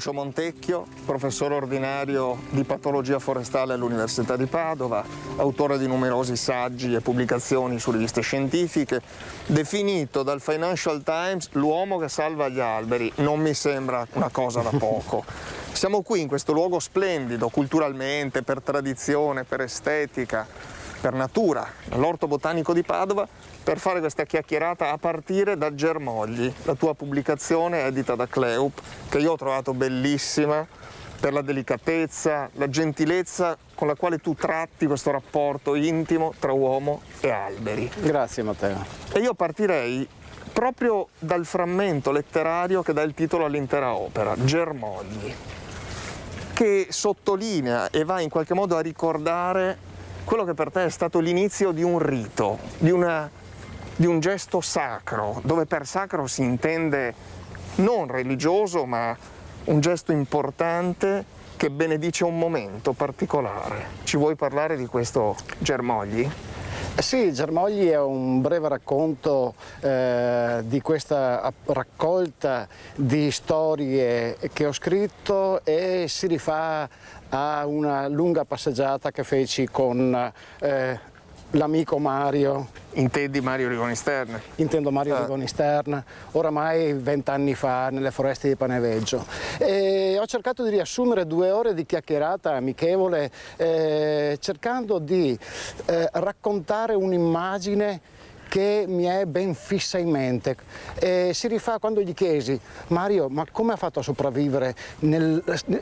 Lucio Montecchio, professore ordinario di patologia forestale all'Università di Padova, autore di numerosi saggi e pubblicazioni su riviste scientifiche, definito dal Financial Times l'uomo che salva gli alberi. Non mi sembra una cosa da poco. Siamo qui in questo luogo splendido, culturalmente, per tradizione, per estetica, per natura, all'Orto Botanico di Padova, per fare questa chiacchierata a partire da Germogli, la tua pubblicazione edita da Kleup, che io ho trovato bellissima per la delicatezza, la gentilezza con la quale tu tratti questo rapporto intimo tra uomo e alberi. Grazie Matteo. E io partirei proprio dal frammento letterario che dà il titolo all'intera opera, Germogli, che sottolinea e va in qualche modo a ricordare quello che per te è stato l'inizio di un rito, di un gesto sacro, dove per sacro si intende non religioso, ma un gesto importante che benedice un momento particolare. Ci vuoi parlare di questo Germogli? Sì, Germogli è un breve racconto di questa raccolta di storie che ho scritto e si rifà a una lunga passeggiata che feci con l'amico Mario. Intendi Mario Rigoni Stern? Intendo Mario Rigoni Stern, oramai 20 anni fa nelle foreste di Paneveggio. E ho cercato di riassumere 2 ore di chiacchierata amichevole cercando di raccontare un'immagine che mi è ben fissa in mente. Si rifà quando gli chiesi: Mario, ma come ha fatto a sopravvivere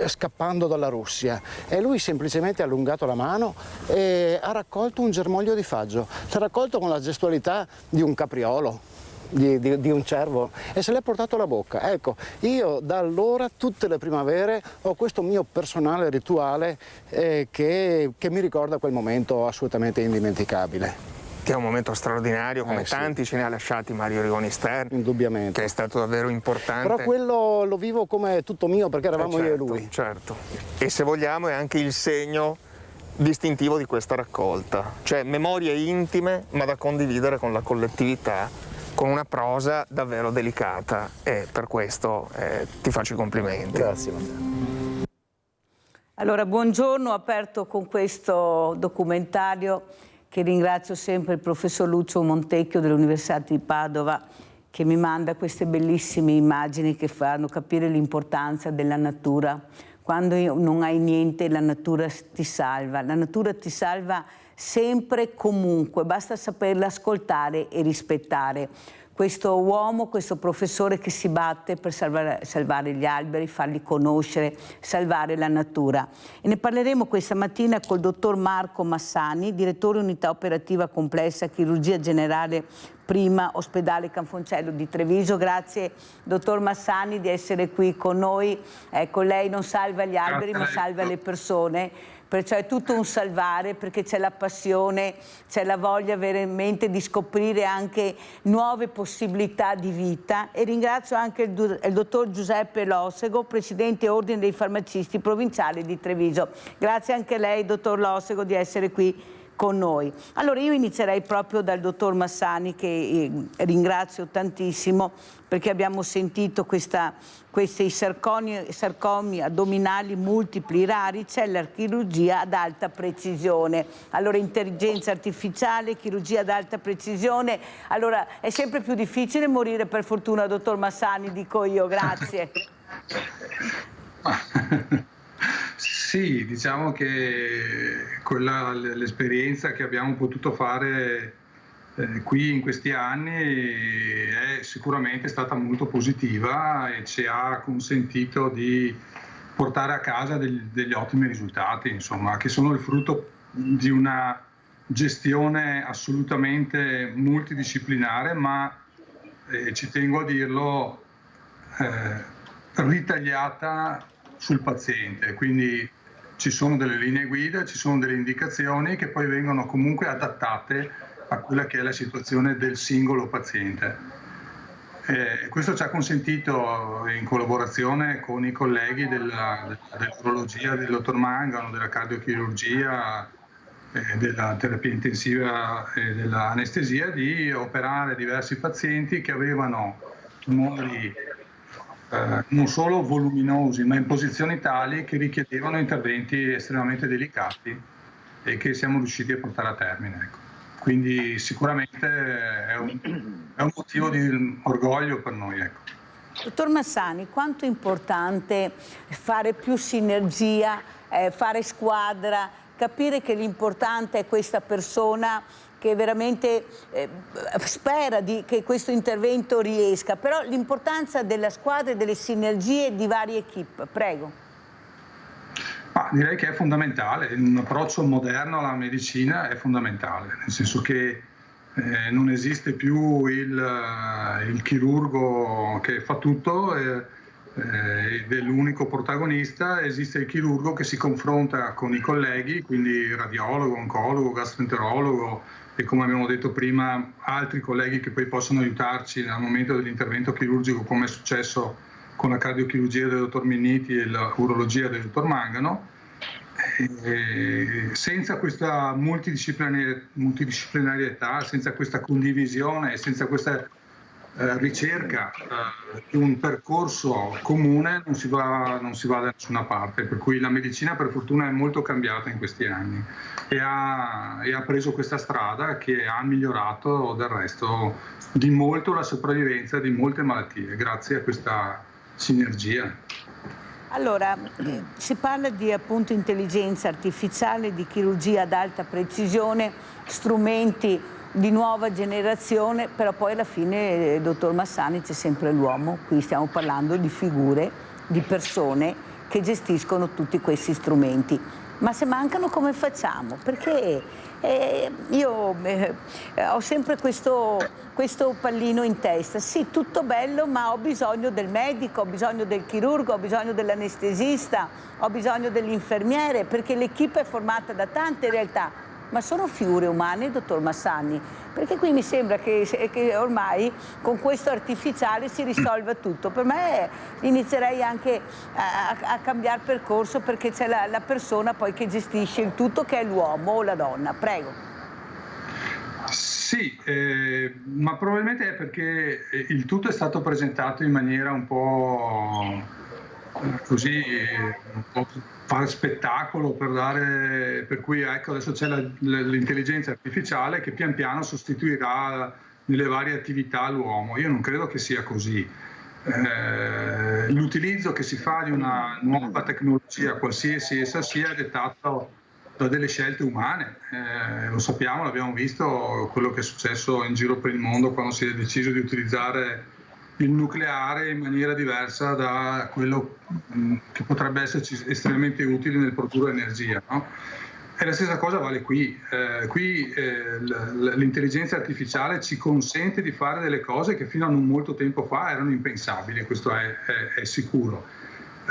scappando dalla Russia? E lui semplicemente ha allungato la mano e ha raccolto un germoglio di faggio. L'ha raccolto con la gestualità di un capriolo, di un cervo, e se l'è portato alla bocca. Ecco, io da allora tutte le primavere ho questo mio personale rituale che mi ricorda quel momento assolutamente indimenticabile. Che è un momento straordinario, come Sì. tanti ce ne ha lasciati Mario Rigoni Stern, Indubbiamente. che è stato davvero importante. Però quello lo vivo come tutto mio, perché eravamo io e lui. Certo, e se vogliamo è anche il segno distintivo di questa raccolta, cioè memorie intime ma da condividere con la collettività, con una prosa davvero delicata, e per questo ti faccio i complimenti. Grazie Matteo. Allora, buongiorno, ho aperto con questo documentario che ringrazio sempre il professor Lucio Montecchio dell'Università di Padova, che mi manda queste bellissime immagini che fanno capire l'importanza della natura. Quando non hai niente, la natura ti salva. La natura ti salva sempre e comunque, basta saperla ascoltare e rispettare. Questo uomo, questo professore che si batte per salvare gli alberi, farli conoscere, salvare la natura. E ne parleremo questa mattina col dottor Marco Massani, direttore unità operativa complessa, chirurgia generale prima, ospedale Canfoncello di Treviso. Grazie dottor Massani di essere qui con noi. Ecco, lei non salva gli alberi ma salva le persone. Perciò è tutto un salvare, perché c'è la passione, c'è la voglia veramente di scoprire anche nuove possibilità di vita. E ringrazio anche il dottor Giuseppe Lossego, presidente Ordine dei Farmacisti Provinciali di Treviso. Grazie anche a lei, dottor Lossego, di essere qui con noi. Allora io inizierei proprio dal dottor Massani, che ringrazio tantissimo, perché abbiamo sentito questi sarcomi addominali multipli rari. C'è la chirurgia ad alta precisione. Allora, intelligenza artificiale, chirurgia ad alta precisione. Allora, è sempre più difficile morire, per fortuna, dottor Massani, dico io. Grazie. Sì, diciamo che l'esperienza che abbiamo potuto fare qui in questi anni è sicuramente stata molto positiva e ci ha consentito di portare a casa degli ottimi risultati, insomma, che sono il frutto di una gestione assolutamente multidisciplinare, ma ci tengo a dirlo, ritagliata sul paziente. Quindi ci sono delle linee guida, ci sono delle indicazioni che poi vengono comunque adattate a quella che è la situazione del singolo paziente. Questo ci ha consentito, in collaborazione con i colleghi dell'urologia del dottor Mangano, della cardiochirurgia, della terapia intensiva e dell'anestesia, di operare diversi pazienti che avevano tumori non solo voluminosi, ma in posizioni tali che richiedevano interventi estremamente delicati e che siamo riusciti a portare a termine. Ecco. Quindi sicuramente è un motivo di orgoglio per noi. Ecco. Dottor Massani, quanto è importante fare più sinergia, fare squadra, capire che l'importante è questa persona che veramente spera che questo intervento riesca, però l'importanza della squadra e delle sinergie di varie equip. Prego. Direi che è fondamentale, un approccio moderno alla medicina è fondamentale, nel senso che non esiste più il chirurgo che fa tutto ed è l'unico protagonista, esiste il chirurgo che si confronta con i colleghi, quindi radiologo, oncologo, gastroenterologo e, come abbiamo detto prima, altri colleghi che poi possono aiutarci nel momento dell'intervento chirurgico, come è successo con la cardiochirurgia del dottor Minniti e l'urologia del dottor Mangano. Senza questa multidisciplinarietà, senza questa condivisione e senza questa ricerca di un percorso comune non si va da nessuna parte, per cui la medicina per fortuna è molto cambiata in questi anni e ha preso questa strada che ha migliorato del resto di molto la sopravvivenza di molte malattie grazie a questa sinergia. Allora, si parla di appunto intelligenza artificiale, di chirurgia ad alta precisione, strumenti di nuova generazione, però poi alla fine, dottor Massani, c'è sempre l'uomo. Qui stiamo parlando di figure, di persone che gestiscono tutti questi strumenti. Ma se mancano come facciamo? Perché io ho sempre questo pallino in testa. Sì, tutto bello, ma ho bisogno del medico, ho bisogno del chirurgo, ho bisogno dell'anestesista, ho bisogno dell'infermiere, perché l'equipe è formata da tante realtà. Ma sono figure umane, dottor Massani? Perché qui mi sembra che ormai con questo artificiale si risolva tutto. Per me inizierei anche a cambiare percorso, perché c'è la persona poi che gestisce il tutto, che è l'uomo o la donna. Prego. Sì, ma probabilmente è perché il tutto è stato presentato in maniera un po' così, un po' fare spettacolo per cui ecco, adesso c'è l'intelligenza artificiale che pian piano sostituirà nelle varie attività l'uomo. Io non credo che sia così. L'utilizzo che si fa di una nuova tecnologia, qualsiasi essa sia, è dettato da delle scelte umane. Lo sappiamo, l'abbiamo visto, quello che è successo in giro per il mondo quando si è deciso di utilizzare il nucleare in maniera diversa da quello che potrebbe esserci estremamente utile nel produrre energia, no? E la stessa cosa vale qui. L'intelligenza artificiale ci consente di fare delle cose che fino a non molto tempo fa erano impensabili, questo è sicuro.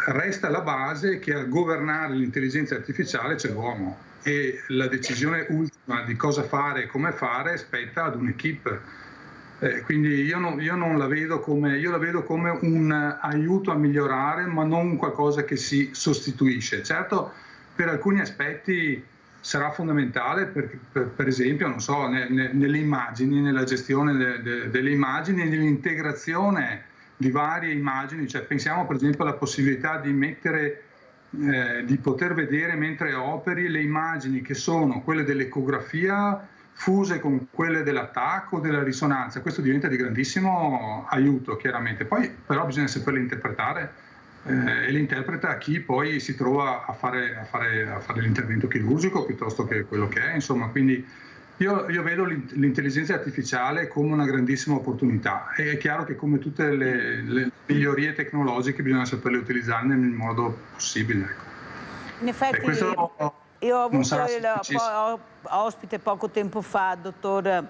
Resta la base che a governare l'intelligenza artificiale c'è l'uomo e la decisione ultima di cosa fare e come fare spetta ad un'equipe. Quindi io non la vedo come, io la vedo come un aiuto a migliorare, ma non qualcosa che si sostituisce. Certo, per alcuni aspetti sarà fondamentale, per esempio, non so, nelle immagini, nella gestione delle immagini, nell'integrazione di varie immagini. Cioè, pensiamo per esempio alla possibilità di di poter vedere mentre operi le immagini che sono quelle dell'ecografia fuse con quelle dell'attacco, della risonanza. Questo diventa di grandissimo aiuto, chiaramente. Poi però bisogna saperle interpretare e le interpreta chi poi si trova a fare l'intervento chirurgico piuttosto che quello che è. Insomma, quindi io vedo l'intelligenza artificiale come una grandissima opportunità. È chiaro che come tutte le migliorie tecnologiche bisogna saperle utilizzare nel modo possibile. Ecco. In effetti io ho avuto ospite poco tempo fa, dottor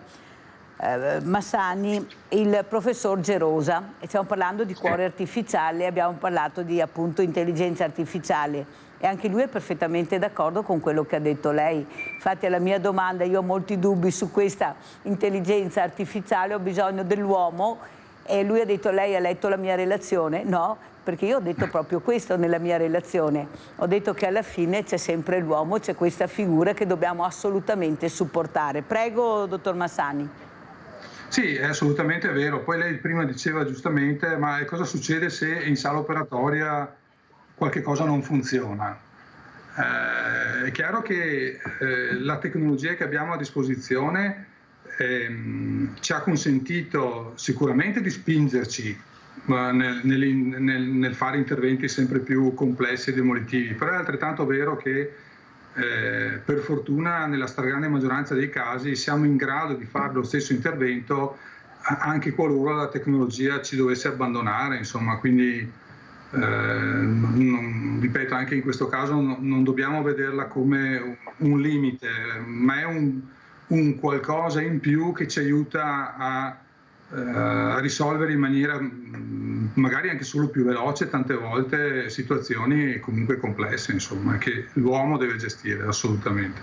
Massani, il professor Gerosa, e stiamo parlando di cuore artificiale, abbiamo parlato di appunto intelligenza artificiale e anche lui è perfettamente d'accordo con quello che ha detto lei. Infatti alla mia domanda, io ho molti dubbi su questa intelligenza artificiale, ho bisogno dell'uomo, e lui ha detto: lei ha letto la mia relazione? No, perché io ho detto proprio questo nella mia relazione, ho detto che alla fine c'è sempre l'uomo, c'è questa figura che dobbiamo assolutamente supportare. Prego, dottor Massani. Sì, è assolutamente vero. Poi lei prima diceva giustamente, ma cosa succede se in sala operatoria qualche cosa non funziona? È chiaro che la tecnologia che abbiamo a disposizione ci ha consentito sicuramente di spingerci nel fare interventi sempre più complessi e demolitivi, però è altrettanto vero che per fortuna nella stragrande maggioranza dei casi siamo in grado di fare lo stesso intervento anche qualora la tecnologia ci dovesse abbandonare, insomma, quindi ripeto, anche in questo caso non dobbiamo vederla come un limite, ma è un qualcosa in più che ci aiuta a risolvere in maniera magari anche solo più veloce tante volte situazioni comunque complesse, insomma, che l'uomo deve gestire assolutamente.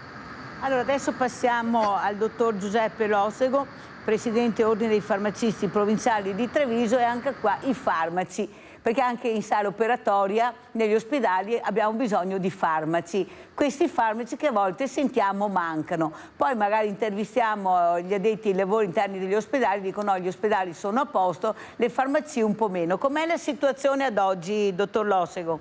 Allora adesso passiamo al dottor Giuseppe Lossego, presidente Ordine dei Farmacisti Provinciali di Treviso, e anche qua i farmaci, perché anche in sala operatoria negli ospedali abbiamo bisogno di farmaci, questi farmaci che a volte sentiamo mancano. Poi magari intervistiamo gli addetti ai lavori interni degli ospedali, dicono no, gli ospedali sono a posto, le farmacie un po' meno. Com'è la situazione ad oggi, dottor Lossego?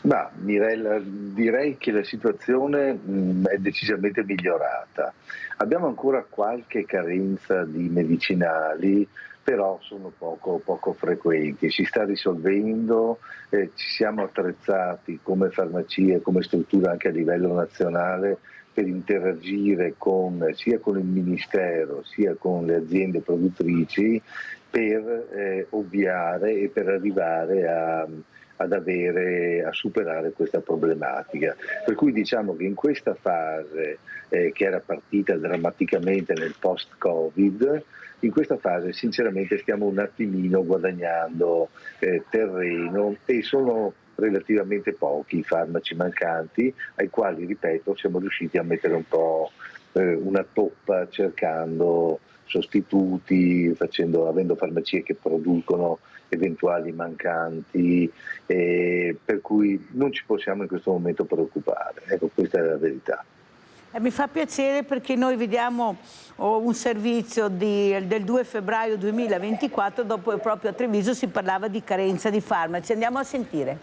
Ma direi che la situazione è decisamente migliorata. Abbiamo ancora qualche carenza di medicinali, però sono poco frequenti, si sta risolvendo, ci siamo attrezzati come farmacie, come struttura anche a livello nazionale per interagire sia con il Ministero sia con le aziende produttrici per ovviare e per arrivare a superare questa problematica. Per cui diciamo che in questa fase che era partita drammaticamente nel post-Covid, in questa fase sinceramente stiamo un attimino guadagnando terreno e sono relativamente pochi i farmaci mancanti ai quali, ripeto, siamo riusciti a mettere un po' una toppa cercando sostituti, avendo farmacie che producono eventuali mancanti, per cui non ci possiamo in questo momento preoccupare. Ecco, questa è la verità. Mi fa piacere perché noi vediamo un servizio del 2 febbraio 2024, dopo proprio a Treviso si parlava di carenza di farmaci. Andiamo a sentire.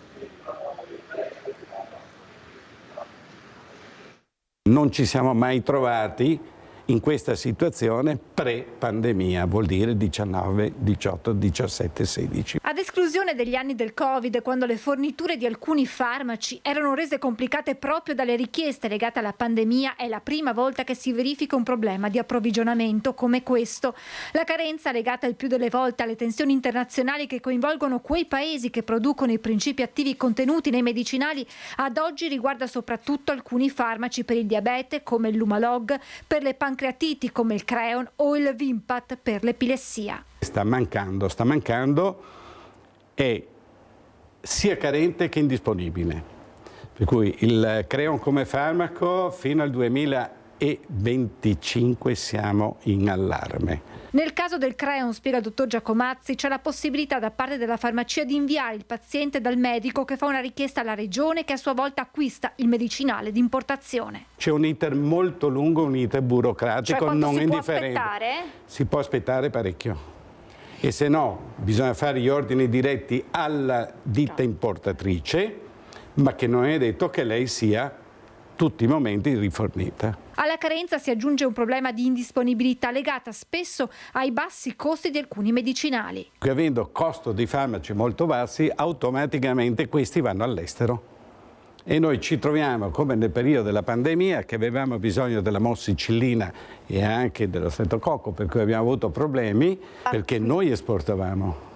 Non ci siamo mai trovati in questa situazione pre-pandemia, vuol dire 19, 18, 17, 16. Ad esclusione degli anni del Covid, quando le forniture di alcuni farmaci erano rese complicate proprio dalle richieste legate alla pandemia, è la prima volta che si verifica un problema di approvvigionamento come questo. La carenza, legata il più delle volte alle tensioni internazionali che coinvolgono quei paesi che producono i principi attivi contenuti nei medicinali, ad oggi riguarda soprattutto alcuni farmaci per il diabete, come il Lumalog, per le pancreatiti come il Creon o il Vimpat per l'epilessia. Sta mancando, è sia carente che indisponibile. Per cui il Creon come farmaco fino al 2025 siamo in allarme. Nel caso del Creon, spiega il dottor Giacomazzi, c'è la possibilità da parte della farmacia di inviare il paziente dal medico che fa una richiesta alla regione che a sua volta acquista il medicinale di importazione. C'è un iter molto lungo, un iter burocratico, non indifferente. Si può aspettare? Si può aspettare parecchio. E se no bisogna fare gli ordini diretti alla ditta importatrice, ma che non è detto che lei sia tutti i momenti rifornita. Alla carenza si aggiunge un problema di indisponibilità legata spesso ai bassi costi di alcuni medicinali. Avendo costo di farmaci molto bassi, automaticamente questi vanno all'estero. E noi ci troviamo, come nel periodo della pandemia, che avevamo bisogno della mossicillina e anche dello streptococco, per cui abbiamo avuto problemi, perché noi esportavamo.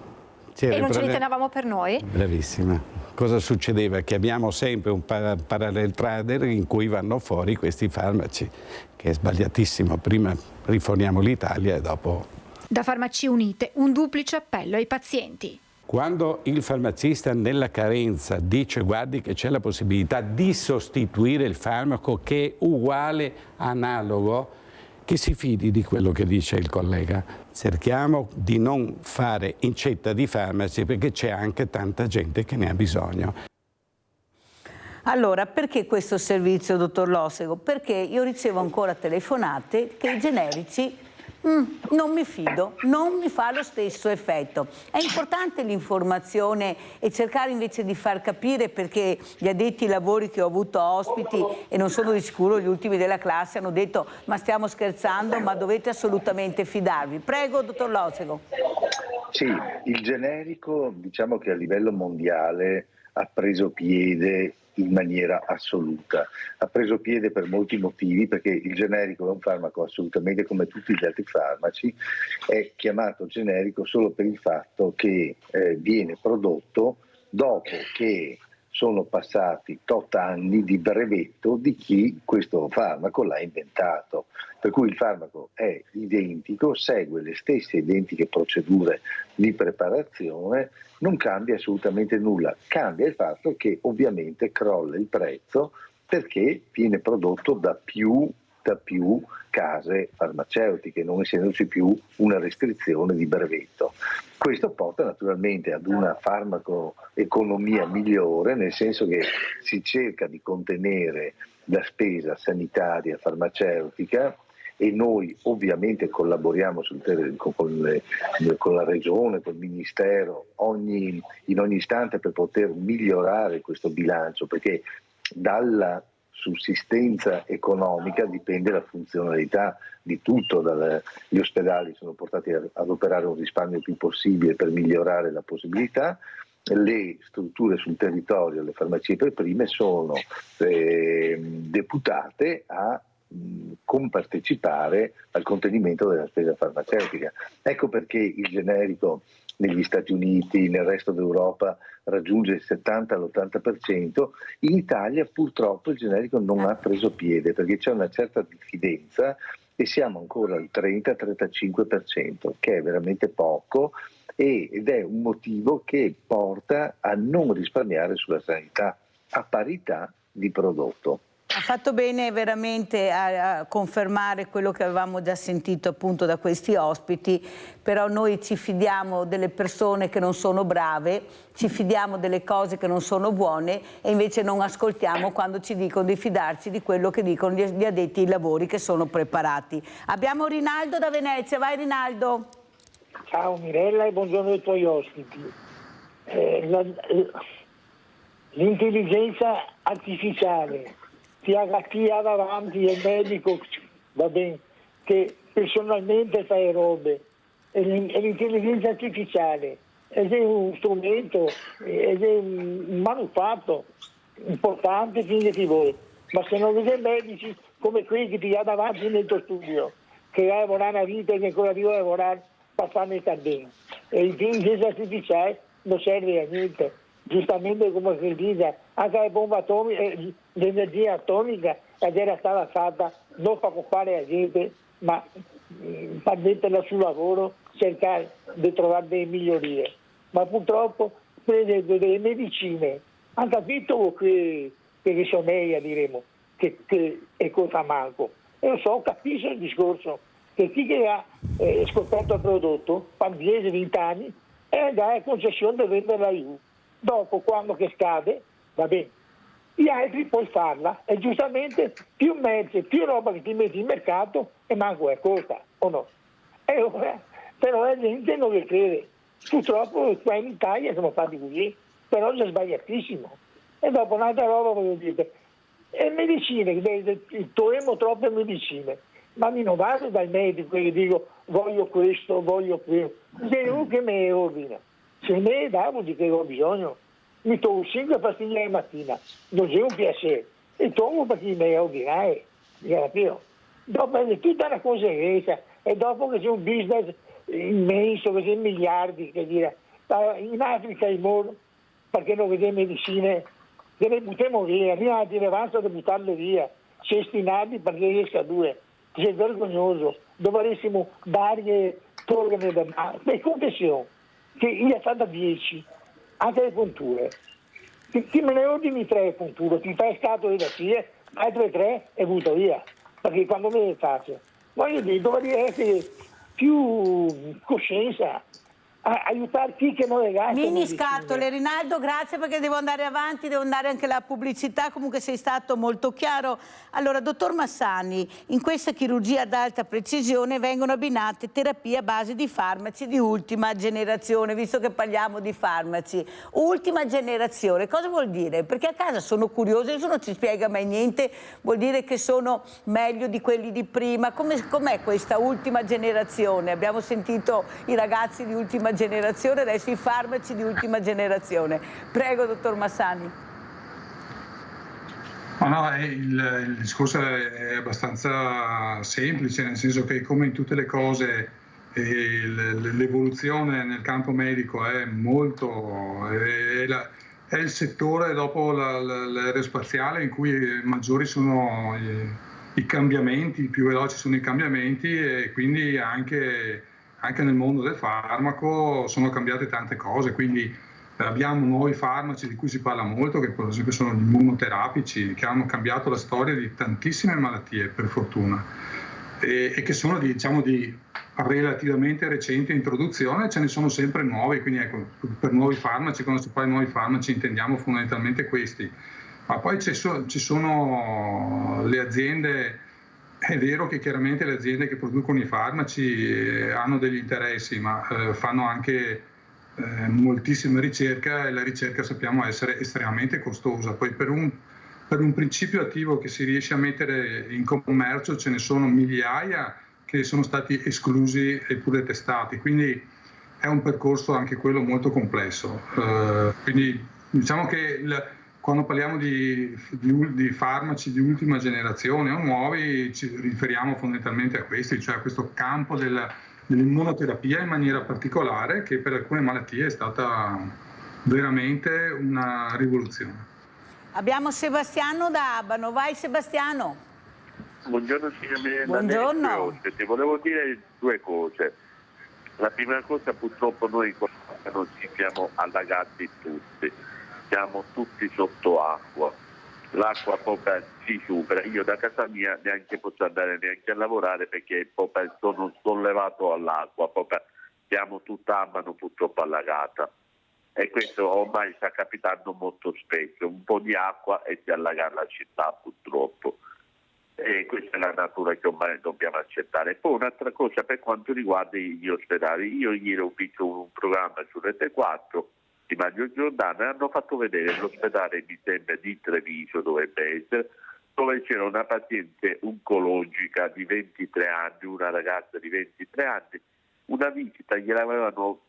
E non ce li tenevamo per noi? Bravissima. Cosa succedeva? Che abbiamo sempre un parallel trader in cui vanno fuori questi farmaci, che è sbagliatissimo. Prima riforniamo l'Italia e dopo... Da Farmacie Unite, un duplice appello ai pazienti. Quando il farmacista nella carenza dice guardi che c'è la possibilità di sostituire il farmaco che è uguale, analogo, che si fidi di quello che dice il collega. Cerchiamo di non fare incetta di farmaci perché c'è anche tanta gente che ne ha bisogno. Allora, perché questo servizio, dottor Lossego? Perché io ricevo ancora telefonate che i generici Non mi fido, non mi fa lo stesso effetto. È importante l'informazione e cercare invece di far capire, perché gli addetti ai lavori che ho avuto ospiti, e non sono di sicuro gli ultimi della classe, hanno detto ma stiamo scherzando, ma dovete assolutamente fidarvi. Prego, dottor Losego. Sì, il generico diciamo che a livello mondiale ha preso piede in maniera assoluta. Ha preso piede per molti motivi, perché il generico è un farmaco assolutamente come tutti gli altri farmaci, è chiamato generico solo per il fatto che viene prodotto dopo che sono passati tot anni di brevetto di chi questo farmaco l'ha inventato, per cui il farmaco è identico, segue le stesse identiche procedure di preparazione, non cambia assolutamente nulla, cambia il fatto che ovviamente crolla il prezzo perché viene prodotto da più case farmaceutiche, non essendoci più una restrizione di brevetto. Questo porta naturalmente ad una farmacoeconomia migliore, nel senso che si cerca di contenere la spesa sanitaria farmaceutica, e noi ovviamente collaboriamo con la regione, col ministero in ogni istante per poter migliorare questo bilancio, perché dalla sussistenza economica dipende la funzionalità di tutto. Gli ospedali sono portati ad operare un risparmio il più possibile per migliorare la possibilità. Le strutture sul territorio, le farmacie per prime, sono deputate a compartecipare al contenimento della spesa farmaceutica. Ecco perché il generico negli Stati Uniti, nel resto d'Europa raggiunge il 70 all'80%, in Italia purtroppo il generico non ha preso piede perché c'è una certa diffidenza e siamo ancora al 30-35%, che è veramente poco ed è un motivo che porta a non risparmiare sulla sanità a parità di prodotto. Ha fatto bene veramente a confermare quello che avevamo già sentito appunto da questi ospiti, però noi ci fidiamo delle persone che non sono brave, ci fidiamo delle cose che non sono buone e invece non ascoltiamo quando ci dicono di fidarci di quello che dicono gli addetti ai lavori che sono preparati. Abbiamo Rinaldo da Venezia, vai Rinaldo. Ciao Mirella e buongiorno ai tuoi ospiti. L'intelligenza artificiale ti ha davanti il medico, va bene, che personalmente fa le robe, e l'intelligenza artificiale ed è un strumento, ed è un manufatto importante, finché vuoi, ma se non vedi medici come quelli che ti ha davanti nel tuo studio, che va a lavorare una vita e che ancora vivo a lavorare per farmi star bene, e l'intelligenza artificiale non serve a niente. Giustamente come si dice, anche le bombe atomiche, l'energia atomica era stata fatta non per occupare la gente, ma per metterla sul lavoro, cercare di trovare delle migliorie. Ma purtroppo, prendendo delle medicine, hanno capito che sono meglio, diremo, che è cosa manco. E lo so, capisco il discorso, che chi che ha scoperto il prodotto, per 10-20 anni, dà concessione di venderla io. Dopo, quando che scade, va bene, gli altri puoi farla e giustamente più mezzi, più roba che ti metti in mercato e manco è costa, o no? Però la gente non le crede. Purtroppo qua in Italia siamo fatti così, però è sbagliatissimo. E dopo un'altra roba voglio dire, e medicine, togliamo troppe medicine, ma mi non vado dal medico e dico voglio questo, voglio quello, è uno che mi ordina. Se me dà vuol dire che ho bisogno, mi tolgo 5 pastiglie la mattina, non c'è un piacere, e tolgo perché mi ordinare, dopo è tutta una conseguenza, e dopo che c'è un business immenso, che c'è miliardi, che dire, in Africa è mondo, perché non vede medicine, che le buttiamo via, prima di levanza di buttarle via, cestinarli perché riesca a due, è vergognoso, dovressimo dargli togliere da mano, le confessioni. Che io ho fatto 10, anche le punture. Ti me ne ordini 3 punture, ti fai scatole da sia, altre 3 e butto via, perché quando me le faccio. Voglio dire, dovrebbe essere più coscienza, aiutare chi che non è gatto. Mini scatole. Rinaldo, grazie, perché devo andare avanti, devo andare anche alla pubblicità. Comunque sei stato molto chiaro. Allora, dottor Massani, in questa chirurgia ad alta precisione vengono abbinate terapie a base di farmaci di ultima generazione, visto che parliamo di farmaci. Ultima generazione, cosa vuol dire? Perché a casa sono curiosa, nessuno ci spiega mai niente, vuol dire che sono meglio di quelli di prima. Com'è questa ultima generazione? Abbiamo sentito i ragazzi di ultima generazione, adesso i farmaci di ultima generazione. Prego, dottor Massani. Il discorso è abbastanza semplice, nel senso che, come in tutte le cose, l'evoluzione nel campo medico è molto... È il settore dopo l'aerospaziale in cui maggiori sono i cambiamenti, più veloci sono i cambiamenti, e quindi anche nel mondo del farmaco sono cambiate tante cose, quindi abbiamo nuovi farmaci di cui si parla molto, che per esempio sono gli immunoterapici, che hanno cambiato la storia di tantissime malattie, per fortuna, e che sono di relativamente recente introduzione. Ce ne sono sempre nuovi, quindi ecco, per nuovi farmaci, quando si parla di nuovi farmaci intendiamo fondamentalmente questi. Ma poi ci sono le aziende. È vero che chiaramente le aziende che producono i farmaci hanno degli interessi, ma fanno anche moltissima ricerca, e la ricerca sappiamo essere estremamente costosa. Poi per un principio attivo che si riesce a mettere in commercio ce ne sono migliaia che sono stati esclusi eppure testati, quindi è un percorso anche quello molto complesso. Quindi diciamo che quando parliamo di farmaci di ultima generazione o nuovi, ci riferiamo fondamentalmente a questi, cioè a questo campo dell'immunoterapia in maniera particolare, che per alcune malattie è stata veramente una rivoluzione. Abbiamo Sebastiano da Abano. Vai, Sebastiano. Buongiorno signor Buongiorno. Ti volevo dire due cose. La prima cosa, purtroppo noi non ci siamo allagati tutti. Siamo tutti sotto acqua, l'acqua proprio ci supera. Io da casa mia neanche posso andare neanche a lavorare, perché proprio sono sollevato all'acqua, proprio siamo tutta Abano purtroppo allagata, e questo ormai sta capitando molto spesso, un po' di acqua e si allaga la città purtroppo, e questa è la natura che ormai dobbiamo accettare. Poi un'altra cosa per quanto riguarda gli ospedali, io ieri ho visto un programma su Rete 4 di Mario Giordano, e hanno fatto vedere l'ospedale, mi sembra di Treviso dovrebbe essere, dove c'era una paziente oncologica di 23 anni, una ragazza di 23 anni, una visita gliel'avevano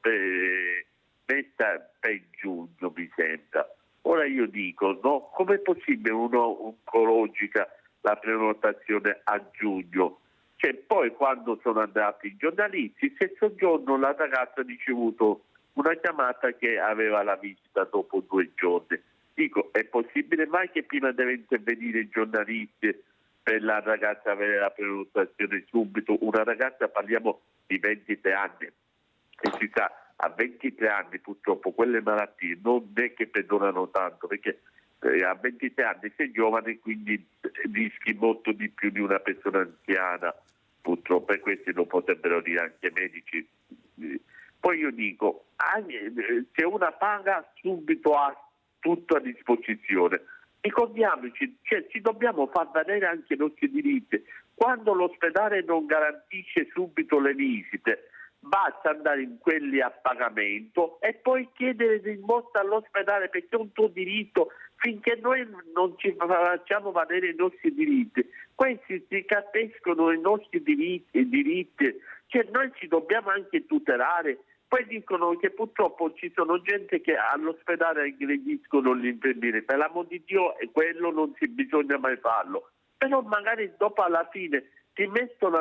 messa per giugno, mi sembra. Ora io dico, no, com'è possibile un'oncologica la prenotazione a giugno? Cioè, poi quando sono andati i giornalisti, il stesso giorno la ragazza ha ricevuto una chiamata che aveva la visita dopo 2 giorni. Dico, è possibile mai che prima deve intervenire i giornalisti per la ragazza avere la prenotazione subito? Una ragazza, parliamo di 23 anni, e si sa, a 23 anni purtroppo quelle malattie non è che perdonano tanto, perché a 23 anni sei giovane, quindi rischi molto di più di una persona anziana, purtroppo, e questi lo potrebbero dire anche i medici. Poi io dico, se una paga subito ha tutto a disposizione, ricordiamoci, cioè, ci dobbiamo far valere anche i nostri diritti. Quando l'ospedale non garantisce subito le visite, basta andare in quelli a pagamento e poi chiedere rimborso all'ospedale, perché è un tuo diritto. Finché noi non ci facciamo valere i nostri diritti, questi si capiscono i nostri diritti, cioè noi ci dobbiamo anche tutelare. Poi dicono che purtroppo ci sono gente che all'ospedale aggrediscono gli infermieri, per l'amor di Dio, e quello non si bisogna mai farlo, però magari dopo alla fine ti mettono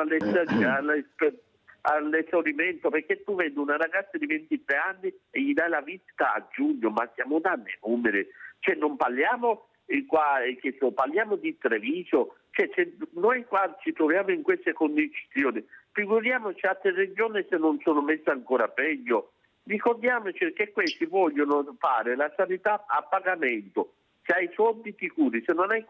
all'esaurimento, perché tu vedi una ragazza di 23 anni e gli dai la visita a giugno, ma stiamo dando i numeri, cioè non parliamo qua, parliamo di Treviso, cioè se noi qua ci troviamo in queste condizioni, figuriamoci altre regioni se non sono messe ancora peggio. Ricordiamoci che questi vogliono fare la sanità a pagamento, se hai soldi ti curi, se non hai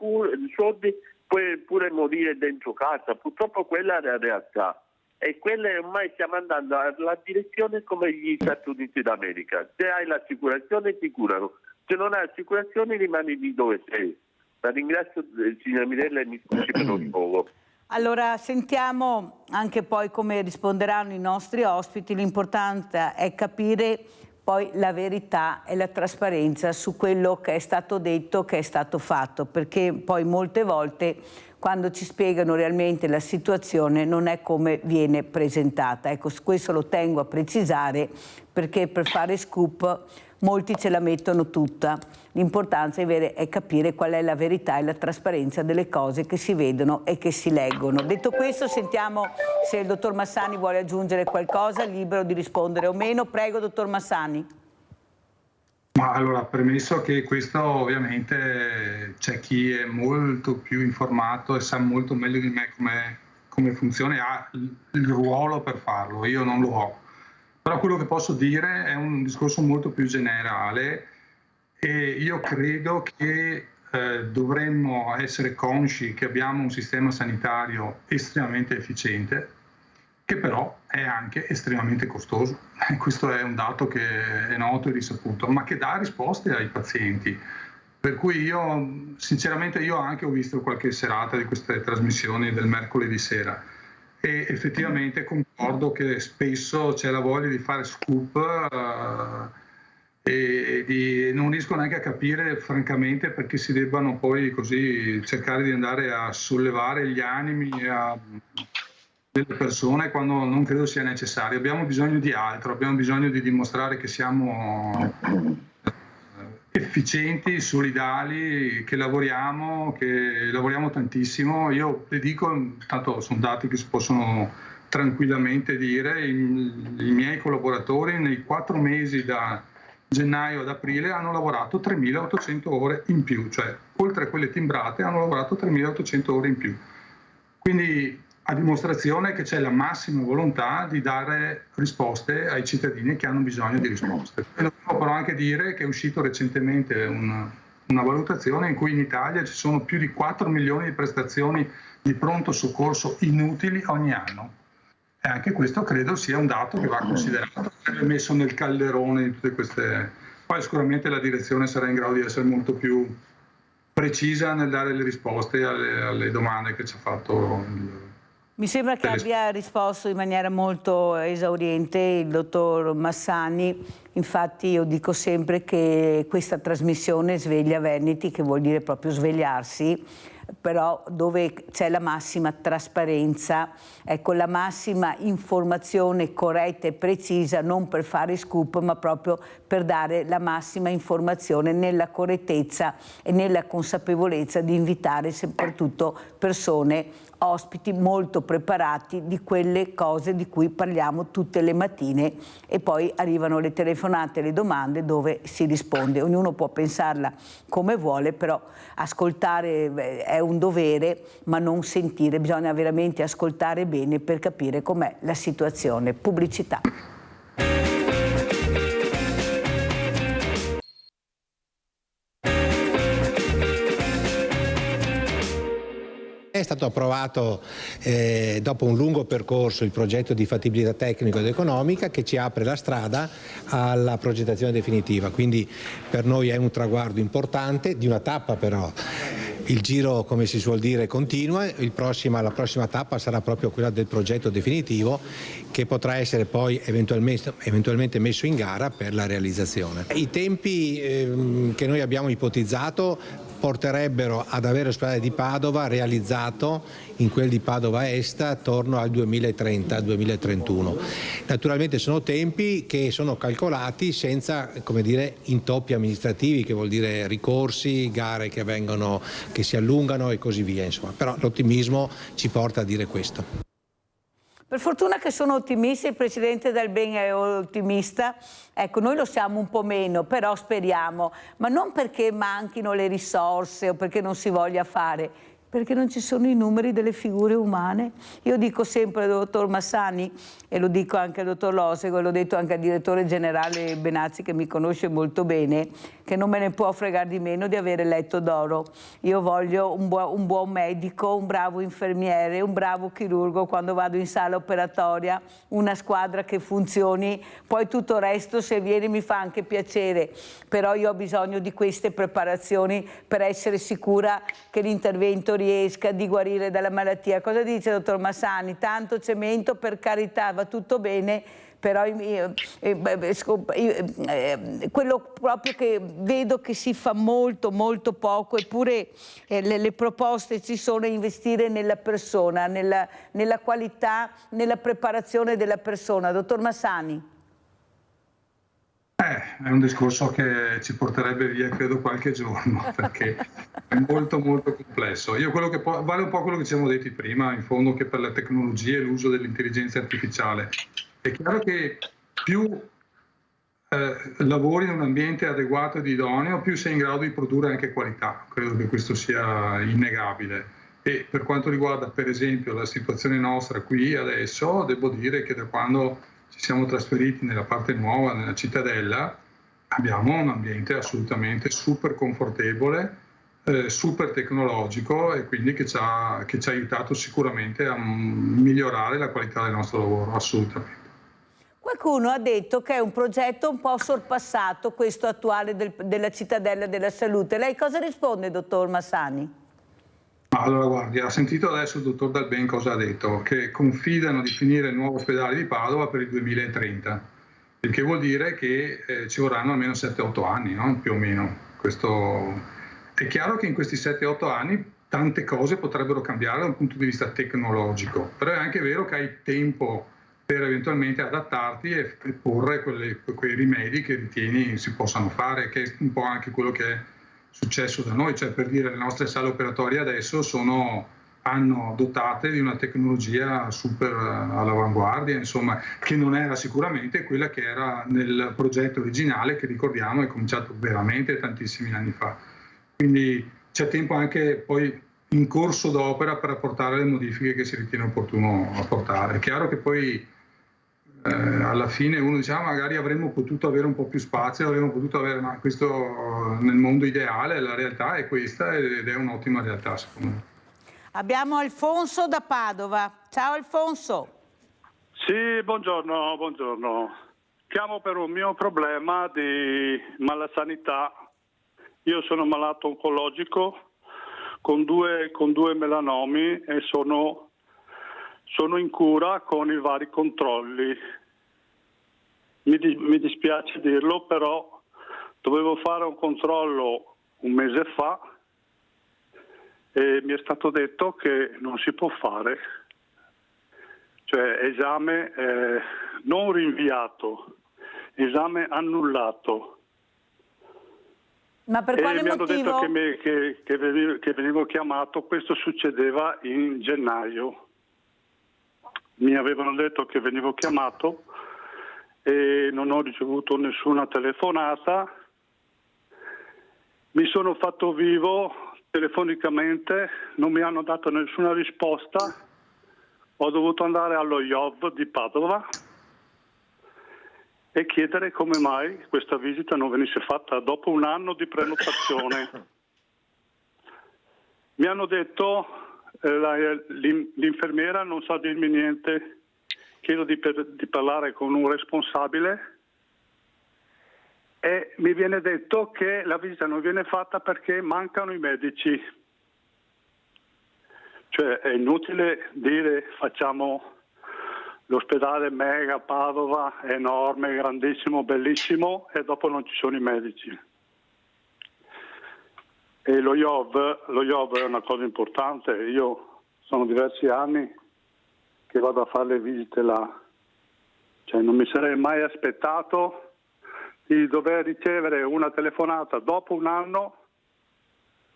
soldi puoi pure morire dentro casa, purtroppo quella è la realtà. e quelle ormai stiamo andando alla direzione come gli Stati Uniti d'America. Se hai l'assicurazione ti curano, se non hai l'assicurazione rimani lì dove sei. La ringrazio, signora Mirella, e mi scusi per lo sfogo. Allora sentiamo anche poi come risponderanno i nostri ospiti. L'importante è capire poi la verità e la trasparenza su quello che è stato detto, che è stato fatto, perché poi molte volte quando ci spiegano realmente la situazione non è come viene presentata. Ecco, questo lo tengo a precisare, perché per fare scoop molti ce la mettono tutta. L'importanza è capire qual è la verità e la trasparenza delle cose che si vedono e che si leggono. Detto questo, sentiamo se il dottor Massani vuole aggiungere qualcosa, libero di rispondere o meno. Prego, dottor Massani. Ma allora, premesso che questo ovviamente c'è chi è molto più informato e sa molto meglio di me come funziona e ha il ruolo per farlo, io non lo ho. Però quello che posso dire è un discorso molto più generale e io credo che dovremmo essere consci che abbiamo un sistema sanitario estremamente efficiente, che però è anche estremamente costoso. Questo è un dato che è noto e risaputo, ma che dà risposte ai pazienti. Per cui io, sinceramente, anche ho visto qualche serata di queste trasmissioni del mercoledì sera e effettivamente concordo che spesso c'è la voglia di fare scoop e non riesco neanche a capire francamente perché si debbano poi così cercare di andare a sollevare gli animi delle persone quando non credo sia necessario. Abbiamo bisogno di altro, abbiamo bisogno di dimostrare che siamo efficienti, solidali, che lavoriamo tantissimo. Io le dico, tanto sono dati che si possono tranquillamente dire, i miei collaboratori nei 4 mesi da gennaio ad aprile hanno lavorato 3.800 ore in più, cioè oltre a quelle timbrate hanno lavorato 3.800 ore in più. Quindi a dimostrazione che c'è la massima volontà di dare risposte ai cittadini che hanno bisogno di risposte. E dobbiamo però anche dire che è uscito recentemente una valutazione in cui in Italia ci sono più di 4 milioni di prestazioni di pronto soccorso inutili ogni anno. E anche questo credo sia un dato che va considerato e messo nel calderone di tutte queste. Poi sicuramente la direzione sarà in grado di essere molto più precisa nel dare le risposte alle domande che ci ha fatto. Mi sembra che abbia risposto in maniera molto esauriente il dottor Massani. Infatti io dico sempre che questa trasmissione sveglia Veneti, che vuol dire proprio svegliarsi, però dove c'è la massima trasparenza, ecco, la massima informazione corretta e precisa, non per fare scoop ma proprio per dare la massima informazione nella correttezza e nella consapevolezza di invitare soprattutto persone, ospiti molto preparati di quelle cose di cui parliamo tutte le mattine, e poi arrivano le telefonate, le domande dove si risponde. Ognuno può pensarla come vuole, però ascoltare è un dovere, ma non sentire, bisogna veramente ascoltare bene per capire com'è la situazione. Pubblicità. È stato approvato dopo un lungo percorso il progetto di fattibilità tecnico ed economica che ci apre la strada alla progettazione definitiva, quindi per noi è un traguardo importante, di una tappa però. Il giro, come si suol dire, continua, la prossima tappa sarà proprio quella del progetto definitivo che potrà essere poi eventualmente messo in gara per la realizzazione. I tempi che noi abbiamo ipotizzato porterebbero ad avere l'ospedale di Padova realizzato in quel di Padova Est attorno al 2030-2031. Naturalmente sono tempi che sono calcolati senza, come dire, intoppi amministrativi, che vuol dire ricorsi, gare che si allungano e così via, insomma. Però l'ottimismo ci porta a dire questo. Per fortuna che sono ottimista, il Presidente Del Ben è ottimista, ecco, noi lo siamo un po' meno, però speriamo, ma non perché manchino le risorse o perché non si voglia fare, Perché non ci sono i numeri delle figure umane. Io dico sempre al dottor Massani, e lo dico anche al dottor Losego, e l'ho detto anche al direttore generale Benazzi, che mi conosce molto bene, che non me ne può fregare di meno di avere letto d'oro. Io voglio un buon medico, un bravo infermiere, un bravo chirurgo quando vado in sala operatoria, una squadra che funzioni, poi tutto il resto se viene mi fa anche piacere, però io ho bisogno di queste preparazioni per essere sicura che l'intervento riesca di guarire dalla malattia. Cosa dice dottor Massani? Tanto cemento, per carità, va tutto bene, però quello proprio che vedo che si fa molto poco, eppure le proposte ci sono, investire nella persona, nella qualità, nella preparazione della persona. Dottor Massani. È un discorso che ci porterebbe via, credo, qualche giorno, perché è molto complesso. Vale un po' quello che ci siamo detti prima, in fondo, che per le tecnologie e l'uso dell'intelligenza artificiale. È chiaro che più lavori in un ambiente adeguato ed idoneo, più sei in grado di produrre anche qualità. Credo che questo sia innegabile. E per quanto riguarda, per esempio, la situazione nostra qui adesso, devo dire che da quando ci siamo trasferiti nella parte nuova, nella cittadella, abbiamo un ambiente assolutamente super confortevole, super tecnologico, e quindi che ci ha aiutato sicuramente a migliorare la qualità del nostro lavoro, assolutamente. Qualcuno ha detto che è un progetto un po' sorpassato, questo attuale della cittadella della salute. Lei cosa risponde, dottor Massani? Allora, guardi, ha sentito adesso il dottor Dalben cosa ha detto? Che confidano di finire il nuovo ospedale di Padova per il 2030, il che vuol dire che ci vorranno almeno 7-8 anni, no? Più o meno. È chiaro che in questi 7-8 anni tante cose potrebbero cambiare da un punto di vista tecnologico, però è anche vero che hai tempo per eventualmente adattarti e porre quei rimedi che ritieni si possano fare, che è un po' anche quello che è successo da noi, cioè, per dire, le nostre sale operatorie adesso hanno dotate di una tecnologia super all'avanguardia, insomma, che non era sicuramente quella che era nel progetto originale, che ricordiamo è cominciato veramente tantissimi anni fa. Quindi c'è tempo anche poi in corso d'opera per apportare le modifiche che si ritiene opportuno apportare. È chiaro che poi alla fine uno dice magari avremmo potuto avere un po' più spazio, avremmo potuto avere, ma questo nel mondo ideale, la realtà è questa ed è un'ottima realtà, secondo me. Abbiamo Alfonso da Padova. Ciao Alfonso. Sì, buongiorno. Chiamo per un mio problema di malasanità. Io sono malato oncologico con due melanomi e sono in cura con i vari controlli. Mi dispiace dirlo, però dovevo fare un controllo un mese fa e mi è stato detto che non si può fare, cioè esame non rinviato, esame annullato. Ma per quale motivo? Mi hanno detto che venivo chiamato, questo succedeva in gennaio. Mi avevano detto che venivo chiamato e non ho ricevuto nessuna telefonata. Mi sono fatto vivo telefonicamente, non mi hanno dato nessuna risposta. Ho dovuto andare allo IOV di Padova e chiedere come mai questa visita non venisse fatta dopo un anno di prenotazione. Mi hanno detto, l'infermiera non sa dirmi niente, chiedo di parlare con un responsabile e mi viene detto che la visita non viene fatta perché mancano i medici. Cioè è inutile dire facciamo l'ospedale mega Padova, enorme, grandissimo, bellissimo, e dopo non ci sono i medici. E lo IOV è una cosa importante. Io sono diversi anni che vado a fare le visite là. Cioè non mi sarei mai aspettato di dover ricevere una telefonata dopo un anno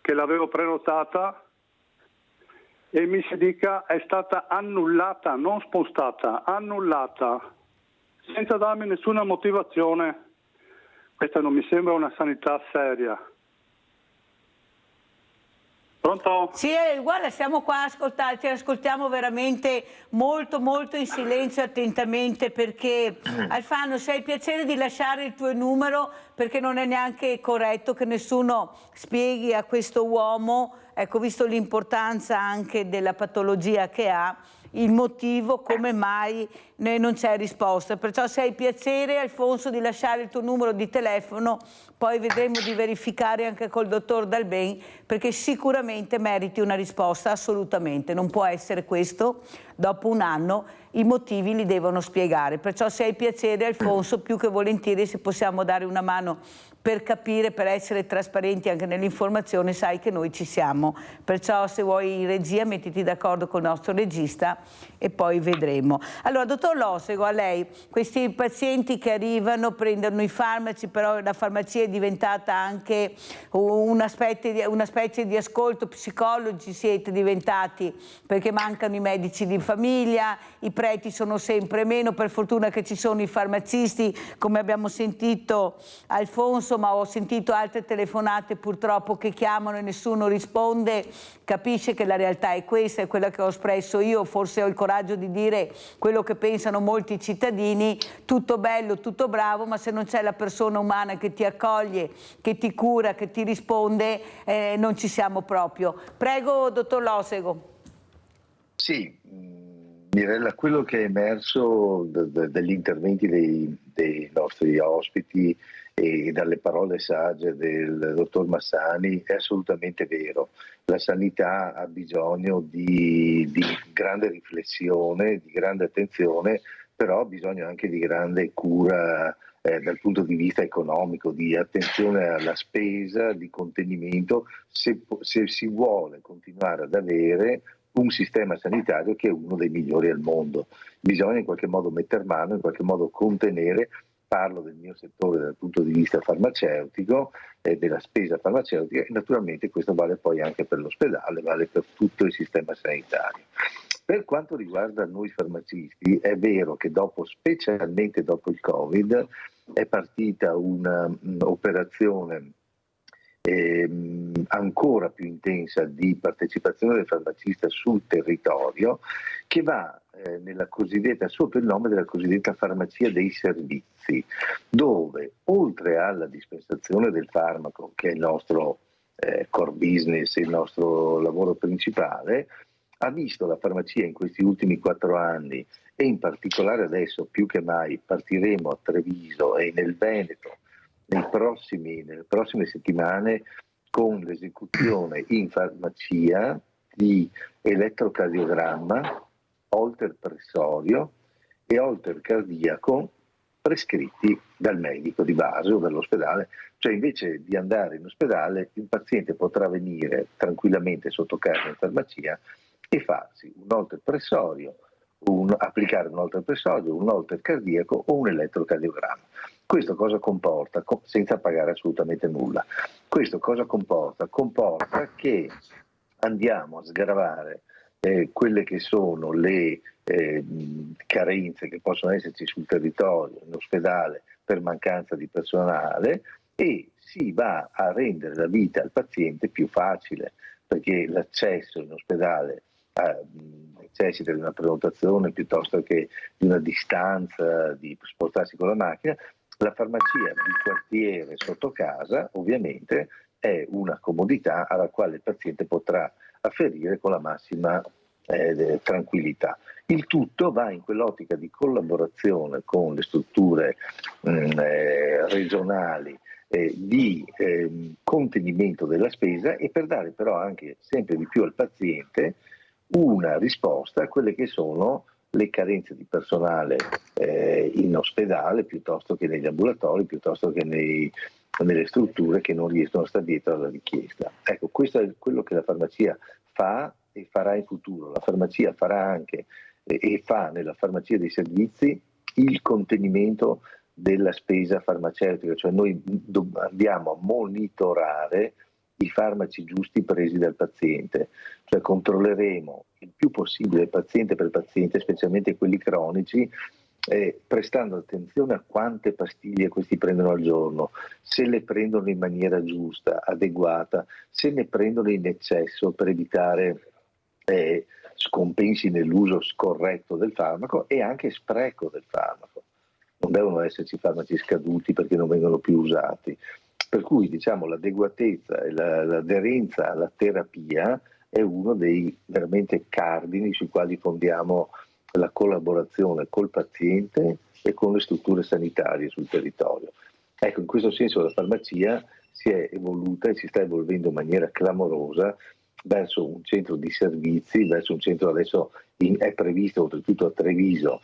che l'avevo prenotata e mi si dica è stata annullata, non spostata, annullata, senza darmi nessuna motivazione. Questa non mi sembra una sanità seria. Pronto? Sì, guarda, siamo qua a ti ascoltiamo veramente molto molto in silenzio e attentamente, perché Alfano, se hai piacere di lasciare il tuo numero, perché non è neanche corretto che nessuno spieghi a questo uomo, ecco, visto l'importanza anche della patologia che ha, il motivo come mai non c'è risposta. Perciò se hai piacere, Alfonso, di lasciare il tuo numero di telefono, poi vedremo di verificare anche col dottor Dalben, perché sicuramente meriti una risposta, assolutamente. Non può essere questo, dopo un anno i motivi li devono spiegare. Perciò se hai piacere, Alfonso, più che volentieri, se possiamo dare una mano per capire, per essere trasparenti anche nell'informazione, sai che noi ci siamo. Perciò se vuoi in regia mettiti d'accordo con il nostro regista e poi vedremo. Allora, dottor Losego, a lei, questi pazienti che arrivano, prendono i farmaci, però la farmacia è diventata anche una specie di ascolto, psicologi siete diventati, perché mancano i medici di famiglia, i preti sono sempre meno, per fortuna che ci sono i farmacisti, come abbiamo sentito Alfonso, ma ho sentito altre telefonate purtroppo che chiamano e nessuno risponde. Capisce che la realtà è questa, è quella che ho espresso io, forse ho il coraggio di dire quello che pensano molti cittadini: tutto bello, tutto bravo, ma se non c'è la persona umana che ti accoglie, che ti cura, che ti risponde, non ci siamo proprio. Prego, dottor Losego. Sì, Mirella, quello che è emerso dagli interventi dei nostri ospiti e dalle parole sagge del dottor Massani è assolutamente vero. La sanità ha bisogno di grande riflessione, di grande attenzione, però ha bisogno anche di grande cura dal punto di vista economico, di attenzione alla spesa, di contenimento, se si vuole continuare ad avere un sistema sanitario che è uno dei migliori al mondo. Bisogna in qualche modo metter mano, in qualche modo contenere. Parlo del mio settore dal punto di vista farmaceutico e della spesa farmaceutica, e naturalmente questo vale poi anche per l'ospedale, vale per tutto il sistema sanitario. Per quanto riguarda noi farmacisti, è vero che specialmente dopo il Covid, è partita un'operazione ancora più intensa di partecipazione del farmacista sul territorio, che va nella cosiddetta, sotto il nome della cosiddetta farmacia dei servizi, dove oltre alla dispensazione del farmaco, che è il nostro core business, il nostro lavoro principale, ha visto la farmacia in questi ultimi 4 anni, e in particolare adesso più che mai partiremo a Treviso e nel Veneto nelle prossime settimane con l'esecuzione in farmacia di elettrocardiogramma, holter pressorio e holter cardiaco prescritti dal medico di base o dall'ospedale. Cioè, invece di andare in ospedale, il paziente potrà venire tranquillamente sotto casa in farmacia e farsi un holter pressorio, applicare un holter pressorio, un holter cardiaco o un elettrocardiogramma. Questo cosa comporta? Senza pagare assolutamente nulla. Questo cosa comporta? Comporta che andiamo a sgravare quelle che sono le carenze che possono esserci sul territorio, in ospedale, per mancanza di personale, e si va a rendere la vita al paziente più facile, perché l'accesso in ospedale necessita di una prenotazione piuttosto che di una distanza, di spostarsi con la macchina. La farmacia di quartiere sotto casa ovviamente è una comodità alla quale il paziente potrà afferire con la massima tranquillità. Il tutto va in quell'ottica di collaborazione con le strutture regionali, di contenimento della spesa, e per dare però anche sempre di più al paziente una risposta a quelle che sono le carenze di personale in ospedale, piuttosto che negli ambulatori, piuttosto che nelle strutture che non riescono a stare dietro alla richiesta. Ecco, questo è quello che la farmacia fa e farà in futuro. La farmacia farà anche e fa nella farmacia dei servizi il contenimento della spesa farmaceutica, cioè noi andiamo a monitorare i farmaci giusti presi dal paziente, cioè controlleremo il più possibile paziente per paziente, specialmente quelli cronici, prestando attenzione a quante pastiglie questi prendono al giorno, se le prendono in maniera giusta, adeguata, se ne prendono in eccesso per evitare scompensi nell'uso scorretto del farmaco e anche spreco del farmaco. Non devono esserci farmaci scaduti perché non vengono più usati. Per cui diciamo l'adeguatezza e l'aderenza alla terapia è uno dei veramente cardini sui quali fondiamo la collaborazione col paziente e con le strutture sanitarie sul territorio. Ecco, in questo senso la farmacia si è evoluta e si sta evolvendo in maniera clamorosa verso un centro di servizi, verso un centro adesso è previsto oltretutto a Treviso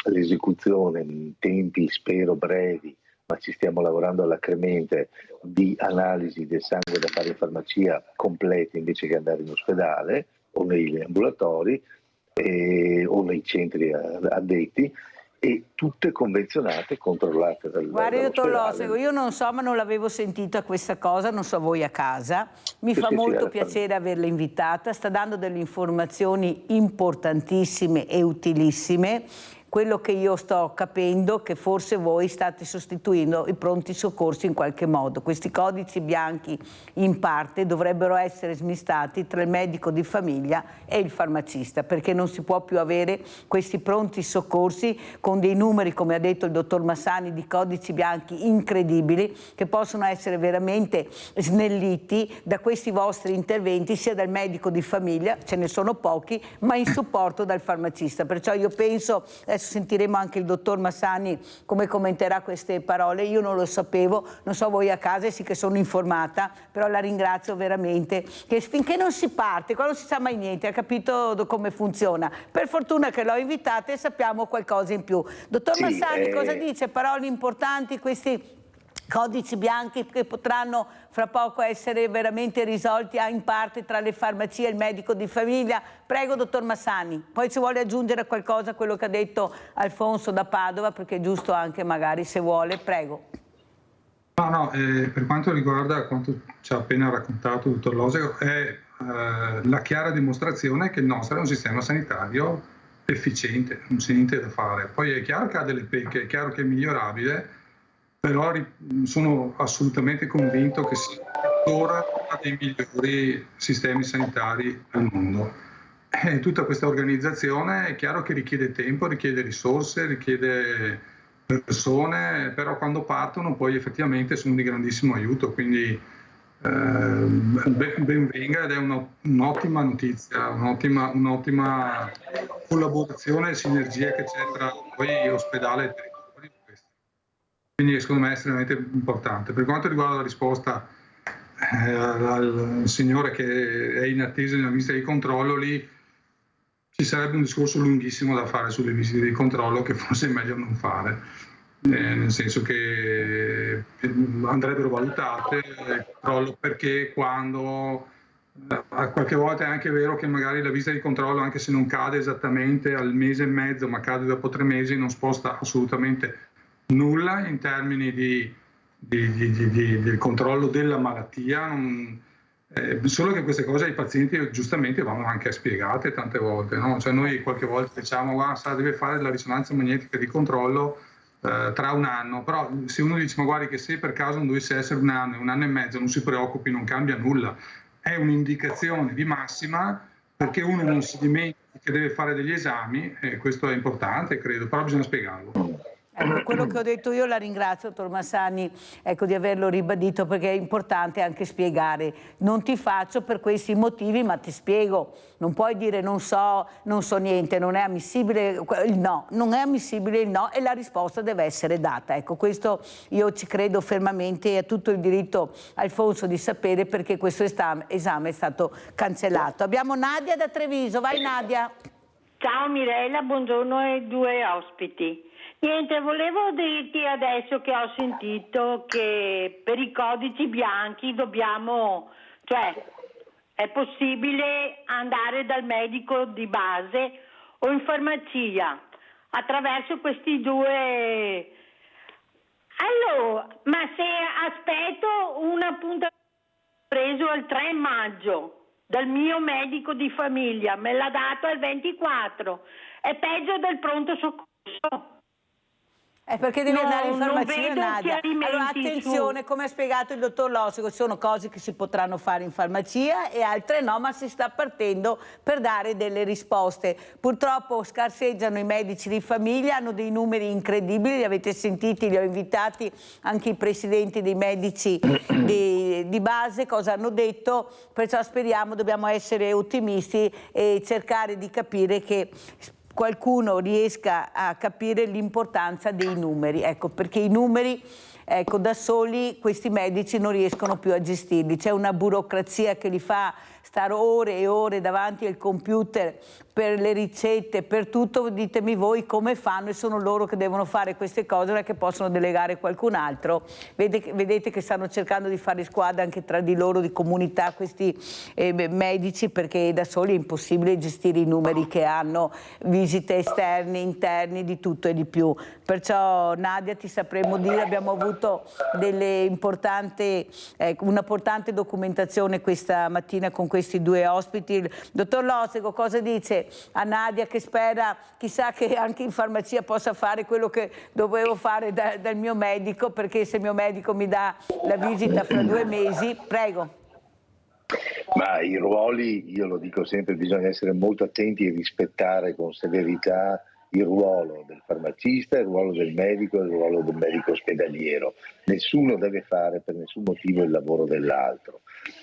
l'esecuzione in tempi spero brevi, ma ci stiamo lavorando alacremente, di analisi del sangue da fare in farmacia complete invece che andare in ospedale o negli ambulatori o nei centri addetti, e tutte convenzionate e controllate Guardi, dottor Losego, io non so, ma non l'avevo sentita questa cosa, non so voi a casa, mi fa molto piacere averla invitata, sta dando delle informazioni importantissime e utilissime. Quello che io sto capendo è che forse voi state sostituendo i pronti soccorsi in qualche modo. Questi codici bianchi in parte dovrebbero essere smistati tra il medico di famiglia e il farmacista, perché non si può più avere questi pronti soccorsi con dei numeri, come ha detto il dottor Massani, di codici bianchi incredibili, che possono essere veramente snelliti da questi vostri interventi, sia dal medico di famiglia, ce ne sono pochi, ma in supporto dal farmacista. Perciò io penso, sentiremo anche il dottor Massani come commenterà queste parole, io non lo sapevo, non so voi a casa, sì che sono informata, però la ringrazio veramente, che finché non si parte, qua non si sa mai niente, ha capito come funziona, per fortuna che l'ho invitata e sappiamo qualcosa in più. Dottor Massani, cosa dice? Parole importanti, questi codici bianchi che potranno fra poco essere veramente risolti in parte tra le farmacie e il medico di famiglia. Prego, dottor Massani. Poi ci vuole aggiungere qualcosa a quello che ha detto Alfonso da Padova, perché è giusto anche magari se vuole. Prego. No, per quanto riguarda quanto ci ha appena raccontato il dottor Losego, è la chiara dimostrazione che il nostro è un sistema sanitario efficiente, non c'è niente da fare. Poi è chiaro che ha delle pecche, è chiaro che è migliorabile, però sono assolutamente convinto che sia ancora uno dei migliori sistemi sanitari al mondo. Tutta questa organizzazione è chiaro che richiede tempo, richiede risorse, richiede persone, però quando partono poi effettivamente sono di grandissimo aiuto, quindi ben venga, ed è un'ottima notizia, un'ottima collaborazione e sinergia che c'è tra poi ospedale e territorio. Quindi secondo me è estremamente importante. Per quanto riguarda la risposta al signore che è in attesa di una visita di controllo, lì ci sarebbe un discorso lunghissimo da fare sulle visite di controllo che forse è meglio non fare, nel senso che andrebbero valutate il controllo, perché quando qualche volta è anche vero che magari la visita di controllo, anche se non cade esattamente al mese e mezzo ma cade dopo 3 mesi, non sposta assolutamente nulla in termini del controllo della malattia, solo che queste cose ai pazienti giustamente vanno anche spiegate tante volte, no? Cioè noi qualche volta diciamo deve fare la risonanza magnetica di controllo tra 1 anno, però se uno dice ma guardi che se per caso non dovesse essere 1 anno, 1 anno e mezzo, non si preoccupi, non cambia nulla, è un'indicazione di massima perché uno non si dimentica che deve fare degli esami, e questo è importante credo, però bisogna spiegarlo. Ecco, quello che ho detto io, la ringrazio, dottor Massani, ecco, di averlo ribadito, perché è importante anche spiegare. Non ti faccio per questi motivi, ma ti spiego. Non puoi dire non so niente, non è ammissibile il no, non è ammissibile il no, e la risposta deve essere data. Ecco, questo io ci credo fermamente, e ha tutto il diritto Alfonso di sapere perché questo esame è stato cancellato. Abbiamo Nadia da Treviso, vai Nadia. Ciao Mirella, buongiorno ai 2 ospiti. Niente, volevo dirti adesso che ho sentito che per i codici bianchi è possibile andare dal medico di base o in farmacia attraverso questi 2. Allora, ma se aspetto un appuntamento preso il 3 maggio dal mio medico di famiglia, me l'ha dato il 24, è peggio del pronto soccorso. perché devi andare in non farmacia, vedo Nadia. chiarimenti Allora attenzione, come ha spiegato il dottor Lossico, ci sono cose che si potranno fare in farmacia e altre no, ma si sta partendo per dare delle risposte. Purtroppo scarseggiano i medici di famiglia, hanno dei numeri incredibili, li avete sentiti, li ho invitati anche i presidenti dei medici di base, cosa hanno detto, perciò speriamo, dobbiamo essere ottimisti e cercare di capire che qualcuno riesca a capire l'importanza dei numeri, ecco, perché i numeri, ecco, da soli questi medici non riescono più a gestirli, c'è una burocrazia che li fa stare ore e ore davanti al computer per le ricette, per tutto. Ditemi voi come fanno, e sono loro che devono fare queste cose, non è che possono delegare qualcun altro. Vedete che stanno cercando di fare squadra anche tra di loro, di comunità, questi medici, perché da soli è impossibile gestire i numeri che hanno, visite esterne, interne, di tutto e di più. Perciò Nadia ti sapremo dire, abbiamo avuto una importante documentazione questa mattina con questi due ospiti. Il dottor Lossico cosa dice a Nadia, che spera, chissà che anche in farmacia possa fare quello che dovevo fare dal mio medico, perché se il mio medico mi dà la visita fra 2 mesi, prego. Ma i ruoli, io lo dico sempre, bisogna essere molto attenti e rispettare con severità il ruolo del farmacista, il ruolo del medico e il ruolo del medico ospedaliero. Nessuno deve fare per nessun motivo il lavoro dell'altro.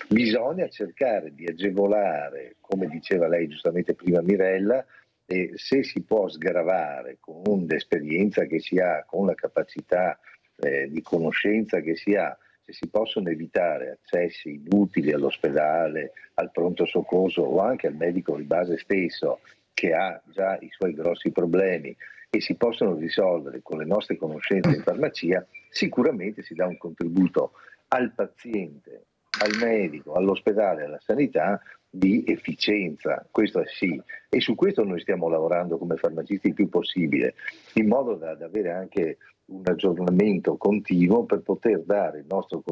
Bisogna cercare di agevolare, come diceva lei giustamente prima Mirella, e se si può sgravare con l'esperienza che si ha, con la capacità di conoscenza che si ha, se si possono evitare accessi inutili all'ospedale, al pronto soccorso o anche al medico di base stesso, che ha già i suoi grossi problemi, e si possono risolvere con le nostre conoscenze in farmacia, sicuramente si dà un contributo al paziente, al medico, all'ospedale, alla sanità di efficienza, questo è sì, e su questo noi stiamo lavorando come farmacisti il più possibile, in modo da avere anche un aggiornamento continuo per poter dare il nostro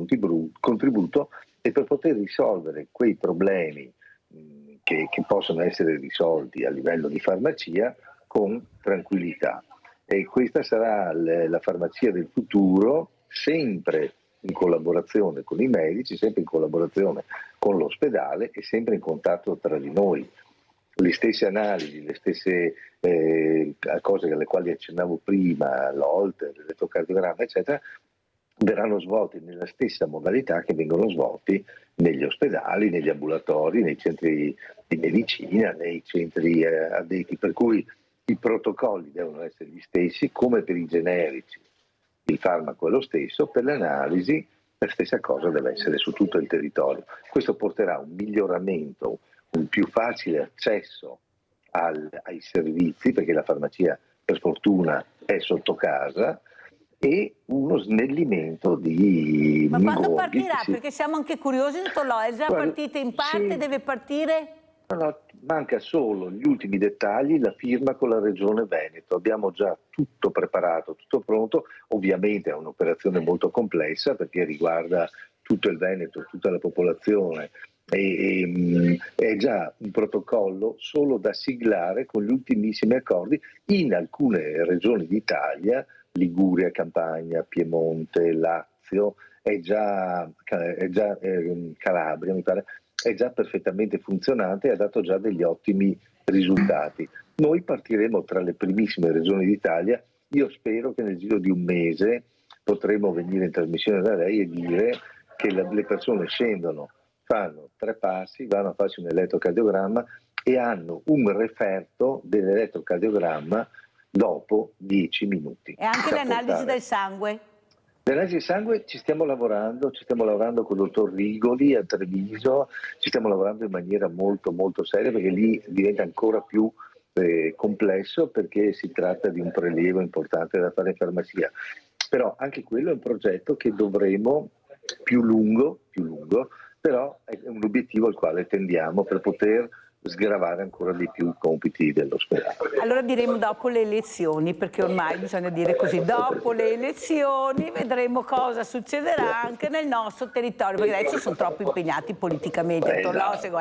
contributo e per poter risolvere quei problemi che possono essere risolti a livello di farmacia con tranquillità. E questa sarà la farmacia del futuro, sempre in collaborazione con i medici, sempre in collaborazione con l'ospedale e sempre in contatto tra di noi. Le stesse analisi, le stesse cose alle quali accennavo prima, l'Holter, l'elettrocardiogramma, eccetera, verranno svolti nella stessa modalità che vengono svolti negli ospedali, negli ambulatori, nei centri di medicina, nei centri addetti, per cui i protocolli devono essere gli stessi, come per i generici il farmaco è lo stesso, per le analisi la stessa cosa deve essere su tutto il territorio. Questo porterà un miglioramento, un più facile accesso ai servizi, perché la farmacia per fortuna è sotto casa, e uno snellimento di Ma quando partirà? Perché siamo anche curiosi, dottor Lo, è già partita in parte, sì. Deve partire? No, manca solo gli ultimi dettagli, la firma con la Regione Veneto. Abbiamo già tutto preparato, tutto pronto. Ovviamente è un'operazione molto complessa perché riguarda tutto il Veneto, tutta la popolazione. È già un protocollo solo da siglare con gli ultimissimi accordi in alcune regioni d'Italia, Liguria, Campania, Piemonte, Lazio, è già Calabria, mi pare, è già perfettamente funzionante e ha dato già degli ottimi risultati. Noi partiremo tra le primissime regioni d'Italia. Io spero che nel giro di un mese potremo venire in trasmissione da lei e dire che le persone scendono, fanno 3 passi, vanno a farsi un elettrocardiogramma e hanno un referto dell'elettrocardiogramma dopo 10 minuti. E anche l'analisi del sangue? L'analisi del sangue ci stiamo lavorando con il dottor Rigoli a Treviso, ci stiamo lavorando in maniera molto molto seria, perché lì diventa ancora più complesso, perché si tratta di un prelievo importante da fare in farmacia. Però anche quello è un progetto che dovremo più lungo, però è un obiettivo al quale tendiamo per poter sgravare ancora di più i compiti dell'ospedale. Allora diremo dopo le elezioni, perché ormai bisogna dire così, dopo le elezioni vedremo cosa succederà anche nel nostro territorio, perché adesso sono troppo impegnati politicamente. Dottor Lossego,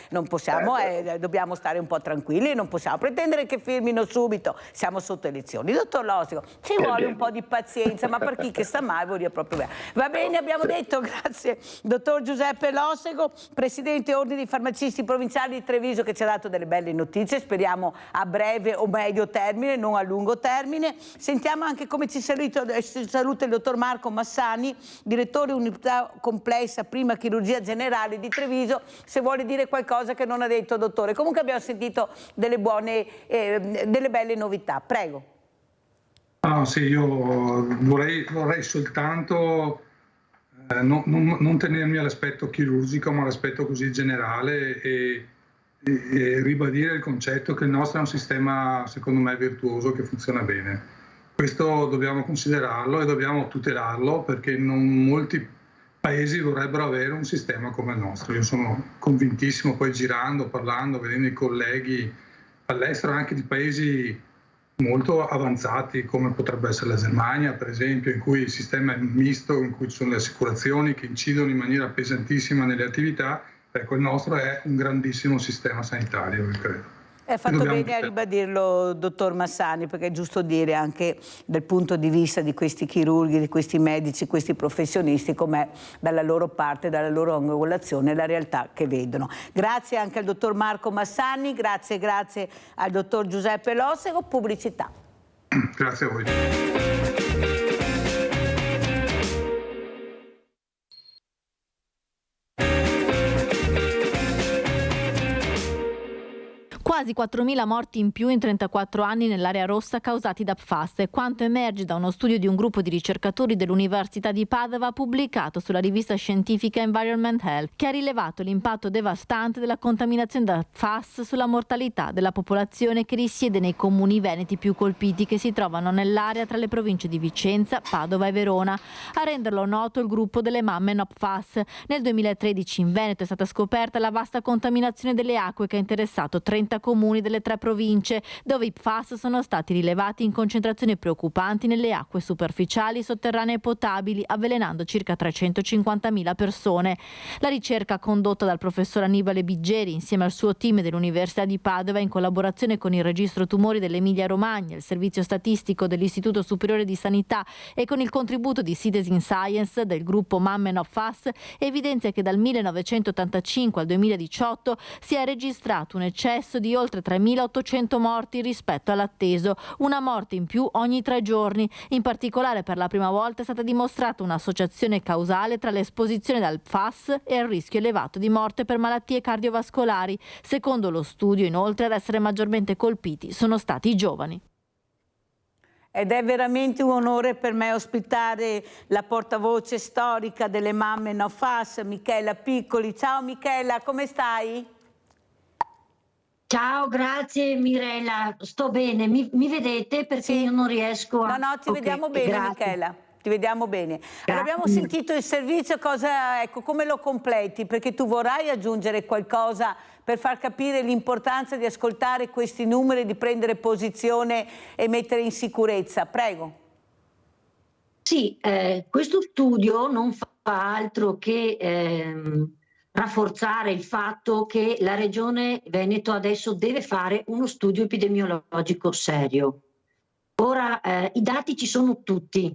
non possiamo, dobbiamo stare un po' tranquilli, non possiamo pretendere che firmino subito, siamo sotto elezioni. Dottor Lossego, ci vuole un po' di pazienza, ma per chi che sta male vuol dire proprio bene. Va bene, abbiamo detto, grazie. Dottor Giuseppe Lossego, Presidente Ordine dei Farmacisti Provinciali di Treviso, che ci ha dato delle belle notizie, speriamo a breve o medio termine, non a lungo termine. Sentiamo anche come ci saluta il dottor Marco Massani, direttore Unità Complessa Prima Chirurgia Generale di Treviso, se vuole dire qualcosa che non ha detto, dottore. Comunque abbiamo sentito delle belle novità. Prego. Sì, io vorrei soltanto non tenermi all'aspetto chirurgico, ma all'aspetto così generale e ribadire il concetto che il nostro è un sistema, secondo me, virtuoso, che funziona bene. Questo dobbiamo considerarlo e dobbiamo tutelarlo, perché non molti paesi vorrebbero avere un sistema come il nostro. Io sono convintissimo, poi girando, parlando, vedendo i colleghi all'estero anche di paesi molto avanzati, come potrebbe essere la Germania, per esempio, in cui il sistema è misto, in cui ci sono le assicurazioni che incidono in maniera pesantissima nelle attività. Ecco, il nostro è un grandissimo sistema sanitario, credo. È fatto bene a ribadirlo, dottor Massani, perché è giusto dire anche dal punto di vista di questi chirurghi, di questi medici, questi professionisti, com'è dalla loro parte, dalla loro angolazione, la realtà che vedono. Grazie anche al dottor Marco Massani, grazie al dottor Giuseppe Lossego. Pubblicità. Grazie a voi. Quasi 4.000 morti in più in 34 anni nell'area rossa causati da PFAS, è quanto emerge da uno studio di un gruppo di ricercatori dell'Università di Padova pubblicato sulla rivista scientifica Environment Health, che ha rilevato l'impatto devastante della contaminazione da PFAS sulla mortalità della popolazione che risiede nei comuni veneti più colpiti, che si trovano nell'area tra le province di Vicenza, Padova e Verona. A renderlo noto il gruppo delle mamme No PFAS. Nel 2013 in Veneto è stata scoperta la vasta contaminazione delle acque che ha interessato 30 comuni delle 3 province, dove i PFAS sono stati rilevati in concentrazioni preoccupanti nelle acque superficiali, sotterranee e potabili, avvelenando circa 350.000 persone. La ricerca condotta dal professor Annibale Biggeri insieme al suo team dell'Università di Padova, in collaborazione con il Registro Tumori dell'Emilia Romagna, il Servizio Statistico dell'Istituto Superiore di Sanità e con il contributo di Citizen Science del gruppo Mamme No PFAS, evidenzia che dal 1985 al 2018 si è registrato un eccesso di oltre 3.800 morti rispetto all'atteso, una morte in più ogni 3 giorni. In particolare, per la prima volta è stata dimostrata un'associazione causale tra l'esposizione dal PFAS e il rischio elevato di morte per malattie cardiovascolari. Secondo lo studio, inoltre, ad essere maggiormente colpiti sono stati i giovani. Ed è veramente un onore per me ospitare la portavoce storica delle mamme No PFAS, Michela Piccoli. Ciao Michela, come stai? Ciao, grazie Mirella, sto bene, mi vedete perché sì. Io non riesco a... No, ti vediamo bene, grazie. Michela, ti vediamo bene. Allora, abbiamo sentito il servizio, come lo completi? Perché tu vorrai aggiungere qualcosa per far capire l'importanza di ascoltare questi numeri, di prendere posizione e mettere in sicurezza. Prego. Sì, questo studio non fa altro che... rafforzare il fatto che la Regione Veneto adesso deve fare uno studio epidemiologico serio. Ora, i dati ci sono tutti.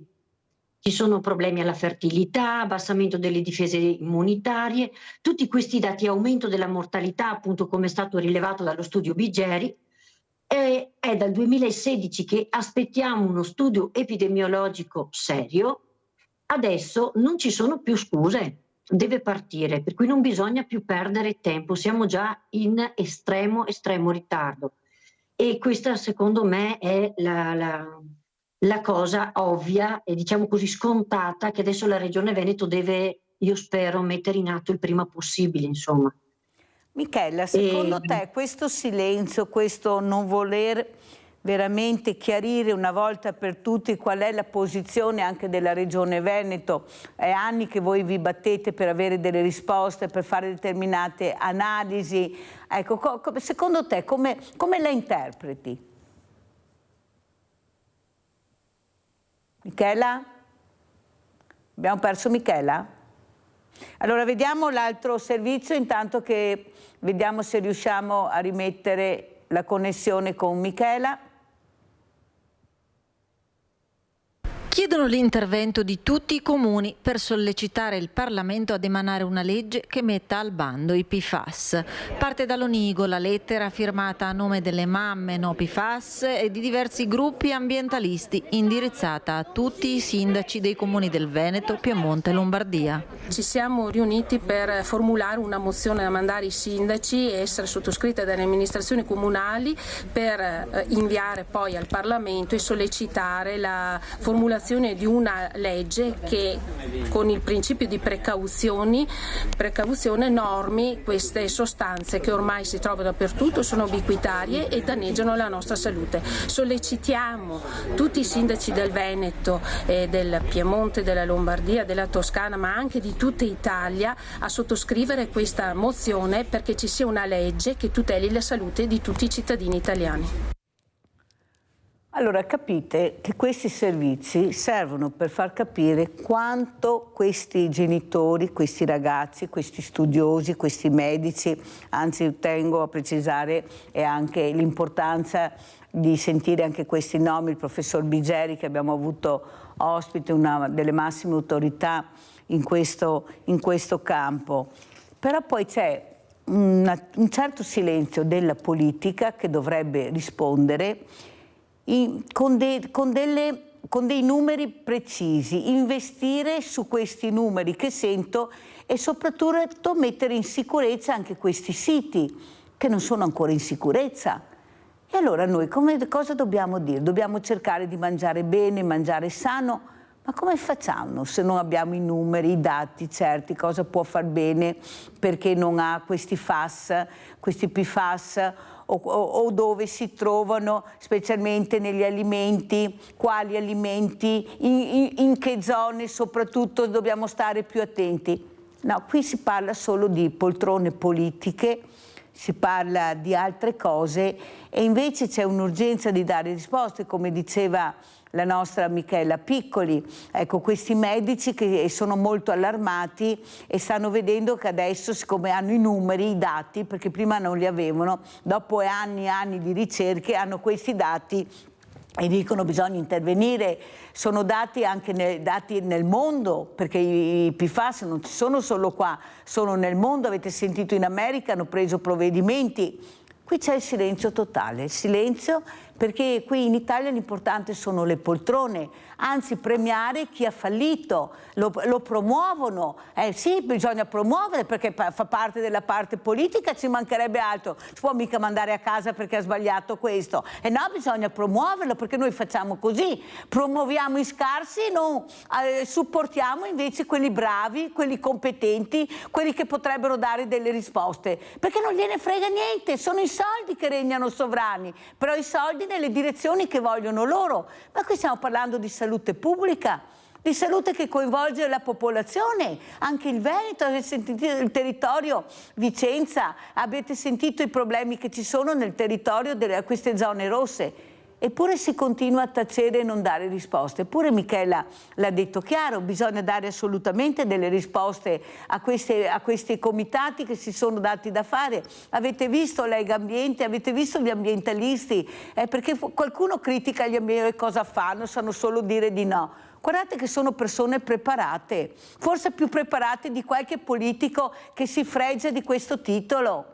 Ci sono problemi alla fertilità, abbassamento delle difese immunitarie, tutti questi dati, aumento della mortalità, appunto come è stato rilevato dallo studio Biggeri. È dal 2016 che aspettiamo uno studio epidemiologico serio. Adesso non ci sono più scuse. Deve partire, per cui non bisogna più perdere tempo, siamo già in estremo ritardo e questa secondo me è la cosa ovvia e diciamo così scontata che adesso la Regione Veneto deve, io spero, mettere in atto il prima possibile, insomma. Michela, secondo te questo silenzio, questo non voler veramente chiarire una volta per tutti qual è la posizione anche della Regione Veneto. È anni che voi vi battete per avere delle risposte, per fare determinate analisi. Ecco, secondo te come la interpreti? Michela? Abbiamo perso Michela? Allora vediamo l'altro servizio, intanto che vediamo se riusciamo a rimettere la connessione con Michela. Chiedono l'intervento di tutti i comuni per sollecitare il Parlamento ad emanare una legge che metta al bando i PFAS. Parte da Lonigo la lettera firmata a nome delle mamme no PFAS e di diversi gruppi ambientalisti, indirizzata a tutti i sindaci dei comuni del Veneto, Piemonte e Lombardia. Ci siamo riuniti per formulare una mozione da mandare ai sindaci e essere sottoscritta dalle amministrazioni comunali per inviare poi al Parlamento e sollecitare la formulazione di una legge che con il principio di precauzione normi queste sostanze che ormai si trovano dappertutto, sono ubiquitarie e danneggiano la nostra salute. Sollecitiamo tutti i sindaci del Veneto, del Piemonte, della Lombardia, della Toscana, ma anche di tutta Italia a sottoscrivere questa mozione perché ci sia una legge che tuteli la salute di tutti i cittadini italiani. Allora capite che questi servizi servono per far capire quanto questi genitori, questi ragazzi, questi studiosi, questi medici, anzi tengo a precisare e anche l'importanza di sentire anche questi nomi, il professor Bigeri che abbiamo avuto ospite, una delle massime autorità in questo campo. Però poi c'è un certo silenzio della politica che dovrebbe rispondere con dei numeri precisi, investire su questi numeri che sento e soprattutto mettere in sicurezza anche questi siti che non sono ancora in sicurezza. E allora noi cosa dobbiamo dire? Dobbiamo cercare di mangiare bene, mangiare sano, ma come facciamo se non abbiamo i numeri, i dati certi, cosa può far bene perché non ha questi FAS, questi PFAS o dove si trovano, specialmente negli alimenti, quali alimenti, in che zone soprattutto dobbiamo stare più attenti. No, qui si parla solo di poltrone politiche, si parla di altre cose e invece c'è un'urgenza di dare risposte, come diceva la nostra Michela Piccoli. Ecco, questi medici che sono molto allarmati e stanno vedendo che adesso, siccome hanno i numeri, i dati, perché prima non li avevano, dopo anni e anni di ricerche hanno questi dati e dicono bisogna intervenire. Sono dati anche dati nel mondo, perché i PFAS non ci sono solo qua, sono nel mondo. Avete sentito in America hanno preso provvedimenti. Qui c'è il silenzio totale, il silenzio, perché qui in Italia l'importante sono le poltrone, anzi premiare chi ha fallito, lo promuovono, sì, bisogna promuovere perché fa parte della parte politica, ci mancherebbe altro, si può mica mandare a casa perché ha sbagliato questo, e no, bisogna promuoverlo perché noi facciamo così, promuoviamo i scarsi e non supportiamo invece quelli bravi, quelli competenti, quelli che potrebbero dare delle risposte, perché non gliene frega niente, sono i soldi che regnano sovrani, però i soldi nelle direzioni che vogliono loro. Ma qui stiamo parlando di salute pubblica, di salute che coinvolge la popolazione, anche il Veneto, avete sentito il territorio Vicenza, avete sentito i problemi che ci sono nel territorio di queste zone rosse. Eppure si continua a tacere e non dare risposte. Eppure Michela l'ha detto chiaro, bisogna dare assolutamente delle risposte a questi comitati che si sono dati da fare. Avete visto Lega Ambiente, avete visto gli ambientalisti, perché qualcuno critica gli ambientalisti, cosa fanno, sanno solo dire di no. Guardate che sono persone preparate, forse più preparate di qualche politico che si fregia di questo titolo.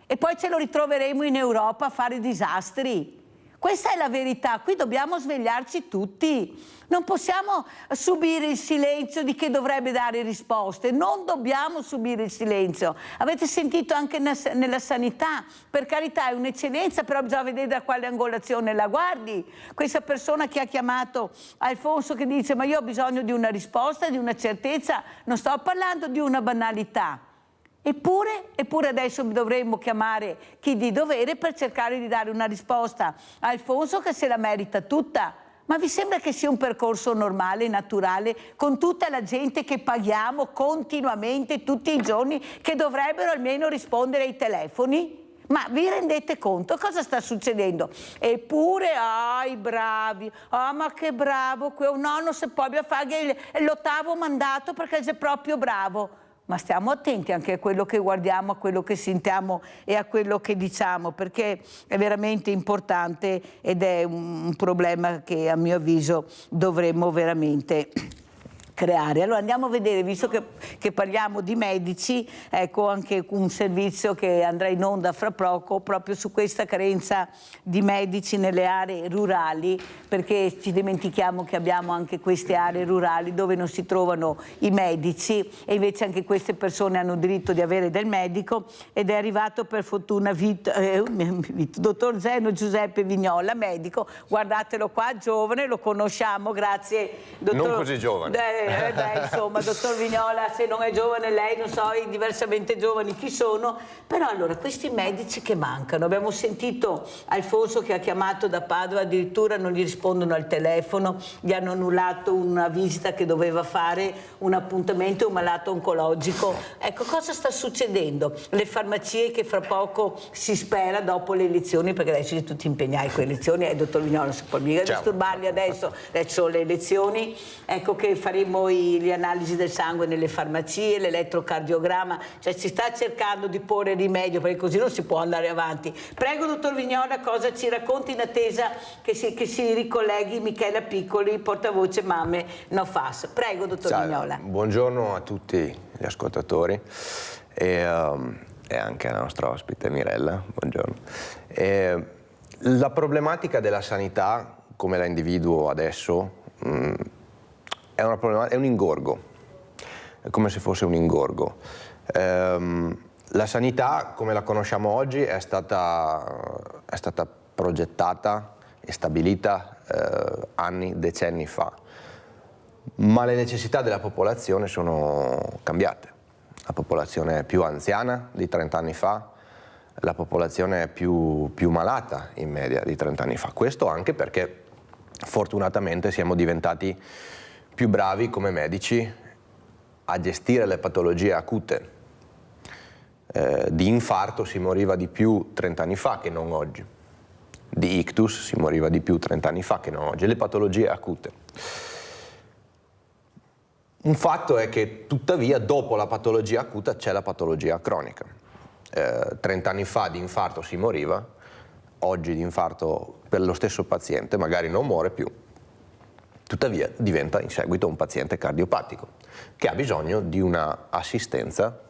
E poi ce lo ritroveremo in Europa a fare disastri. Questa è la verità, qui dobbiamo svegliarci tutti, non possiamo subire il silenzio di chi dovrebbe dare risposte, non dobbiamo subire il silenzio. Avete sentito anche nella sanità, per carità è un'eccellenza, però bisogna vedere da quale angolazione la guardi. Questa persona che ha chiamato Alfonso che dice ma io ho bisogno di una risposta, di una certezza, non sto parlando di una banalità. Eppure adesso dovremmo chiamare chi di dovere per cercare di dare una risposta a Alfonso, che se la merita tutta. Ma vi sembra che sia un percorso normale, naturale, con tutta la gente che paghiamo continuamente tutti i giorni, che dovrebbero almeno rispondere ai telefoni? Ma vi rendete conto cosa sta succedendo? Eppure, i bravi, ma che bravo, quel nonno se poi fare l'8º mandato perché sei proprio bravo. Ma stiamo attenti anche a quello che guardiamo, a quello che sentiamo e a quello che diciamo, perché è veramente importante ed è un problema che a mio avviso dovremmo veramente creare. Allora andiamo a vedere, visto che parliamo di medici, ecco anche un servizio che andrà in onda fra poco proprio su questa carenza di medici nelle aree rurali, perché ci dimentichiamo che abbiamo anche queste aree rurali dove non si trovano i medici e invece anche queste persone hanno diritto di avere del medico, ed è arrivato per fortuna dottor Zeno Giuseppe Vignola, medico, guardatelo qua, giovane, lo conosciamo, grazie dottor. Non così giovane. Insomma, dottor Vignola, se non è giovane lei, non so, i diversamente giovani chi sono, però allora questi medici che mancano, abbiamo sentito Alfonso che ha chiamato da Padova, addirittura non gli rispondono al telefono, gli hanno annullato una visita che doveva fare, un appuntamento, un malato oncologico. Ecco, cosa sta succedendo? Le farmacie che fra poco si spera dopo le elezioni, perché adesso siete tutti impegnati con le elezioni, dottor Vignola, si può mica disturbarli adesso sono le elezioni, ecco che faremo le analisi del sangue nelle farmacie, l'elettrocardiogramma, cioè si sta cercando di porre rimedio, perché così non si può andare avanti. Prego dottor Vignola, cosa ci racconti in attesa che si ricolleghi Michela Piccoli, portavoce Mamme No Fas. Prego dottor Vignola. Buongiorno a tutti gli ascoltatori e anche alla nostra ospite Mirella, buongiorno. La problematica della sanità, come la individuo adesso, è un ingorgo, è come se fosse un ingorgo. La sanità, come la conosciamo oggi, è stata progettata e stabilita decenni fa, ma le necessità della popolazione sono cambiate. La popolazione è più anziana di 30 anni fa, la popolazione è più malata in media di 30 anni fa. Questo anche perché fortunatamente siamo diventati più bravi come medici a gestire le patologie acute. Di infarto si moriva di più 30 anni fa che non oggi. Di ictus si moriva di più 30 anni fa che non oggi. Le patologie acute. Un fatto è che tuttavia dopo la patologia acuta c'è la patologia cronica. 30 anni fa di infarto si moriva, oggi di infarto per lo stesso paziente magari non muore più. Tuttavia diventa in seguito un paziente cardiopatico che ha bisogno di una assistenza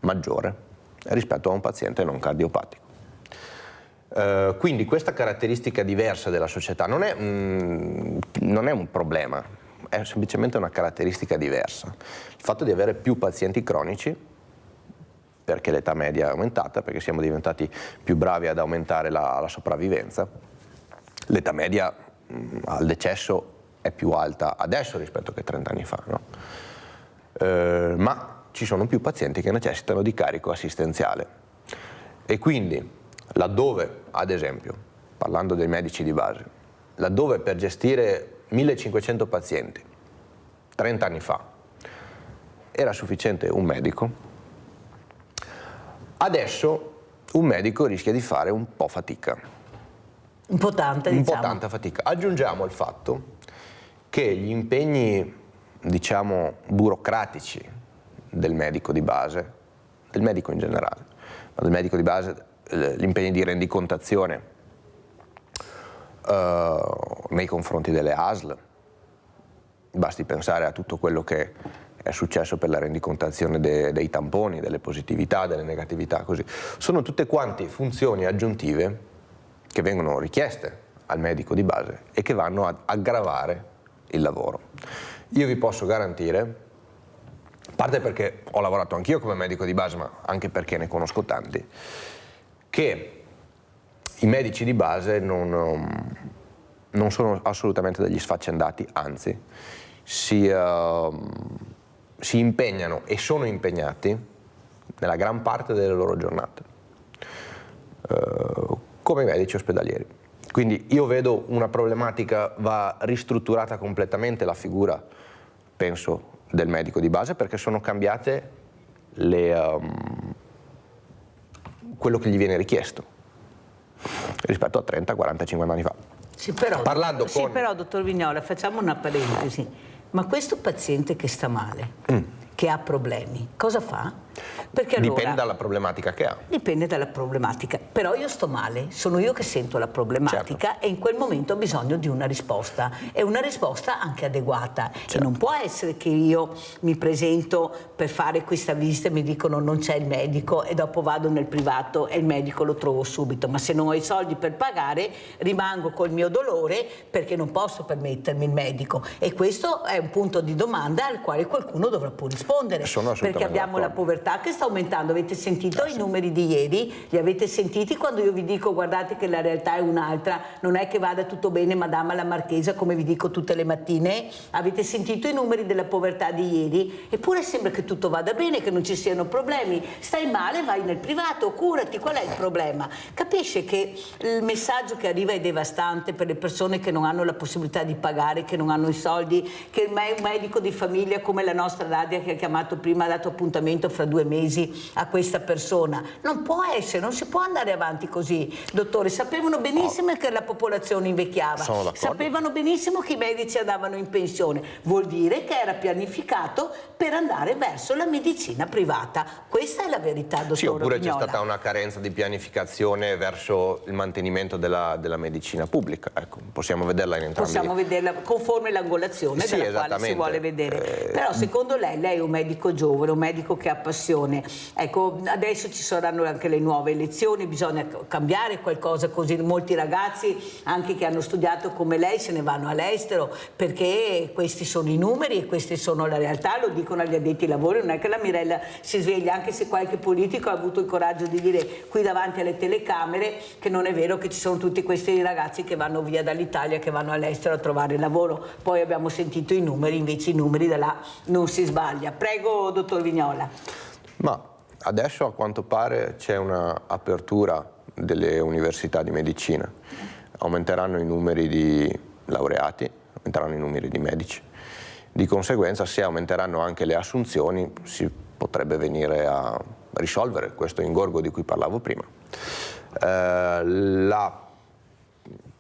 maggiore rispetto a un paziente non cardiopatico. Quindi questa caratteristica diversa della società non è un problema, è semplicemente una caratteristica diversa. Il fatto di avere più pazienti cronici, perché l'età media è aumentata, perché siamo diventati più bravi ad aumentare la sopravvivenza, l'età media al decesso è più alta adesso rispetto che 30 anni fa, no? Ma ci sono più pazienti che necessitano di carico assistenziale e quindi laddove, ad esempio, parlando dei medici di base, laddove per gestire 1500 pazienti 30 anni fa era sufficiente un medico, adesso un medico rischia di fare un po' fatica. Un po' tanta, diciamo. Un po' tanta fatica. Aggiungiamo il fatto che gli impegni, diciamo, burocratici del medico di base, del medico in generale, ma del medico di base, gli impegni di rendicontazione nei confronti delle ASL, basti pensare a tutto quello che è successo per la rendicontazione dei tamponi, delle positività, delle negatività, così. Sono tutte quanti funzioni aggiuntive che vengono richieste al medico di base e che vanno ad aggravare il lavoro. Io vi posso garantire, a parte perché ho lavorato anch'io come medico di base, ma anche perché ne conosco tanti, che i medici di base non sono assolutamente degli sfaccendati, anzi si impegnano e sono impegnati nella gran parte delle loro giornate, come i medici ospedalieri. Quindi io vedo una problematica, va ristrutturata completamente la figura, penso, del medico di base, perché sono cambiate quello che gli viene richiesto rispetto a 30, 40, 50 anni fa. Sì, però, dottor Vignola, facciamo una parentesi. Ma questo paziente che sta male, che ha problemi, cosa fa? Perché allora, dipende dalla problematica che ha. Dipende dalla problematica. Però io sto male, sono io che sento la problematica, certo. E in quel momento ho bisogno di una risposta. E una risposta anche adeguata. Certo. E non può essere che io mi presento per fare questa visita e mi dicono non c'è il medico e dopo vado nel privato e il medico lo trovo subito. Ma se non ho i soldi per pagare rimango col mio dolore perché non posso permettermi il medico. E questo è un punto di domanda al quale qualcuno dovrà pur rispondere. Perché abbiamo la povertà che sta aumentando. Avete sentito i numeri di ieri? Li avete sentiti quando io vi dico guardate che la realtà è un'altra, non è che vada tutto bene madama la marchesa come vi dico tutte le mattine? Avete sentito i numeri della povertà di ieri? Eppure sembra che tutto vada bene, che non ci siano problemi. Stai male, vai nel privato, curati, qual è il problema? Capisce che il messaggio che arriva è devastante per le persone che non hanno la possibilità di pagare, che non hanno i soldi, che un medico di famiglia come la nostra Nadia che ha chiamato prima ha dato appuntamento fra 2 mesi a questa persona. Non può essere, non si può andare avanti così, dottore. Sapevano benissimo che la popolazione invecchiava, sapevano benissimo che i medici andavano in pensione, vuol dire che era pianificato per andare verso la medicina privata. Questa è la verità, dottore. Sì, oppure Vignola. c'è stata una carenza di pianificazione verso il mantenimento della medicina pubblica. Ecco, possiamo vederla in entrambi. Possiamo vederla conforme l'angolazione dalla quale si vuole vedere. Però secondo lei è un medico giovane, un medico che ha passione. Ecco, adesso ci saranno anche le nuove elezioni, bisogna cambiare qualcosa, così molti ragazzi anche che hanno studiato come lei se ne vanno all'estero perché questi sono i numeri e queste sono la realtà, lo dicono agli addetti ai lavori, non è che la Mirella si sveglia, anche se qualche politico ha avuto il coraggio di dire qui davanti alle telecamere che non è vero che ci sono tutti questi ragazzi che vanno via dall'Italia, che vanno all'estero a trovare lavoro. Poi abbiamo sentito i numeri, invece i numeri da là non si sbaglia. Prego, dottor Vignola. Ma adesso a quanto pare c'è un'apertura delle università di medicina, aumenteranno i numeri di laureati, aumenteranno i numeri di medici, di conseguenza se aumenteranno anche le assunzioni si potrebbe venire a risolvere questo ingorgo di cui parlavo prima. La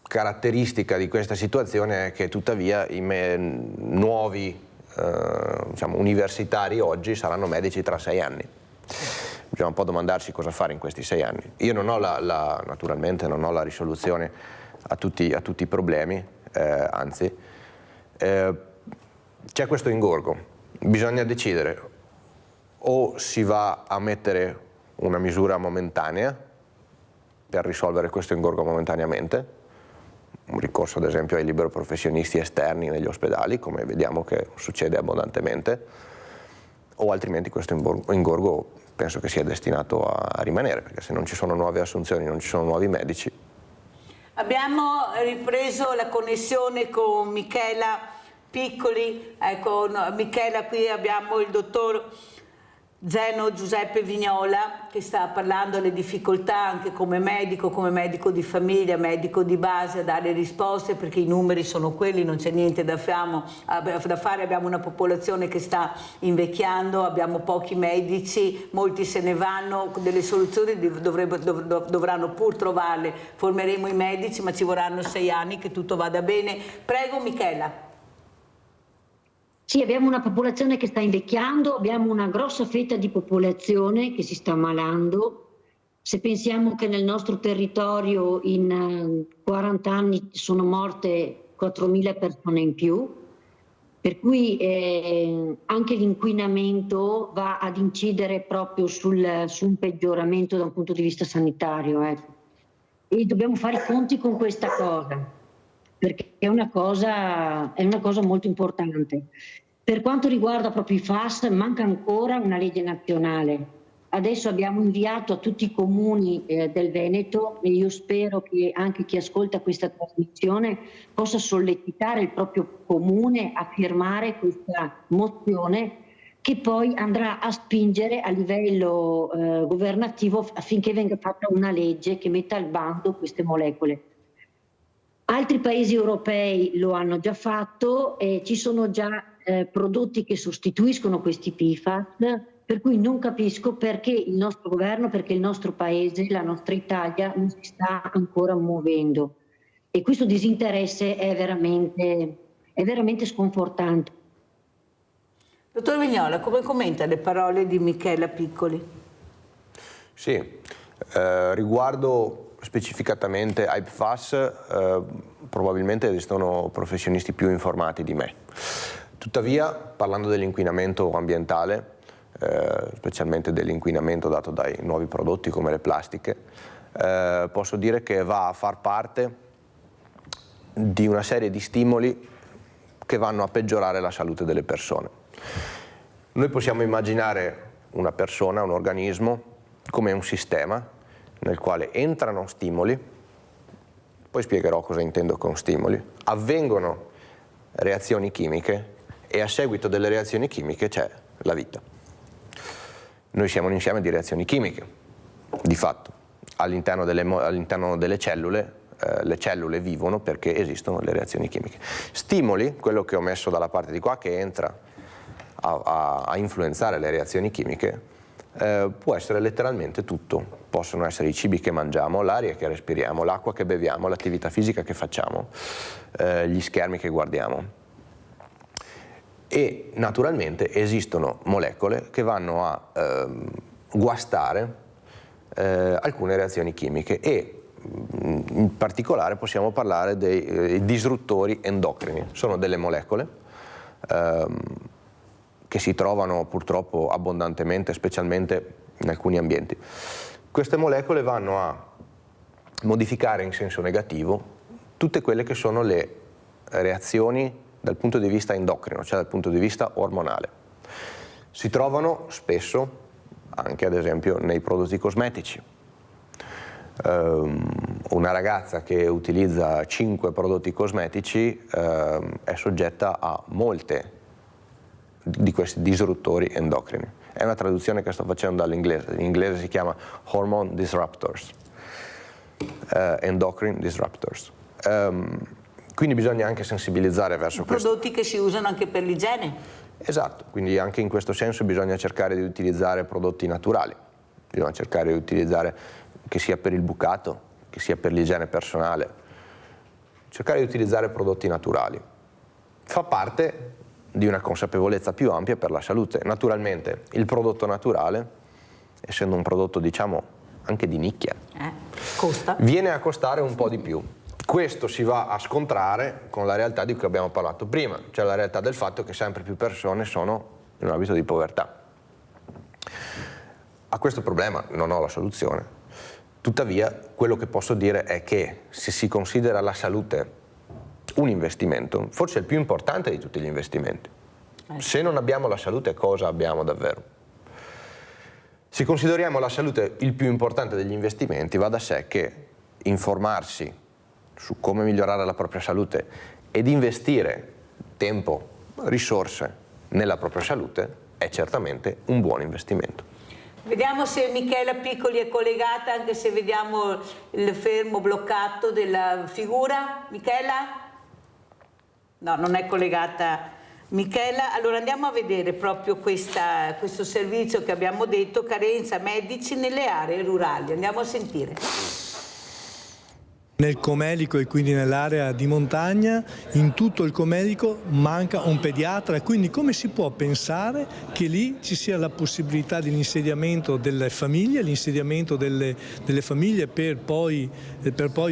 caratteristica di questa situazione è che tuttavia i nuovi universitari oggi saranno medici tra 6 anni. Bisogna un po' domandarsi cosa fare in questi 6 anni. Io non ho naturalmente non ho la risoluzione a tutti i problemi, anzi c'è questo ingorgo, bisogna decidere o si va a mettere una misura momentanea per risolvere questo ingorgo momentaneamente, un ricorso ad esempio ai libero professionisti esterni negli ospedali, come vediamo che succede abbondantemente, o altrimenti questo ingorgo penso che sia destinato a rimanere, perché se non ci sono nuove assunzioni, non ci sono nuovi medici. Abbiamo ripreso la connessione con Michela Piccoli. Ecco, Michela, qui abbiamo il dottor Zeno Giuseppe Vignola che sta parlando delle difficoltà anche come medico di famiglia, medico di base a dare risposte perché i numeri sono quelli, non c'è niente da fare, abbiamo una popolazione che sta invecchiando, abbiamo pochi medici, molti se ne vanno, delle soluzioni dovranno pur trovarle, formeremo i medici ma ci vorranno 6 anni che tutto vada bene. Prego Michela. Sì, abbiamo una popolazione che sta invecchiando, abbiamo una grossa fetta di popolazione che si sta ammalando. Se pensiamo che nel nostro territorio in 40 anni sono morte 4.000 persone in più, per cui anche l'inquinamento va ad incidere proprio su un peggioramento da un punto di vista sanitario. E dobbiamo fare i conti con questa cosa, perché è una cosa molto importante. Per quanto riguarda proprio i FAS, manca ancora una legge nazionale. Adesso abbiamo inviato a tutti i comuni del Veneto e io spero che anche chi ascolta questa trasmissione possa sollecitare il proprio comune a firmare questa mozione che poi andrà a spingere a livello governativo affinché venga fatta una legge che metta al bando queste molecole. Altri paesi europei lo hanno già fatto e ci sono già prodotti che sostituiscono questi PFAS, per cui non capisco perché il nostro governo, perché il nostro paese, la nostra Italia non si sta ancora muovendo. E questo disinteresse è veramente sconfortante. Dottor Vignola, come commenta le parole di Michela Piccoli? Sì, riguardo specificatamente ai PFAS, probabilmente esistono professionisti più informati di me. Tuttavia, parlando dell'inquinamento ambientale, specialmente dell'inquinamento dato dai nuovi prodotti come le plastiche, posso dire che va a far parte di una serie di stimoli che vanno a peggiorare la salute delle persone. Noi possiamo immaginare una persona, un organismo, come un sistema nel quale entrano stimoli, poi spiegherò cosa intendo con stimoli, avvengono reazioni chimiche e a seguito delle reazioni chimiche c'è la vita. Noi siamo un insieme di reazioni chimiche, di fatto. All'interno delle cellule, le cellule vivono perché esistono le reazioni chimiche. Stimoli, quello che ho messo dalla parte di qua, che entra a influenzare le reazioni chimiche, può essere letteralmente tutto. Possono essere i cibi che mangiamo, l'aria che respiriamo, l'acqua che beviamo, l'attività fisica che facciamo, gli schermi che guardiamo. E naturalmente esistono molecole che vanno a guastare alcune reazioni chimiche e in particolare possiamo parlare dei disruttori endocrini. Sono delle molecole che si trovano purtroppo abbondantemente, specialmente in alcuni ambienti. Queste molecole vanno a modificare in senso negativo tutte quelle che sono le reazioni dal punto di vista endocrino, cioè dal punto di vista ormonale. Si trovano spesso anche ad esempio nei prodotti cosmetici. Una ragazza che utilizza 5 prodotti cosmetici è soggetta a molte di questi disruttori endocrini. È una traduzione che sto facendo dall'inglese. In inglese si chiama hormone disruptors, endocrine disruptors. Quindi bisogna anche sensibilizzare verso questo. Prodotti che si usano anche per l'igiene. Esatto, quindi anche in questo senso bisogna cercare di utilizzare prodotti naturali. Bisogna cercare di utilizzare, che sia per il bucato, che sia per l'igiene personale, cercare di utilizzare prodotti naturali. Fa parte di una consapevolezza più ampia per la salute. Naturalmente il prodotto naturale, essendo un prodotto diciamo anche di nicchia, costa. Viene a costare un po' di più. Questo si va a scontrare con la realtà di cui abbiamo parlato prima, cioè la realtà del fatto che sempre più persone sono in un abito di povertà. A questo problema non ho la soluzione, tuttavia quello che posso dire è che se si considera la salute un investimento, forse il più importante di tutti gli investimenti. Se non abbiamo la salute, cosa abbiamo davvero? Se consideriamo la salute il più importante degli investimenti, va da sé che informarsi su come migliorare la propria salute ed investire tempo, risorse nella propria salute è certamente un buon investimento. Vediamo se Michela Piccoli è collegata, anche se vediamo il fermo bloccato della figura. Michela? No, non è collegata Michela. Allora andiamo a vedere proprio questo servizio che abbiamo detto, carenza medici nelle aree rurali. Andiamo a sentire. Nel Comelico e quindi nell'area di montagna, in tutto il Comelico manca un pediatra e quindi come si può pensare che lì ci sia la possibilità dell'insediamento delle famiglie, l'insediamento delle famiglie per poi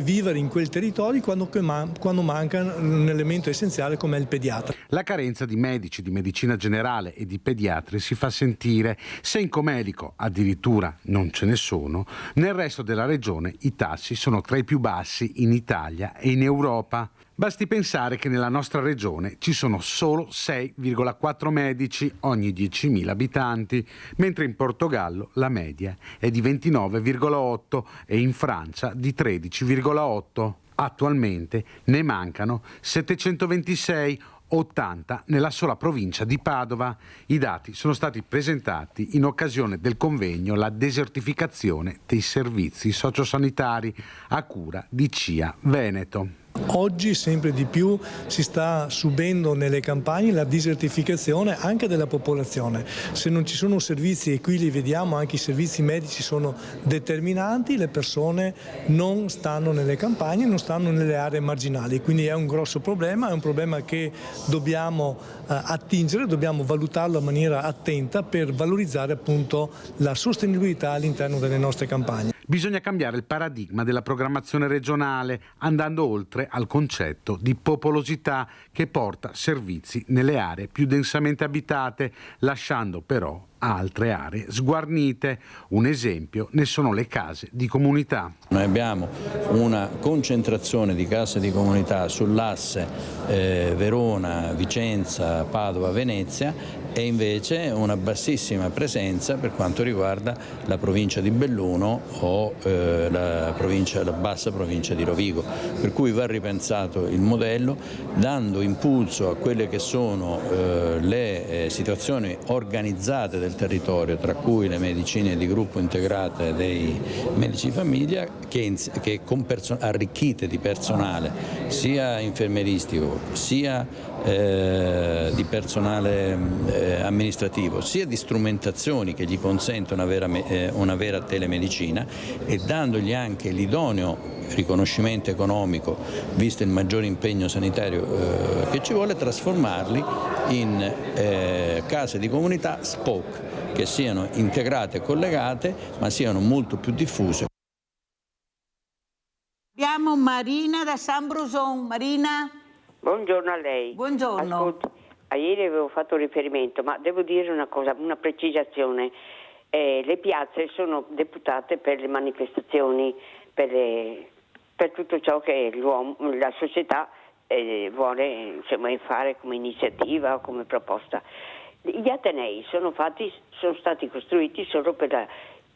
vivere in quel territorio quando manca un elemento essenziale come è il pediatra. La carenza di medici, di medicina generale e di pediatri si fa sentire. Se in Comelico addirittura non ce ne sono, nel resto della regione i tassi sono tra i più bassi in Italia e in Europa. Basti pensare che nella nostra regione ci sono solo 6,4 medici ogni 10.000 abitanti, mentre in Portogallo la media è di 29,8 e in Francia di 13,8. Attualmente ne mancano 726 80 nella sola provincia di Padova. I dati sono stati presentati in occasione del convegno La desertificazione dei servizi sociosanitari a cura di CIA Veneto. Oggi sempre di più si sta subendo nelle campagne la desertificazione anche della popolazione. Se non ci sono servizi, e qui li vediamo, anche i servizi medici sono determinanti, le persone non stanno nelle campagne, non stanno nelle aree marginali, quindi è un grosso problema, è un problema che dobbiamo attingere, dobbiamo valutarlo in maniera attenta per valorizzare appunto la sostenibilità all'interno delle nostre campagne. Bisogna cambiare il paradigma della programmazione regionale, andando oltre al concetto di popolosità che porta servizi nelle aree più densamente abitate, lasciando però altre aree sguarnite. Un esempio ne sono le case di comunità. Noi abbiamo una concentrazione di case di comunità sull'asse Verona, Vicenza, Padova, Venezia, e invece una bassissima presenza per quanto riguarda la provincia di Belluno o la bassa provincia di Rovigo, per cui va ripensato il modello dando impulso a quelle che sono le situazioni organizzate del territorio, tra cui le medicine di gruppo integrate dei medici di famiglia che arricchite di personale sia infermieristico sia di personale amministrativo, sia di strumentazioni che gli consentono una vera telemedicina, e dandogli anche l'idoneo riconoscimento economico, visto il maggiore impegno sanitario che ci vuole, trasformarli in case di comunità spoke, che siano integrate e collegate, ma siano molto più diffuse. Abbiamo Marina da San Bruson. Marina? Buongiorno a lei. Buongiorno. Ascolti, ieri avevo fatto riferimento, ma devo dire una cosa, una precisazione. Le piazze sono deputate per le manifestazioni, per tutto ciò che la società vuole fare come iniziativa o come proposta. Gli atenei sono stati costruiti solo per la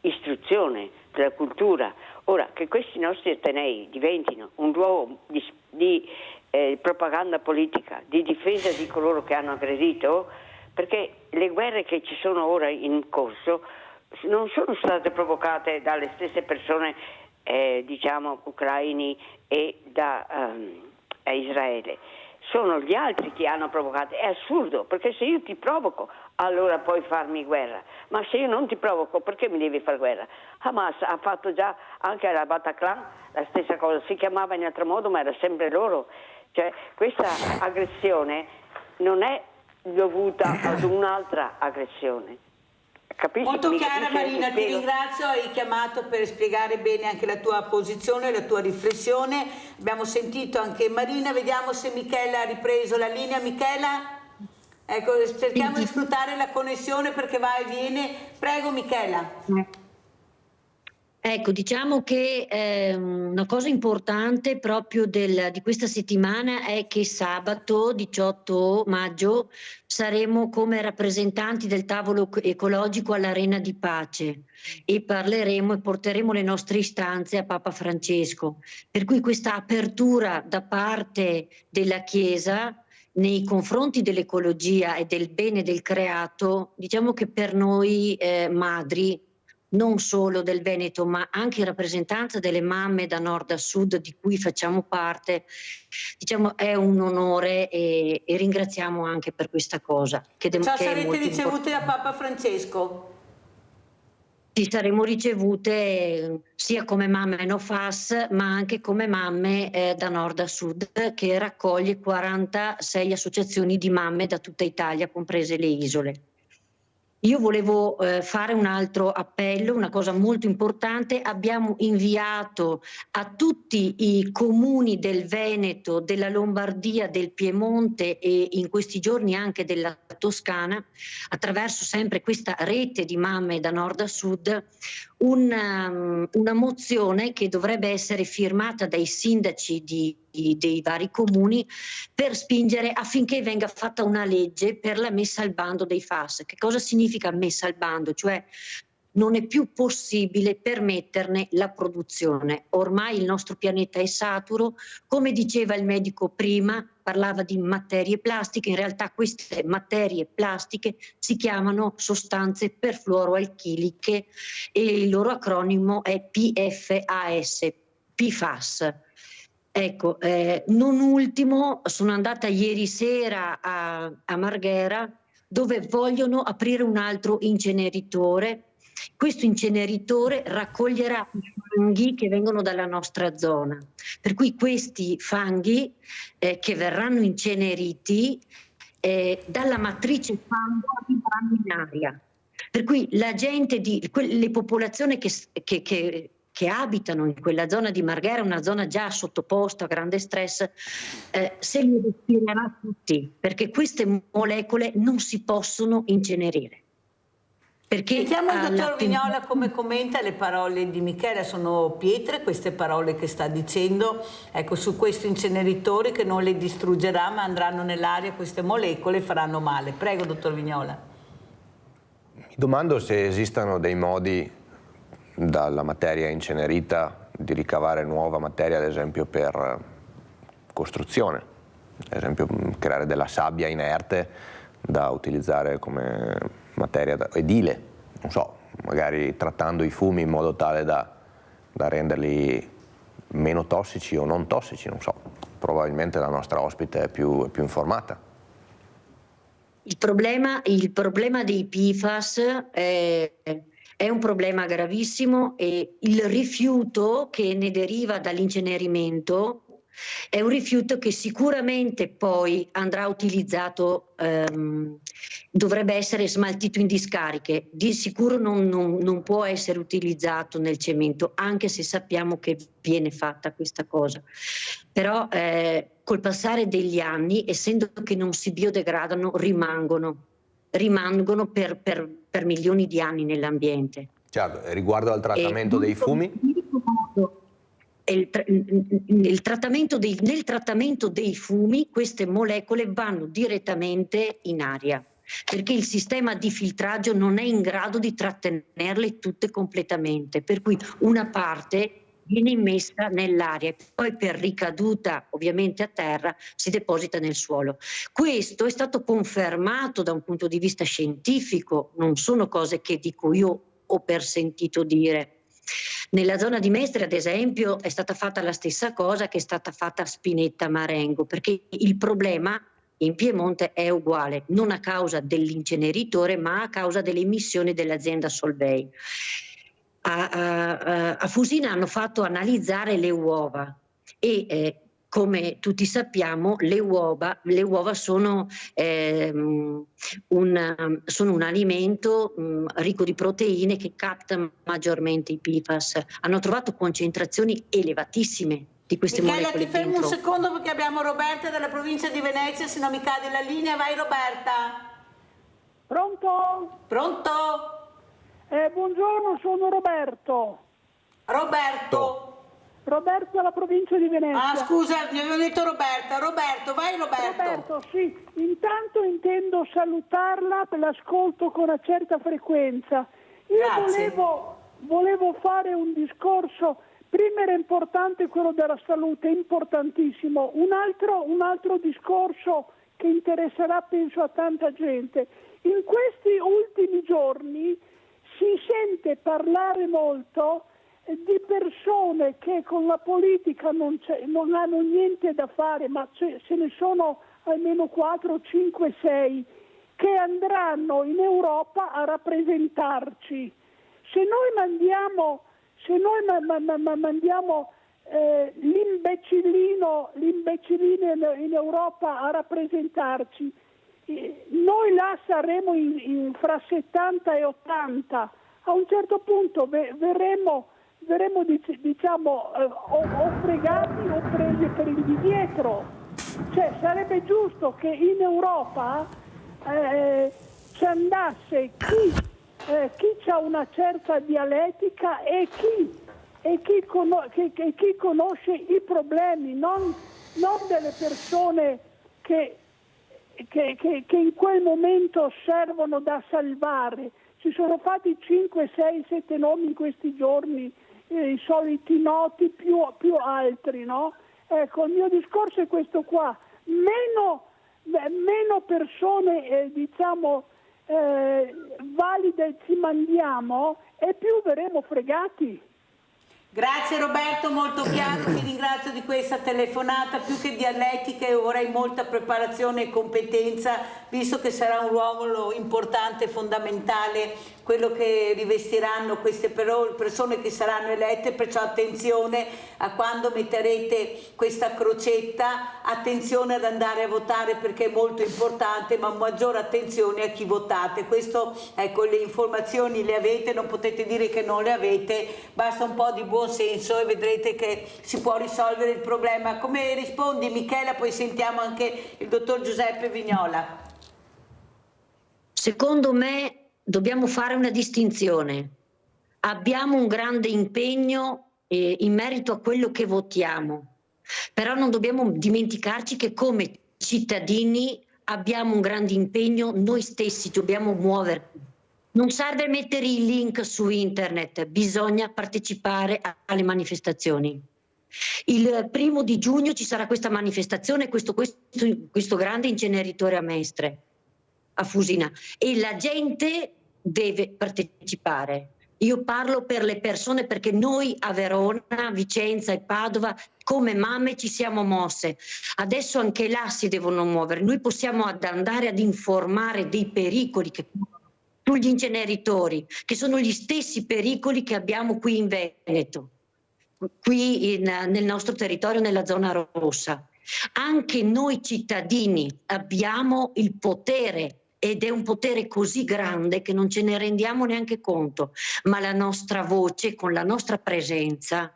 istruzione, per la cultura. Ora, che questi nostri atenei diventino un luogo di propaganda politica, di difesa di coloro che hanno aggredito, perché le guerre che ci sono ora in corso non sono state provocate dalle stesse persone, ucraini e da Israele. Sono gli altri che hanno provocato. È assurdo, perché se io ti provoco allora puoi farmi guerra, ma se io non ti provoco perché mi devi fare guerra? Hamas ha fatto già anche alla Bataclan la stessa cosa, si chiamava in altro modo ma era sempre loro. Cioè, questa aggressione non è dovuta ad un'altra aggressione. Capisci? Molto chiara Marina, ti ringrazio, hai chiamato per spiegare bene anche la tua posizione, la tua riflessione. Abbiamo sentito anche Marina, vediamo se Michela ha ripreso la linea. Michela? Ecco, cerchiamo di sfruttare la connessione perché va e viene. Prego Michela. Ecco, diciamo che una cosa importante proprio di questa settimana è che sabato 18 maggio saremo come rappresentanti del tavolo ecologico all'Arena di Pace e parleremo e porteremo le nostre istanze a Papa Francesco. Per cui questa apertura da parte della Chiesa nei confronti dell'ecologia e del bene del creato, diciamo che per noi madri, non solo del Veneto, ma anche in rappresentanza delle mamme da nord a sud di cui facciamo parte, diciamo è un onore e ringraziamo anche per questa cosa. Ciao, sarete ricevute da Papa Francesco? Ci saremo ricevute sia come mamme no FAS, ma anche come mamme da nord a sud, che raccoglie 46 associazioni di mamme da tutta Italia, comprese le isole. Io volevo fare un altro appello, una cosa molto importante. Abbiamo inviato a tutti i comuni del Veneto, della Lombardia, del Piemonte e in questi giorni anche della Toscana, attraverso sempre questa rete di mamme da nord a sud, una mozione che dovrebbe essere firmata dai sindaci dei vari comuni per spingere affinché venga fatta una legge per la messa al bando dei FAS. Che cosa significa messa al bando? Cioè non è più possibile permetterne la produzione. Ormai il nostro pianeta è saturo, come diceva il medico prima, parlava di materie plastiche, in realtà queste materie plastiche si chiamano sostanze perfluoroalchiliche e il loro acronimo è PFAS. Ecco, non ultimo sono andata ieri sera a Marghera, dove vogliono aprire un altro inceneritore. Questo inceneritore raccoglierà i fanghi che vengono dalla nostra zona, per cui questi fanghi che verranno inceneriti dalla matrice fango arriveranno in aria, per cui la gente, le popolazioni che abitano in quella zona di Marghera, una zona già sottoposta a grande stress, se li respirerà tutti, perché queste molecole non si possono incenerire. Sentiamo il dottor Vignola come commenta le parole di Michela. Sono pietre queste parole che sta dicendo, ecco, su questi inceneritori, che non le distruggerà ma andranno nell'aria queste molecole e faranno male. Prego, dottor Vignola. Mi domando se esistano dei modi dalla materia incenerita di ricavare nuova materia, ad esempio per costruzione, ad esempio creare della sabbia inerte da utilizzare come materia edile, non so, magari trattando i fumi in modo tale da renderli meno tossici o non tossici, non so. Probabilmente la nostra ospite è più informata. Il problema dei PFAS è un problema gravissimo, e il rifiuto che ne deriva dall'incenerimento è un rifiuto che sicuramente poi andrà utilizzato, dovrebbe essere smaltito in discariche, di sicuro non può essere utilizzato nel cemento, anche se sappiamo che viene fatta questa cosa. Però col passare degli anni, essendo che non si biodegradano, rimangono per milioni di anni nell'ambiente. Certo, riguardo al trattamento dei fumi? Nel trattamento dei fumi queste molecole vanno direttamente in aria, perché il sistema di filtraggio non è in grado di trattenerle tutte completamente, per cui una parte viene immessa nell'aria e poi per ricaduta ovviamente a terra si deposita nel suolo. Questo è stato confermato da un punto di vista scientifico, non sono cose che dico io o per sentito dire. Nella zona di Mestre, ad esempio, è stata fatta la stessa cosa che è stata fatta a Spinetta Marengo, perché il problema in Piemonte è uguale, non a causa dell'inceneritore ma a causa delle emissioni dell'azienda Solvay. A Fusina hanno fatto analizzare le uova e come tutti sappiamo le uova sono un alimento ricco di proteine che capta maggiormente i PFAS. Hanno trovato concentrazioni elevatissime di queste molecole. Michela, ti fermo un secondo perché abbiamo Roberta dalla provincia di Venezia, se non mi cade la linea. Vai Roberta. Pronto? Pronto? Buongiorno, sono Roberto. Roberto dalla provincia di Venezia. Ah, scusa, mi avevo detto Roberta. Roberto, vai Roberto. Roberto, sì. Intanto intendo salutarla, l'ascolto con una certa frequenza. Io volevo fare un discorso. Prima era importante quello della salute, importantissimo. Un altro discorso che interesserà penso a tanta gente. In questi ultimi giorni si sente parlare molto di persone che con la politica non hanno niente da fare, ma se ne sono almeno 4, 5, 6 che andranno in Europa a rappresentarci. Se noi mandiamo l'imbecillino in Europa a rappresentarci, noi là saremo fra 70 e 80, a un certo punto verremo diciamo o fregati o presi per il dietro. Cioè sarebbe giusto che in Europa ci andasse chi ha una certa dialettica e chi conosce i problemi, non delle persone che in quel momento servono da salvare. Si sono fatti 5, 6, 7 nomi in questi giorni, i soliti noti più altri, no? Ecco, il mio discorso è questo qua. meno persone valide ci mandiamo e più verremo fregati. Grazie Roberto, molto chiaro, ti ringrazio di questa telefonata. Più che dialettica io vorrei molta preparazione e competenza, visto che sarà un ruolo importante e fondamentale quello che rivestiranno queste persone che saranno elette, perciò attenzione a quando metterete questa crocetta, attenzione ad andare a votare perché è molto importante, ma maggiore attenzione a chi votate. Questo, ecco, le informazioni le avete, non potete dire che non le avete, basta un po' di buon senso e vedrete che si può risolvere il problema. Come rispondi Michela? Poi sentiamo anche il dottor Giuseppe Vignola. Secondo me dobbiamo fare una distinzione. Abbiamo un grande impegno in merito a quello che votiamo, però non dobbiamo dimenticarci che come cittadini abbiamo un grande impegno, noi stessi dobbiamo muoverci. Non serve mettere i link su internet, bisogna partecipare alle manifestazioni. Il 1° giugno ci sarà questa manifestazione, questo grande inceneritore a Mestre, a Fusina, e la gente deve partecipare. Io parlo per le persone perché noi a Verona, Vicenza e Padova come mamme ci siamo mosse. Adesso anche là si devono muovere. Noi possiamo andare ad informare dei pericoli che sugli inceneritori, che sono gli stessi pericoli che abbiamo qui in Veneto, qui nel nostro territorio, nella zona rossa. Anche noi cittadini abbiamo il potere, ed è un potere così grande che non ce ne rendiamo neanche conto, ma la nostra voce con la nostra presenza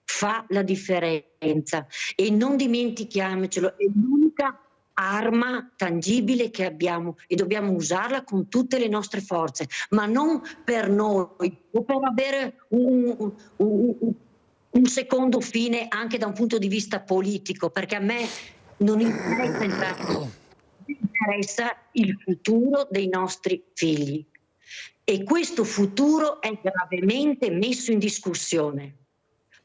fa la differenza e non dimentichiamocelo, è l'unica arma tangibile che abbiamo e dobbiamo usarla con tutte le nostre forze, ma non per noi o per avere un secondo fine anche da un punto di vista politico, perché a me non interessa entrare. Interessa il futuro dei nostri figli e questo futuro è gravemente messo in discussione.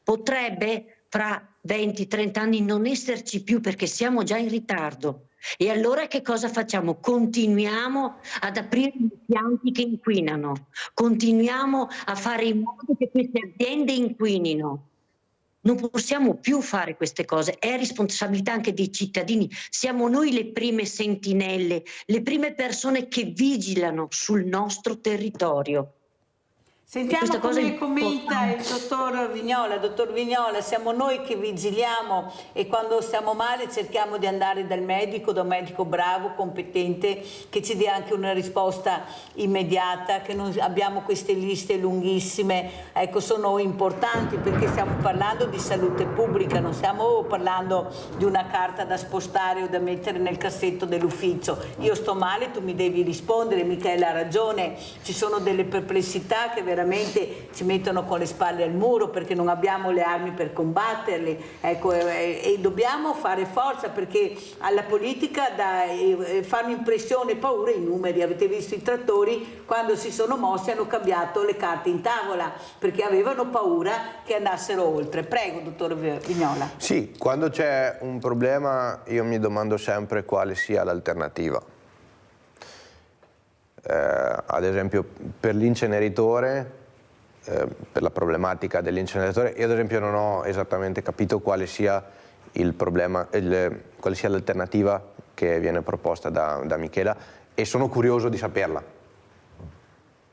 Potrebbe fra 20-30 anni non esserci più perché siamo già in ritardo. E allora che cosa facciamo? Continuiamo ad aprire impianti che inquinano, continuiamo a fare in modo che queste aziende inquinino. Non possiamo più fare queste cose, è responsabilità anche dei cittadini. Siamo noi le prime sentinelle, le prime persone che vigilano sul nostro territorio. Sentiamo come commenta il dottor Vignola. Dottor Vignola, siamo noi che vigiliamo e quando stiamo male cerchiamo di andare da un medico bravo, competente, che ci dia anche una risposta immediata, che non abbiamo queste liste lunghissime. Ecco, sono importanti perché stiamo parlando di salute pubblica, non stiamo parlando di una carta da spostare o da mettere nel cassetto dell'ufficio. Io sto male, tu mi devi rispondere, Michela ha ragione, ci sono delle perplessità che veramente ci mettono con le spalle al muro perché non abbiamo le armi per combatterli, ecco, e dobbiamo fare forza perché alla politica fanno impressione e paura i numeri. Avete visto i trattori quando si sono mossi hanno cambiato le carte in tavola perché avevano paura che andassero oltre. Prego, dottor Vignola. Sì, quando c'è un problema io mi domando sempre quale sia l'alternativa. Ad esempio per l'inceneritore, per la problematica dell'inceneritore, io ad esempio non ho esattamente capito quale sia il problema, quale sia l'alternativa che viene proposta da Michela e sono curioso di saperla.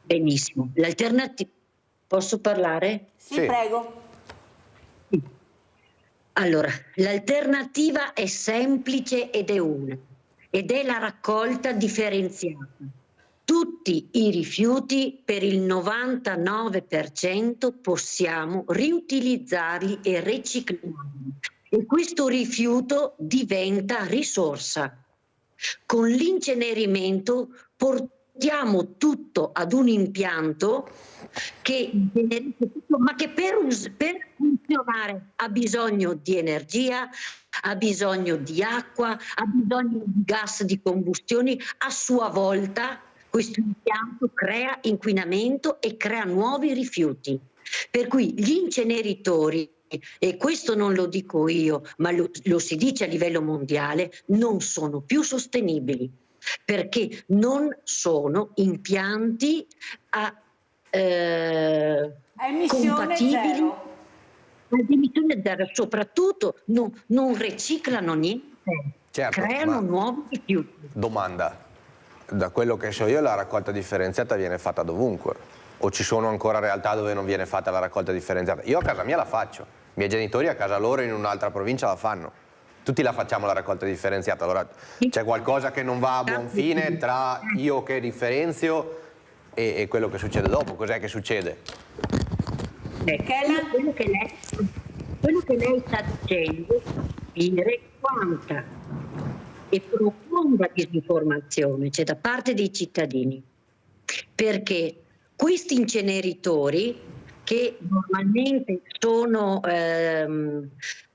Benissimo, l'alternativa, posso parlare? Sì, prego. Allora, l'alternativa è semplice ed è una, ed è la raccolta differenziata. Tutti i rifiuti, per il 99%, possiamo riutilizzarli e riciclarli e questo rifiuto diventa risorsa. Con l'incenerimento portiamo tutto ad un impianto che ma che per funzionare ha bisogno di energia, ha bisogno di acqua, ha bisogno di gas di combustione, a sua volta questo impianto crea inquinamento e crea nuovi rifiuti. Per cui gli inceneritori e questo non lo dico io, ma lo si dice a livello mondiale, non sono più sostenibili, perché non sono impianti compatibili ad emissione zero, soprattutto non riciclano niente, creano nuovi rifiuti. Domanda, da quello che so io la raccolta differenziata viene fatta dovunque, o ci sono ancora realtà dove non viene fatta la raccolta differenziata? Io a casa mia la faccio, i miei genitori a casa loro in un'altra provincia la fanno, tutti la facciamo la raccolta differenziata, allora c'è qualcosa che non va a buon fine tra io che differenzio e quello che succede dopo. Cos'è che succede? Quello che lei sta dicendo è dire quanta e profonda disinformazione c'è da parte dei cittadini, perché questi inceneritori, che normalmente sono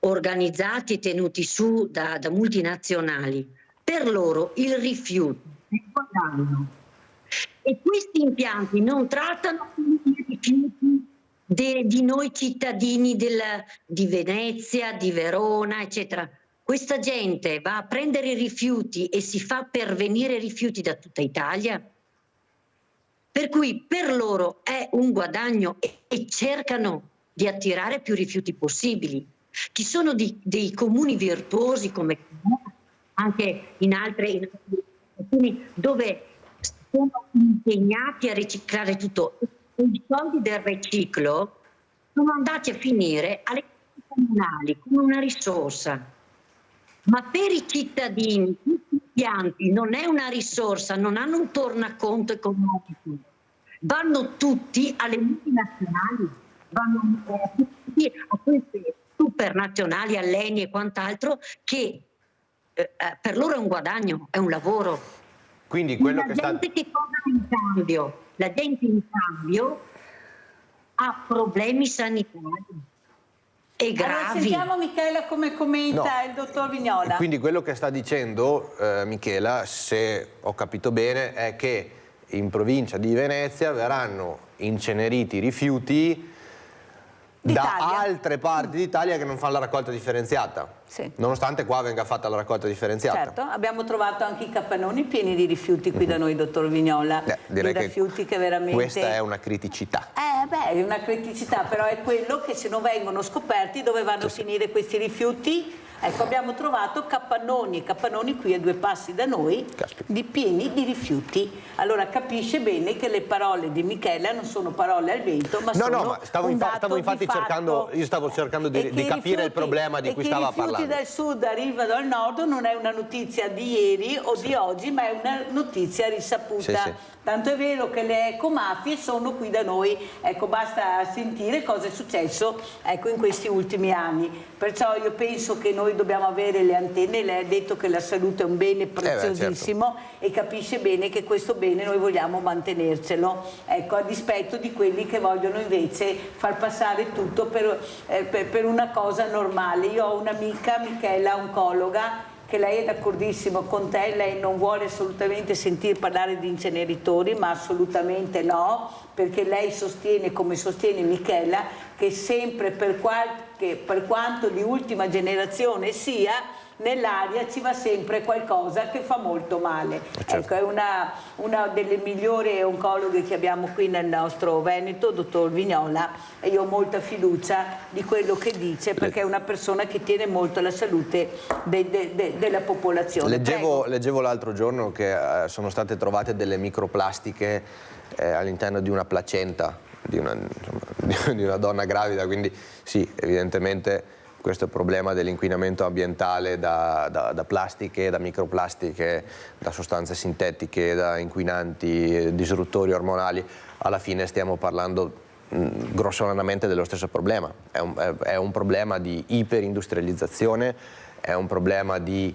organizzati e tenuti su da multinazionali, per loro il rifiuto è guadagno, e questi impianti non trattano i rifiuti di noi cittadini di Venezia, di Verona, eccetera. Questa gente va a prendere i rifiuti e si fa pervenire rifiuti da tutta Italia, per cui per loro è un guadagno e cercano di attirare più rifiuti possibili. Ci sono dei comuni virtuosi come anche in altre dove sono impegnati a riciclare tutto. I soldi del riciclo sono andati a finire alle comunali come una risorsa, ma per i cittadini questi impianti non è una risorsa, non hanno un tornaconto economico, vanno tutti alle multinazionali, vanno tutti a queste supernazionali, all'ENI e quant'altro, che per loro è un guadagno, è un lavoro. Quindi quello che sta... che cosa in cambio? La gente in cambio ha problemi sanitari e gravi. Allora sentiamo Michela come commenta il dottor Vignola. Quindi quello che sta dicendo Michela, se ho capito bene, è che in provincia di Venezia verranno inceneriti rifiuti da altre parti d'Italia che non fanno la raccolta differenziata, nonostante qua venga fatta la raccolta differenziata. Certo, abbiamo trovato anche i capannoni pieni di rifiuti qui da noi, dottor Vignola. Direi di rifiuti che veramente... questa è una criticità. È una criticità, però è quello che se non vengono scoperti dove vanno a finire questi rifiuti. Ecco, abbiamo trovato capannoni qui a 2 passi da noi, pieni di rifiuti. Allora capisce bene che le parole di Michela non sono parole al vento, ma sono stavo infatti cercando di capire il problema di cui stava parlando. I rifiuti del sud arrivano al nord non è una notizia di ieri o di oggi, ma è una notizia risaputa. Tanto è vero che le ecomafie sono qui da noi, ecco, basta sentire cosa è successo in questi ultimi anni. Perciò io penso che noi dobbiamo avere le antenne, lei ha detto che la salute è un bene preziosissimo e capisce bene che questo bene noi vogliamo mantenercelo, ecco, a dispetto di quelli che vogliono invece far passare tutto per una cosa normale. Io ho un'amica, Michela, oncologa, che lei è d'accordissimo con te, lei non vuole assolutamente sentire parlare di inceneritori, ma assolutamente no, perché lei sostiene, come sostiene Michela, che sempre per quanto di ultima generazione sia, nell'aria ci va sempre qualcosa che fa molto male. Ecco, è una delle migliori oncologhe che abbiamo qui nel nostro Veneto, dottor Vignola, e io ho molta fiducia di quello che dice, perché è una persona che tiene molto alla salute della popolazione. Leggevo l'altro giorno che sono state trovate delle microplastiche all'interno di una placenta di una donna gravida, quindi sì, evidentemente questo problema dell'inquinamento ambientale da plastiche, da microplastiche, da sostanze sintetiche, da inquinanti, disruttori ormonali, alla fine stiamo parlando grossolanamente dello stesso problema. È un problema di iperindustrializzazione, è un problema di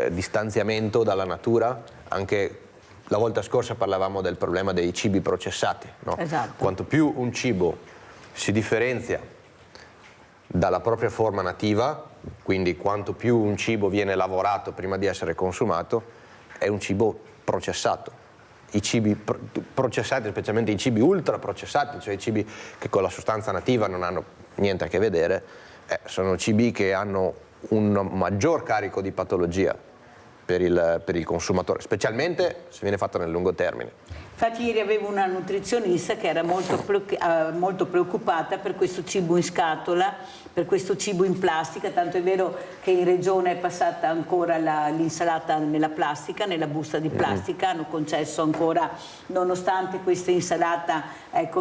distanziamento dalla natura. Anche la volta scorsa parlavamo del problema dei cibi processati, no? Esatto. Quanto più un cibo si differenzia dalla propria forma nativa, quindi quanto più un cibo viene lavorato prima di essere consumato, è un cibo processato. I cibi processati, specialmente i cibi ultra processati, cioè i cibi che con la sostanza nativa non hanno niente a che vedere, sono cibi che hanno un maggior carico di patologia per il consumatore, specialmente se viene fatto nel lungo termine. Infatti ieri avevo una nutrizionista che era molto preoccupata per questo cibo in scatola, per questo cibo in plastica, tanto è vero che in regione è passata ancora l'insalata nella plastica, nella busta di plastica, hanno concesso ancora, nonostante questa insalata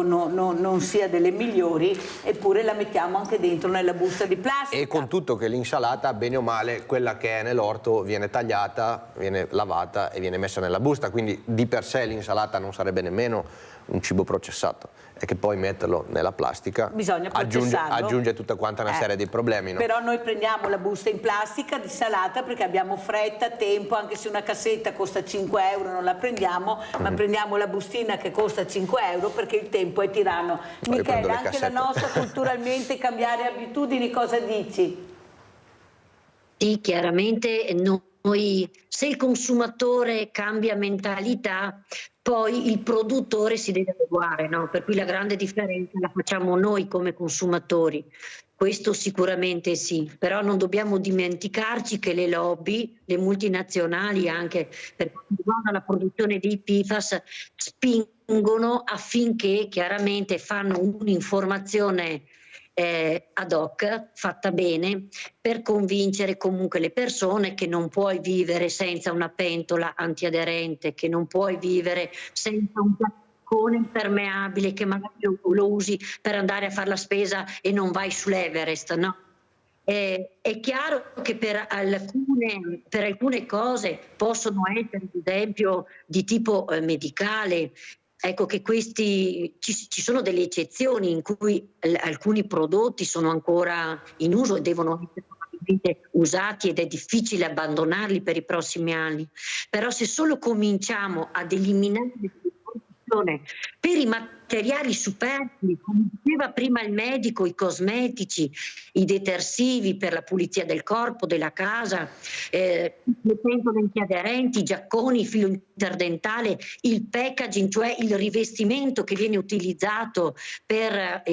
non sia delle migliori, eppure la mettiamo anche dentro nella busta di plastica. E con tutto che l'insalata, bene o male, quella che è nell'orto viene tagliata, viene lavata e viene messa nella busta, quindi di per sé l'insalata non sarebbe nemmeno un cibo processato, è che poi metterlo nella plastica aggiunge tutta quanta una serie di problemi. No? Però noi prendiamo la busta in plastica di salata perché abbiamo fretta, tempo, anche se una cassetta costa 5 euro non la prendiamo, ma prendiamo la bustina che costa 5 euro perché il tempo è tiranno. Michele, anche la nostra culturalmente cambiare abitudini, cosa dici? Sì, chiaramente noi, se il consumatore cambia mentalità, poi il produttore si deve adeguare, no? Per cui la grande differenza la facciamo noi come consumatori. Questo sicuramente sì, però non dobbiamo dimenticarci che le lobby, le multinazionali anche per quanto riguarda la produzione dei PFAS, spingono affinché chiaramente fanno un'informazione ad hoc, fatta bene, per convincere comunque le persone che non puoi vivere senza una pentola antiaderente, che non puoi vivere senza un taccone impermeabile che magari lo usi per andare a fare la spesa e non vai sull'Everest, no? È chiaro che per alcune cose possono essere, ad esempio, di tipo medicale. Ecco che ci sono delle eccezioni in cui alcuni prodotti sono ancora in uso e devono essere probabilmente usati ed è difficile abbandonarli per i prossimi anni. Però se solo cominciamo ad eliminare per i materiali superflui, come diceva prima il medico, i cosmetici, i detersivi per la pulizia del corpo, della casa, le pentole antiaderenti, i giacconi, il filo interdentale, il packaging, cioè il rivestimento che viene utilizzato per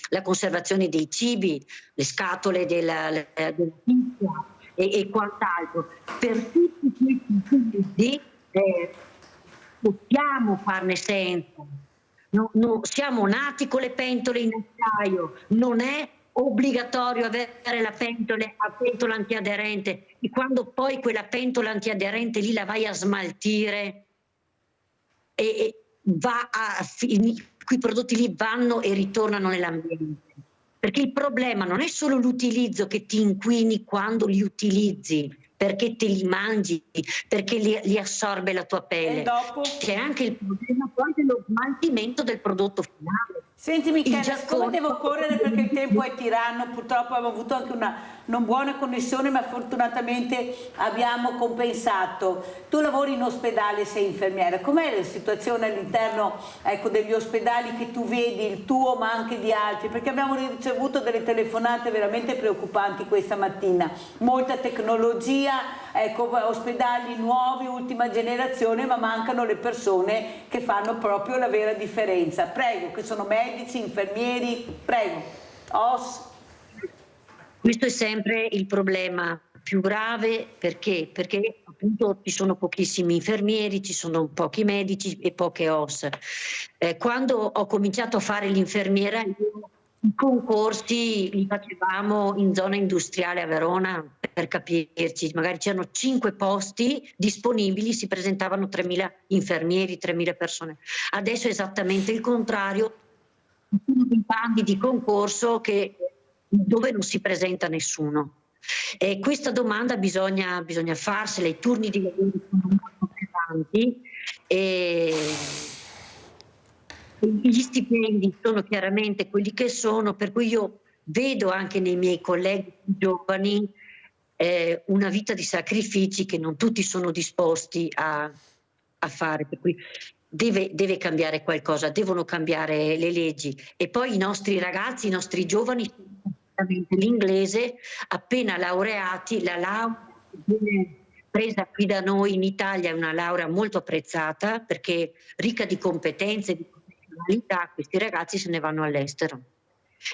la conservazione dei cibi, le scatole della pizza e quant'altro. Per tutti questi utilizzi possiamo farne senza. Siamo nati con le pentole in acciaio, non è obbligatorio avere la pentola antiaderente, e quando poi quella pentola antiaderente lì la vai a smaltire e quei prodotti lì vanno e ritornano nell'ambiente. Perché il problema non è solo l'utilizzo, che ti inquini quando li utilizzi, perché te li mangi, perché li assorbe la tua pelle. C'è anche il problema poi dello smaltimento del prodotto finale. Senti Michele, siccome devo correre perché il tempo è tiranno, purtroppo abbiamo avuto anche una non buona connessione, ma fortunatamente abbiamo compensato. Tu lavori in ospedale, sei infermiera, com'è la situazione all'interno degli ospedali che tu vedi, il tuo ma anche di altri? Perché abbiamo ricevuto delle telefonate veramente preoccupanti questa mattina, molta tecnologia, ospedali nuovi, ultima generazione, ma mancano le persone che fanno proprio la vera differenza. Prego, che sono medici, infermieri, prego. OS. Questo è sempre il problema più grave, perché appunto ci sono pochissimi infermieri, ci sono pochi medici e poche OS. Quando ho cominciato a fare l'infermiera, i concorsi li facevamo in zona industriale a Verona, per capirci, magari c'erano 5 posti disponibili, si presentavano 3.000 infermieri, 3.000 persone. Adesso è esattamente il contrario, ci sono dei bandi di concorso dove non si presenta nessuno. Questa domanda bisogna farsela, i turni di lavoro sono molto pesanti e gli stipendi sono chiaramente quelli che sono, per cui io vedo anche nei miei colleghi giovani una vita di sacrifici che non tutti sono disposti a fare, per cui deve cambiare qualcosa, devono cambiare le leggi. E poi i nostri ragazzi, i nostri giovani, l'inglese, appena laureati, la laurea viene presa qui da noi in Italia, è una laurea molto apprezzata perché ricca di competenze e di professionalità, questi ragazzi se ne vanno all'estero.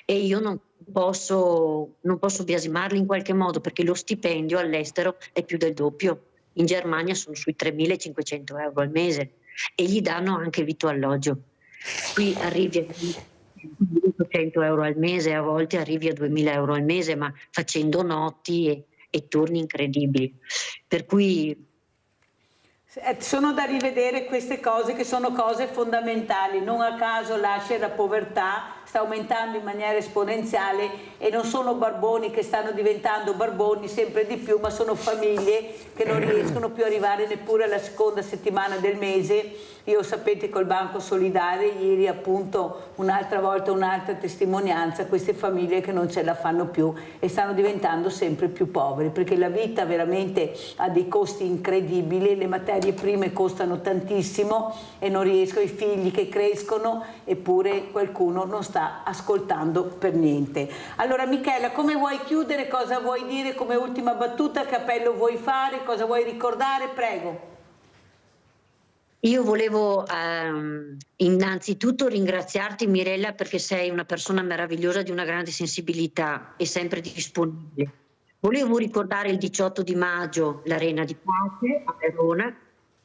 e io non posso biasimarli in qualche modo, perché lo stipendio all'estero è più del doppio. In Germania sono sui 3.500 euro al mese e gli danno anche vitto e alloggio. Qui arrivi a 1.800 euro al mese, a volte arrivi a 2.000 euro al mese, ma facendo notti e turni incredibili. Per cui sono da rivedere queste cose, che sono cose fondamentali. Non a caso l'ascia della povertà sta aumentando in maniera esponenziale, e non sono barboni che stanno diventando barboni sempre di più, ma sono famiglie che non riescono più ad arrivare neppure alla seconda settimana del mese. Io, sapete, col Banco Solidale ieri, appunto, un'altra volta un'altra testimonianza, queste famiglie che non ce la fanno più e stanno diventando sempre più poveri, perché la vita veramente ha dei costi incredibili, le materie prime costano tantissimo e non riescono, i figli che crescono, eppure qualcuno non sta ascoltando per niente. Allora Michela, come vuoi chiudere? Cosa vuoi dire come ultima battuta? Che appello vuoi fare? Cosa vuoi ricordare? Prego. Io volevo innanzitutto ringraziarti, Mirella, perché sei una persona meravigliosa, di una grande sensibilità e sempre disponibile. Volevo ricordare il 18 di maggio l'Arena di Pace a Verona.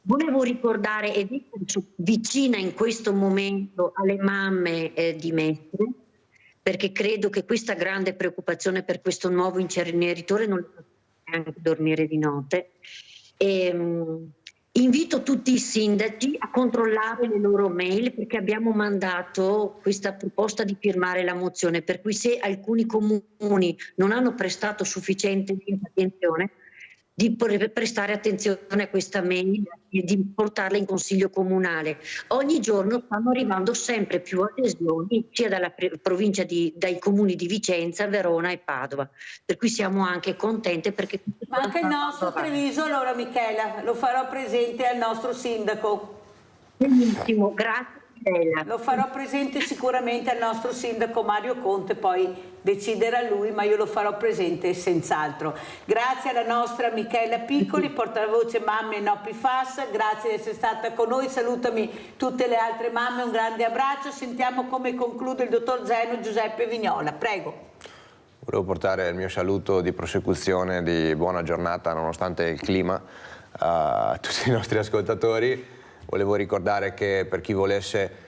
Volevo ricordare ed essere vicina in questo momento alle mamme di Mestre, perché credo che questa grande preoccupazione per questo nuovo inceneritore non le fa neanche dormire di notte. Invito tutti i sindaci a controllare le loro mail, perché abbiamo mandato questa proposta di firmare la mozione, per cui se alcuni comuni non hanno prestato sufficiente attenzione, di prestare attenzione a questa mail e di portarla in consiglio comunale. Ogni giorno stanno arrivando sempre più adesioni, sia dalla provincia dai comuni di Vicenza, Verona e Padova, per cui siamo anche contente, perché ma anche il nostro Treviso. Allora Michela, lo farò presente al nostro sindaco. Benissimo, grazie. Lo farò presente sicuramente al nostro sindaco Mario Conte, poi deciderà lui, ma io lo farò presente senz'altro. Grazie alla nostra Michela Piccoli, portavoce Mamme No PFAS, grazie di essere stata con noi, salutami tutte le altre mamme, un grande abbraccio. Sentiamo come conclude il dottor Zeno Giuseppe Vignola, prego. Volevo portare il mio saluto di prosecuzione, di buona giornata nonostante il clima, a tutti i nostri ascoltatori. Volevo ricordare che per chi volesse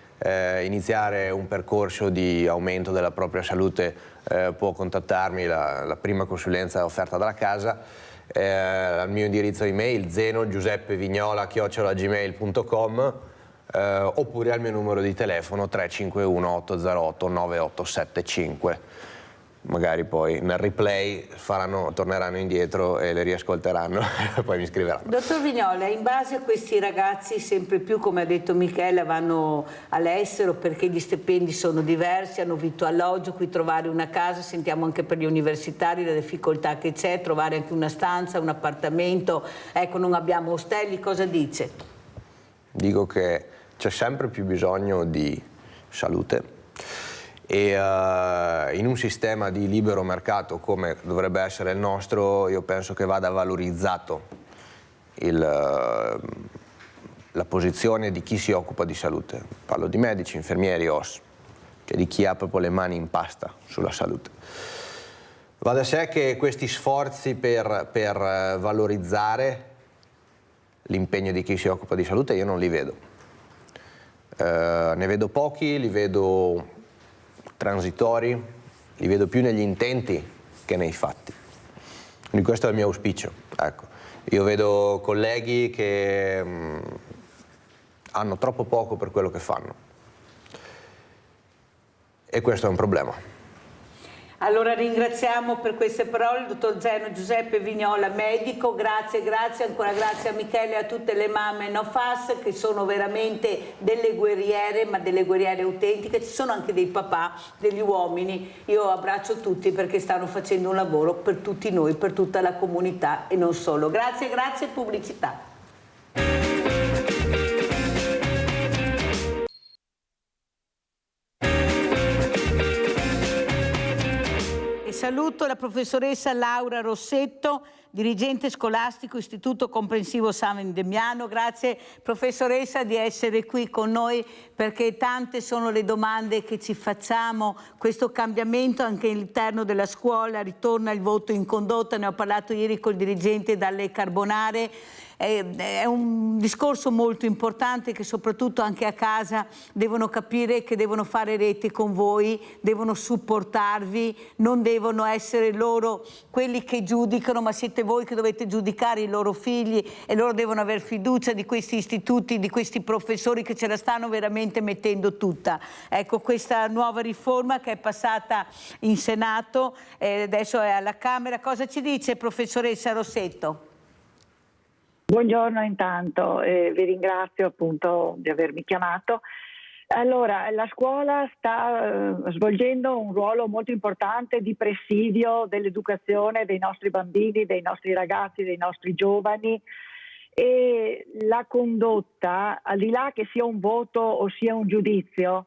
iniziare un percorso di aumento della propria salute può contattarmi, la prima consulenza è offerta dalla casa, al mio indirizzo email zenogiuseppevignola@gmail.com oppure al mio numero di telefono 351 808 9875. Magari poi nel replay torneranno indietro e le riascolteranno e poi mi scriveranno. Dottor Vignola, in base a questi ragazzi sempre più, come ha detto Michela, vanno all'estero perché gli stipendi sono diversi, hanno vitto alloggio, qui trovare una casa, sentiamo anche per gli universitari la difficoltà che c'è, trovare anche una stanza, un appartamento, ecco, non abbiamo ostelli, cosa dice? Dico che c'è sempre più bisogno di salute. E in un sistema di libero mercato come dovrebbe essere il nostro, io penso che vada valorizzato la posizione di chi si occupa di salute. Parlo di medici, infermieri, OS, cioè di chi ha proprio le mani in pasta sulla salute. Va da sé che questi sforzi per valorizzare l'impegno di chi si occupa di salute io non li vedo. Ne vedo pochi, li vedo transitori, li vedo più negli intenti che nei fatti. Quindi questo è il mio auspicio. Ecco. Io vedo colleghi che hanno troppo poco per quello che fanno e questo è un problema. Allora ringraziamo per queste parole il dottor Zeno Giuseppe Vignola, medico, grazie, ancora grazie a Michele e a tutte le mamme No FAS che sono veramente delle guerriere, ma delle guerriere autentiche. Ci sono anche dei papà, degli uomini, io abbraccio tutti perché stanno facendo un lavoro per tutti noi, per tutta la comunità e non solo. Grazie, pubblicità. Saluto la professoressa Laura Rossetto, dirigente scolastico, Istituto Comprensivo San Damiano. Grazie professoressa di essere qui con noi, perché tante sono le domande che ci facciamo. Questo cambiamento anche all'interno della scuola, ritorna il voto in condotta, ne ho parlato ieri col dirigente dalle Carbonare. È un discorso molto importante, che soprattutto anche a casa devono capire che devono fare rete con voi, devono supportarvi, non devono essere loro quelli che giudicano, ma siete voi che dovete giudicare i loro figli, e loro devono aver fiducia di questi istituti, di questi professori che ce la stanno veramente mettendo tutta. Ecco, questa nuova riforma che è passata in Senato e adesso è alla Camera. Cosa ci dice professoressa Rossetto? Buongiorno intanto, vi ringrazio appunto di avermi chiamato. Allora, la scuola sta svolgendo un ruolo molto importante di presidio dell'educazione dei nostri bambini, dei nostri ragazzi, dei nostri giovani, e la condotta, al di là che sia un voto o sia un giudizio,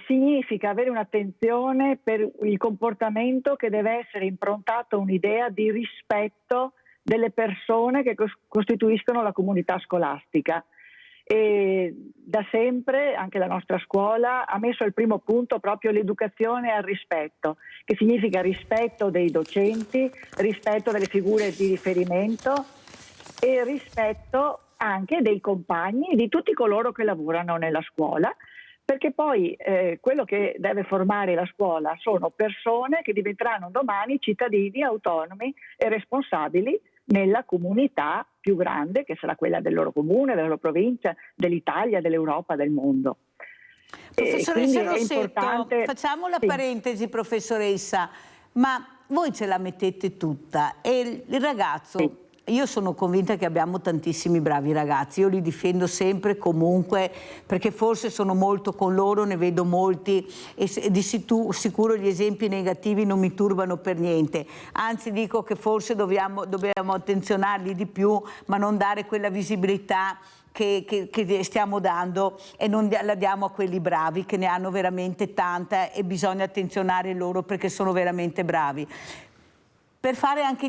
significa avere un'attenzione per il comportamento che deve essere improntato a un'idea di rispetto delle persone che costituiscono la comunità scolastica. E da sempre anche la nostra scuola ha messo al primo punto proprio l'educazione al rispetto, che significa rispetto dei docenti, rispetto delle figure di riferimento e rispetto anche dei compagni e di tutti coloro che lavorano nella scuola, perché poi quello che deve formare la scuola sono persone che diventeranno domani cittadini autonomi e responsabili nella comunità più grande, che sarà quella del loro comune, della loro provincia, dell'Italia, dell'Europa, del mondo. Professoressa Rossetto, importante... facciamo la sì. parentesi, professoressa, ma voi ce la mettete tutta e il ragazzo... Sì. Io sono convinta che abbiamo tantissimi bravi ragazzi, io li difendo sempre comunque, perché forse sono molto con loro, ne vedo molti e di sicuro gli esempi negativi non mi turbano per niente, anzi dico che forse dobbiamo attenzionarli di più, ma non dare quella visibilità che stiamo dando, e non la diamo a quelli bravi, che ne hanno veramente tanta e bisogna attenzionare loro perché sono veramente bravi. Per fare anche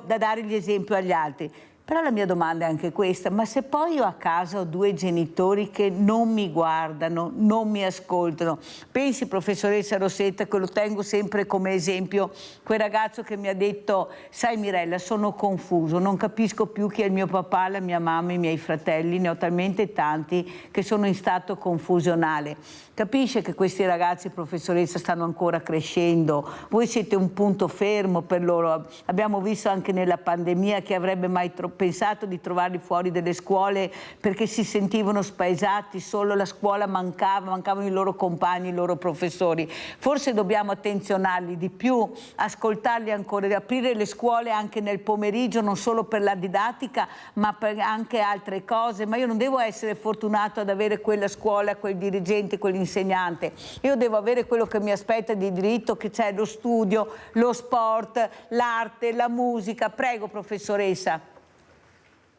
da dare gli esempi agli altri. Però la mia domanda è anche questa: ma se poi io a casa ho due genitori che non mi guardano, non mi ascoltano, pensi, professoressa Rossetto, che lo tengo sempre come esempio, quel ragazzo che mi ha detto: sai Mirella, sono confuso, non capisco più chi è il mio papà, la mia mamma, i miei fratelli, ne ho talmente tanti che sono in stato confusionale. Capisce che questi ragazzi, professoressa, stanno ancora crescendo, voi siete un punto fermo per loro. Abbiamo visto anche nella pandemia che avrebbe mai pensato di trovarli fuori dalle scuole perché si sentivano spaesati, solo la scuola mancavano i loro compagni, i loro professori. Forse dobbiamo attenzionarli di più, ascoltarli ancora, aprire le scuole anche nel pomeriggio, non solo per la didattica ma per anche altre cose. Ma io non devo essere fortunato ad avere quella scuola, quel dirigente, quell'insegnante, io devo avere quello che mi aspetta di diritto, che c'è lo studio, lo sport, l'arte, la musica. Prego professoressa.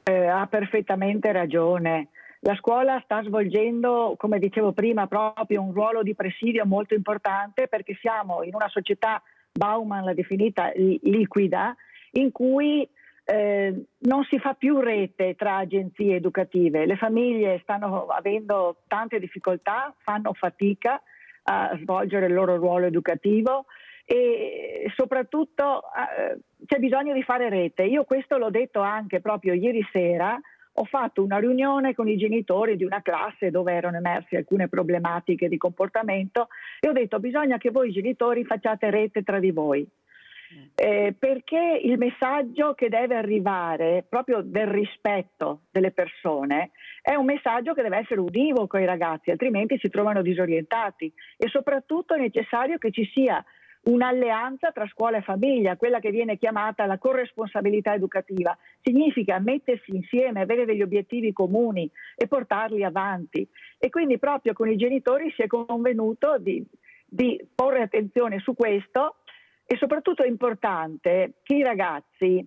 Ha perfettamente ragione. La scuola sta svolgendo, come dicevo prima, proprio un ruolo di presidio molto importante, perché siamo in una società, Bauman l'ha definita liquida, in cui non si fa più rete tra agenzie educative. Le famiglie stanno avendo tante difficoltà, fanno fatica a svolgere il loro ruolo educativo e soprattutto c'è bisogno di fare rete. Io questo l'ho detto anche proprio ieri sera, ho fatto una riunione con i genitori di una classe dove erano emerse alcune problematiche di comportamento e ho detto: bisogna che voi genitori facciate rete tra di voi. Perché il messaggio che deve arrivare proprio del rispetto delle persone è un messaggio che deve essere univoco ai ragazzi, altrimenti si trovano disorientati, e soprattutto è necessario che ci sia un'alleanza tra scuola e famiglia, quella che viene chiamata la corresponsabilità educativa. Significa mettersi insieme, avere degli obiettivi comuni e portarli avanti, e quindi proprio con i genitori si è convenuto di porre attenzione su questo. E soprattutto è importante che i ragazzi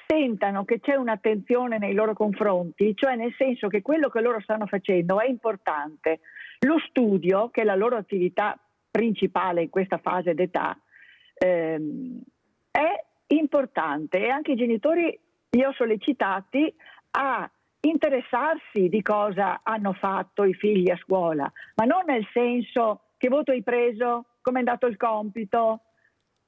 sentano che c'è un'attenzione nei loro confronti, cioè nel senso che quello che loro stanno facendo è importante. Lo studio, che è la loro attività principale in questa fase d'età, è importante e anche i genitori li ho sollecitati a interessarsi di cosa hanno fatto i figli a scuola, ma non nel senso che voto hai preso, come è andato il compito,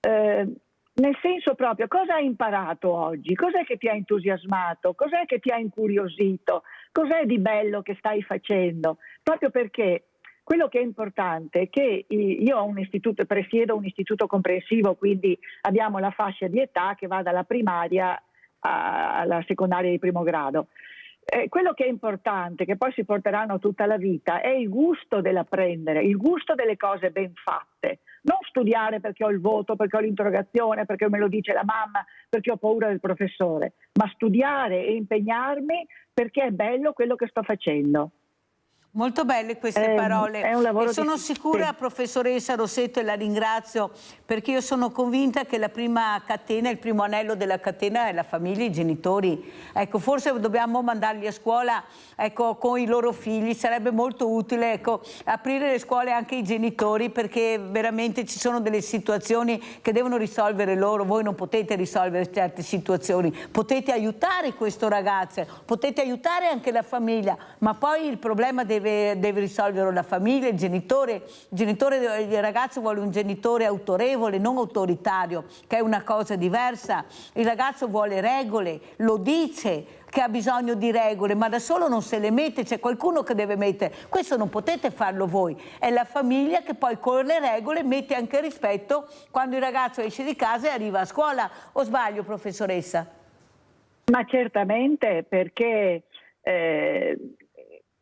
nel senso proprio cosa hai imparato oggi, cos'è che ti ha entusiasmato, cos'è che ti ha incuriosito, cos'è di bello che stai facendo, proprio perché quello che è importante è che io ho un istituto, presiedo un istituto comprensivo, quindi abbiamo la fascia di età che va dalla primaria alla secondaria di primo grado. Quello che è importante, che poi si porteranno tutta la vita, è il gusto dell'apprendere, il gusto delle cose ben fatte. Non studiare perché ho il voto, perché ho l'interrogazione, perché me lo dice la mamma, perché ho paura del professore, ma studiare e impegnarmi perché è bello quello che sto facendo. Molto belle queste parole è un lavoro e sono sicura, professoressa Rossetto, e la ringrazio perché io sono convinta che la prima catena, il primo anello della catena è la famiglia, i genitori. Ecco, forse dobbiamo mandarli a scuola, ecco, con i loro figli, sarebbe molto utile, ecco, aprire le scuole anche ai genitori, perché veramente ci sono delle situazioni che devono risolvere loro. Voi non potete risolvere certe situazioni, potete aiutare questo ragazzo, potete aiutare anche la famiglia, ma poi il problema deve risolvere la famiglia, il genitore. Il ragazzo vuole un genitore autorevole, non autoritario, che è una cosa diversa. Il ragazzo vuole regole, lo dice che ha bisogno di regole, ma da solo non se le mette, c'è qualcuno che deve mettere. Questo non potete farlo voi, è la famiglia che poi con le regole mette anche rispetto quando il ragazzo esce di casa e arriva a scuola. O sbaglio, professoressa? Ma certamente, perché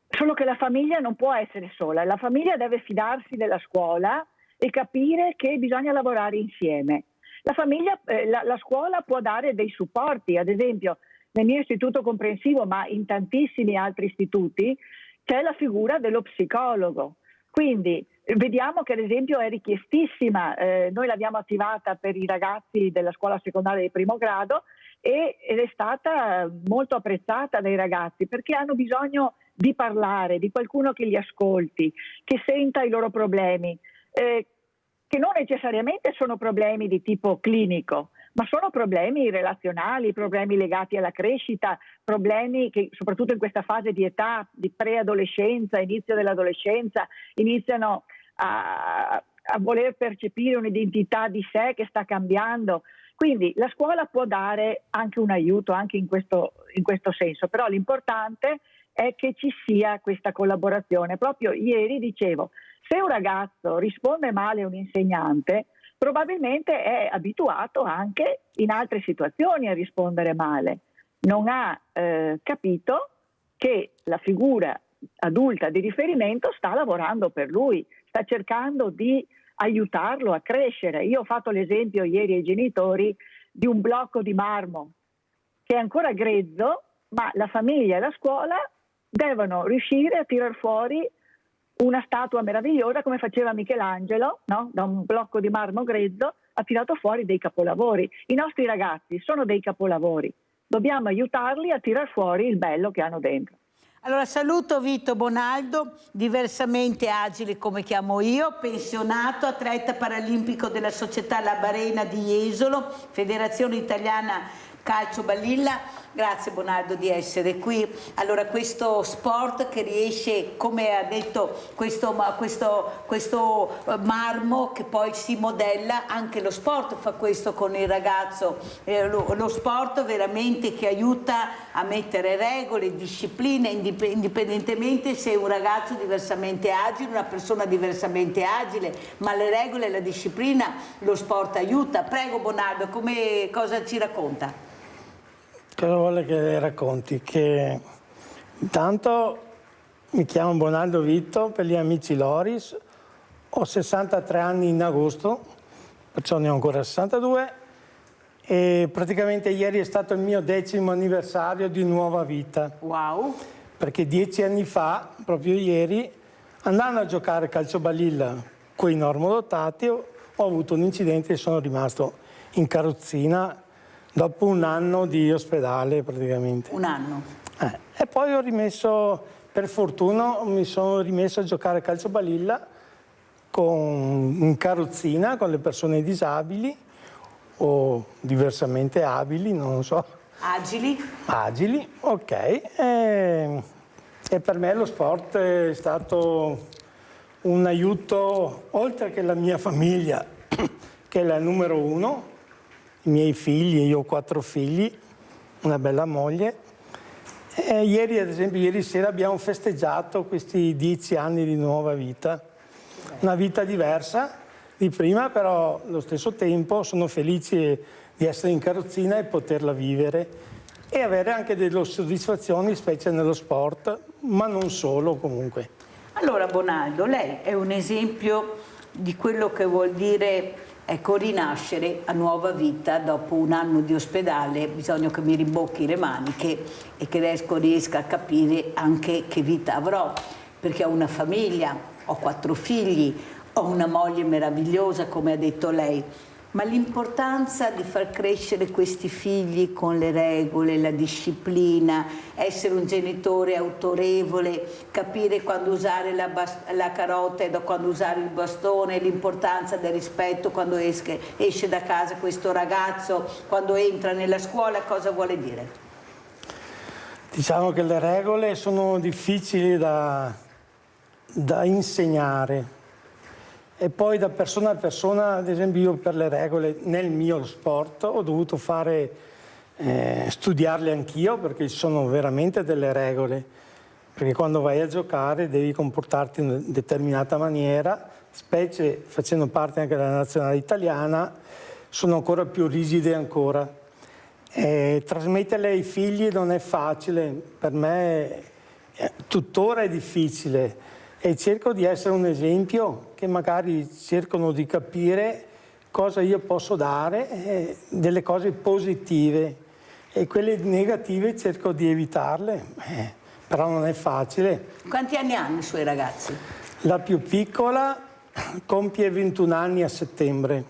solo che la famiglia non può essere sola, la famiglia deve fidarsi della scuola e capire che bisogna lavorare insieme. La famiglia, la scuola può dare dei supporti, ad esempio nel mio istituto comprensivo, ma in tantissimi altri istituti, c'è la figura dello psicologo. Quindi vediamo che ad esempio è richiestissima, noi l'abbiamo attivata per i ragazzi della scuola secondaria di primo grado ed è stata molto apprezzata dai ragazzi perché hanno bisogno di parlare, di qualcuno che li ascolti, che senta i loro problemi, che non necessariamente sono problemi di tipo clinico, ma sono problemi relazionali, problemi legati alla crescita, problemi che soprattutto in questa fase di età, di preadolescenza, inizio dell'adolescenza, iniziano a voler percepire un'identità di sé che sta cambiando. Quindi la scuola può dare anche un aiuto anche in questo senso, però l'importante è che ci sia questa collaborazione. Proprio ieri dicevo, se un ragazzo risponde male a un insegnante, probabilmente è abituato anche in altre situazioni a rispondere male. Non ha capito che la figura adulta di riferimento sta lavorando per lui, sta cercando di aiutarlo a crescere. Io ho fatto l'esempio ieri ai genitori di un blocco di marmo che è ancora grezzo, ma la famiglia e la scuola devono riuscire a tirar fuori una statua meravigliosa come faceva Michelangelo, no? Da un blocco di marmo grezzo ha tirato fuori dei capolavori. I nostri ragazzi sono dei capolavori, dobbiamo aiutarli a tirar fuori il bello che hanno dentro. Allora saluto Vito Bonaldo, diversamente agile come chiamo io, pensionato, atleta paralimpico della società La Barena di Jesolo, Federazione Italiana Calcio Balilla. Grazie Bonaldo di essere qui. Allora questo sport che riesce, come ha detto, questo marmo che poi si modella, anche lo sport fa questo con il ragazzo, lo sport veramente che aiuta a mettere regole, discipline, indipendentemente se è un ragazzo diversamente agile, una persona diversamente agile, ma le regole e la disciplina lo sport aiuta. Prego Bonaldo, cosa ci racconta? Cosa vuole che racconti? Che intanto mi chiamo Bonaldo Vito, per gli amici Loris, ho 63 anni in agosto, perciò ne ho ancora 62 e praticamente ieri è stato il mio 10° anniversario di nuova vita. Wow! Perché 10 anni fa, proprio ieri, andando a giocare calcio balilla con i normodotati, ho avuto un incidente e sono rimasto in carrozzina dopo un anno di ospedale praticamente. Un anno? E poi ho rimesso, per fortuna, mi sono rimesso a giocare a calcio balilla in carrozzina con le persone disabili. o diversamente abili, non lo so. Agili? Agili, ok. E per me lo sport è stato un aiuto, oltre che la mia famiglia, che è la numero uno, i miei figli, io ho 4 figli, una bella moglie. E ieri, ad esempio, ieri sera abbiamo festeggiato questi 10 anni di nuova vita, una vita diversa di prima, però allo stesso tempo sono felice di essere in carrozzina e poterla vivere e avere anche delle soddisfazioni, specie nello sport, ma non solo comunque. Allora Bonaldo, lei è un esempio di quello che vuol dire, ecco, rinascere a nuova vita dopo un anno di ospedale. Bisogna che mi ribocchi le maniche e che riesca a capire anche che vita avrò, perché ho una famiglia, ho 4 figli, ho una moglie meravigliosa, come ha detto lei, ma l'importanza di far crescere questi figli con le regole, la disciplina, essere un genitore autorevole, capire quando usare la carota e quando usare il bastone, l'importanza del rispetto quando esce da casa questo ragazzo, quando entra nella scuola, cosa vuole dire? Diciamo che le regole sono difficili da insegnare. E poi da persona a persona, ad esempio io per le regole nel mio sport ho dovuto studiarle anch'io, perché ci sono veramente delle regole, perché quando vai a giocare devi comportarti in una determinata maniera, specie facendo parte anche della nazionale italiana, sono ancora più rigide ancora. Trasmetterle ai figli non è facile, per me tuttora è difficile. E cerco di essere un esempio che magari cercano di capire cosa io posso dare, delle cose positive, e quelle negative cerco di evitarle, però non è facile. Quanti anni hanno i suoi ragazzi? La più piccola compie 21 anni a settembre,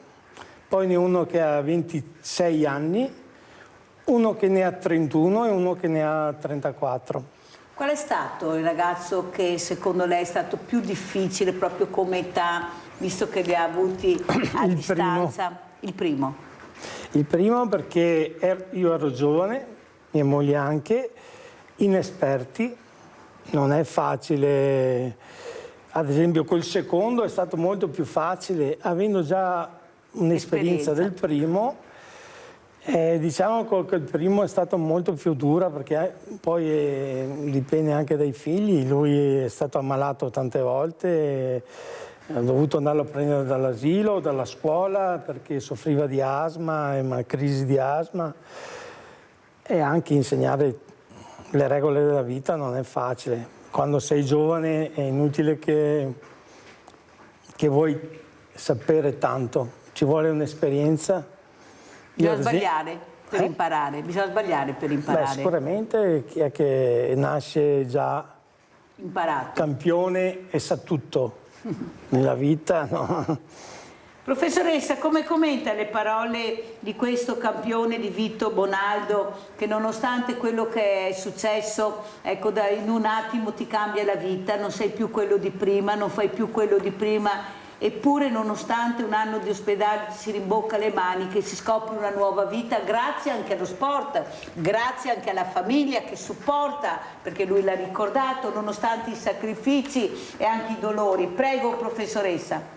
poi ne ho uno che ha 26 anni, uno che ne ha 31 e uno che ne ha 34. Qual è stato il ragazzo che secondo lei è stato più difficile proprio come età, visto che li ha avuti a distanza? Il primo. Il primo perché io ero giovane, mia moglie anche, inesperti, non è facile. Ad esempio col secondo è stato molto più facile, avendo già un'esperienza del primo. Diciamo che il primo è stato molto più dura, perché poi dipende anche dai figli. Lui è stato ammalato tante volte, ho dovuto andarlo a prendere dall'asilo, dalla scuola, perché soffriva di asma, una crisi di asma, e anche insegnare le regole della vita non è facile. Quando sei giovane è inutile che vuoi sapere tanto, ci vuole un'esperienza. Bisogna sbagliare per imparare, bisogna sbagliare per imparare. Beh, sicuramente chi è che nasce già imparato, campione e sa tutto nella vita, no? Professoressa, come commenta le parole di questo campione di Vito Bonaldo, che nonostante quello che è successo, ecco, in un attimo ti cambia la vita, non sei più quello di prima, non fai più quello di prima, eppure nonostante un anno di ospedale si rimbocca le maniche, si scopre una nuova vita grazie anche allo sport, grazie anche alla famiglia che supporta, perché lui l'ha ricordato, nonostante i sacrifici e anche i dolori. Prego, professoressa.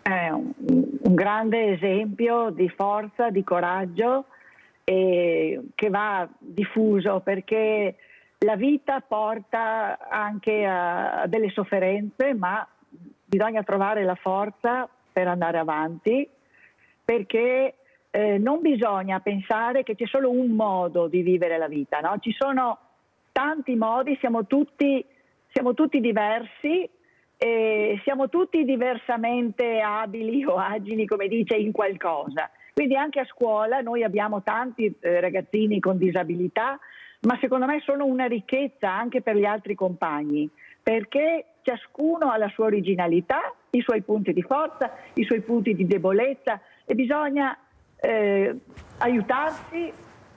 È un grande esempio di forza, di coraggio, che va diffuso, perché la vita porta anche a delle sofferenze, ma bisogna trovare la forza per andare avanti, perché non bisogna pensare che c'è solo un modo di vivere la vita, no? Ci sono tanti modi, siamo tutti diversi, e siamo tutti diversamente abili o agili, come dice, in qualcosa. Quindi anche a scuola noi abbiamo tanti ragazzini con disabilità, ma secondo me sono una ricchezza anche per gli altri compagni, perché ciascuno ha la sua originalità, i suoi punti di forza, i suoi punti di debolezza, e bisogna aiutarsi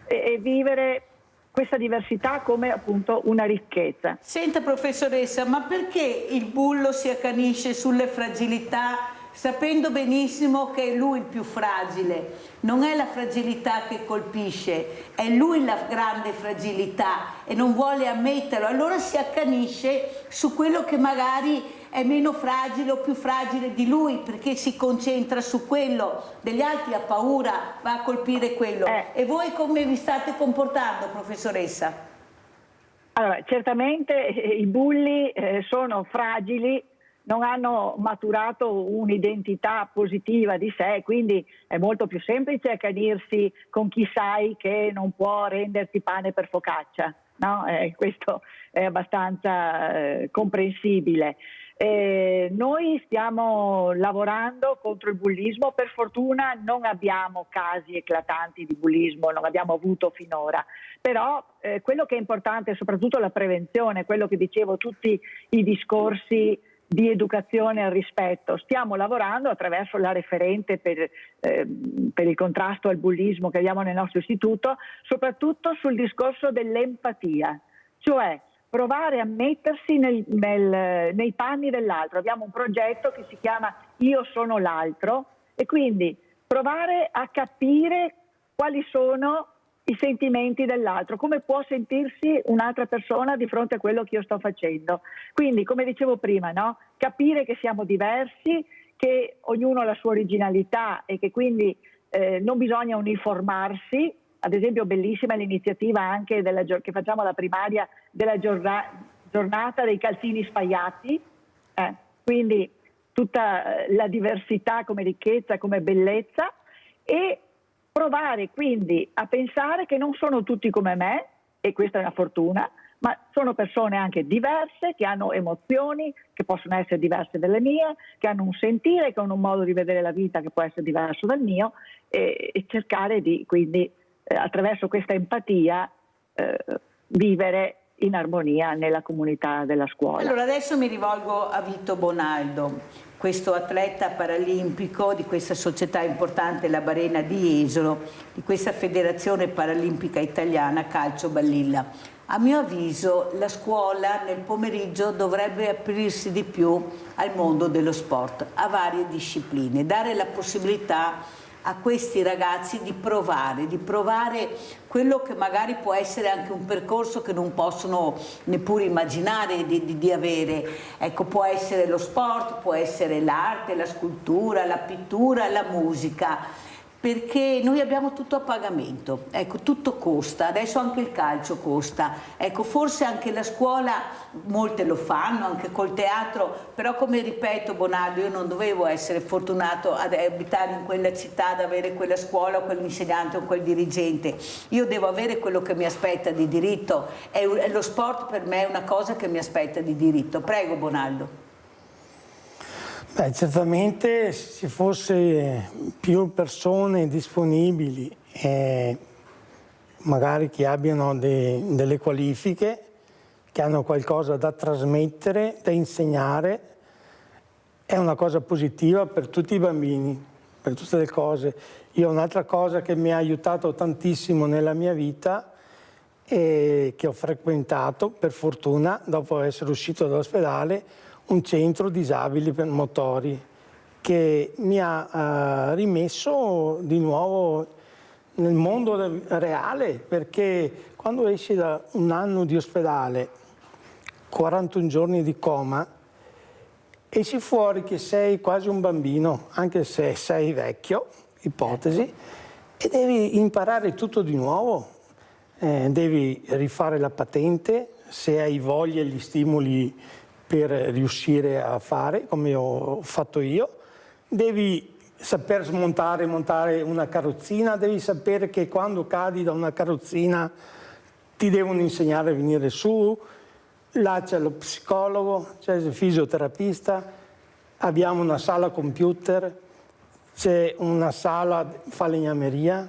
e vivere questa diversità come appunto una ricchezza. Senta professoressa, ma perché il bullo si accanisce sulle fragilità sapendo benissimo che è lui il più fragile. Non è la fragilità che colpisce, è lui la grande fragilità e non vuole ammetterlo, allora si accanisce su quello che magari è meno fragile o più fragile di lui, perché si concentra su quello, degli altri ha paura, va a colpire quello. E voi come vi state comportando, professoressa? Allora, certamente i bulli sono fragili, non hanno maturato un'identità positiva di sé, quindi è molto più semplice accanirsi con chi sai che non può renderti pane per focaccia, no? Questo è abbastanza comprensibile. Noi stiamo lavorando contro il bullismo, per fortuna non abbiamo casi eclatanti di bullismo, non abbiamo avuto finora, però quello che è importante è soprattutto la prevenzione, quello che dicevo, tutti i discorsi di educazione al rispetto. Stiamo lavorando attraverso la referente per il contrasto al bullismo che abbiamo nel nostro istituto, soprattutto sul discorso dell'empatia, cioè provare a mettersi nei panni dell'altro. Abbiamo un progetto che si chiama Io sono l'altro e quindi provare a capire quali sono i sentimenti dell'altro, come può sentirsi un'altra persona di fronte a quello che io sto facendo. Quindi, come dicevo prima, no? Capire che siamo diversi, che ognuno ha la sua originalità e che quindi non bisogna uniformarsi. Ad esempio, bellissima l'iniziativa anche che facciamo alla primaria della giornata dei calzini sfaiati, quindi tutta la diversità come ricchezza, come bellezza, e provare quindi a pensare che non sono tutti come me, e questa è una fortuna, ma sono persone anche diverse, che hanno emozioni che possono essere diverse dalle mie, che hanno un sentire, che hanno un modo di vedere la vita che può essere diverso dal mio, e cercare di quindi attraverso questa empatia vivere in armonia nella comunità della scuola. Allora adesso mi rivolgo a Vito Bonaldo, questo atleta paralimpico di questa società importante, la Barena di Jesolo, di questa Federazione Paralimpica Italiana Calcio Balilla. A mio avviso la scuola nel pomeriggio dovrebbe aprirsi di più al mondo dello sport, a varie discipline, dare la possibilità a questi ragazzi di provare quello che magari può essere anche un percorso che non possono neppure immaginare di avere. Ecco, può essere lo sport, può essere l'arte, la scultura, la pittura, la musica, perché noi abbiamo tutto a pagamento, ecco, tutto costa, adesso anche il calcio costa, ecco, forse anche la scuola, molte lo fanno, anche col teatro, però come ripeto Bonaldo, io non dovevo essere fortunato ad abitare in quella città, ad avere quella scuola, o quell'insegnante o quel dirigente, io devo avere quello che mi aspetta di diritto, e lo sport per me è una cosa che mi aspetta di diritto. Prego Bonaldo. Beh, certamente se ci fosse più persone disponibili, magari che abbiano delle qualifiche, che hanno qualcosa da trasmettere, da insegnare, è una cosa positiva per tutti i bambini, per tutte le cose. Io un'altra cosa che mi ha aiutato tantissimo nella mia vita e che ho frequentato, per fortuna, dopo essere uscito dall'ospedale, un centro disabili per motori che mi ha rimesso di nuovo nel mondo reale, perché quando esci da un anno di ospedale, 41 giorni di coma, esci fuori che sei quasi un bambino, anche se sei vecchio, ipotesi, e devi imparare tutto di nuovo, devi rifare la patente se hai voglia e gli stimoli per riuscire a fare, come ho fatto io. Devi saper montare una carrozzina, devi sapere che quando cadi da una carrozzina ti devono insegnare a venire su, là c'è lo psicologo, c'è il fisioterapista, abbiamo una sala computer, c'è una sala falegnameria,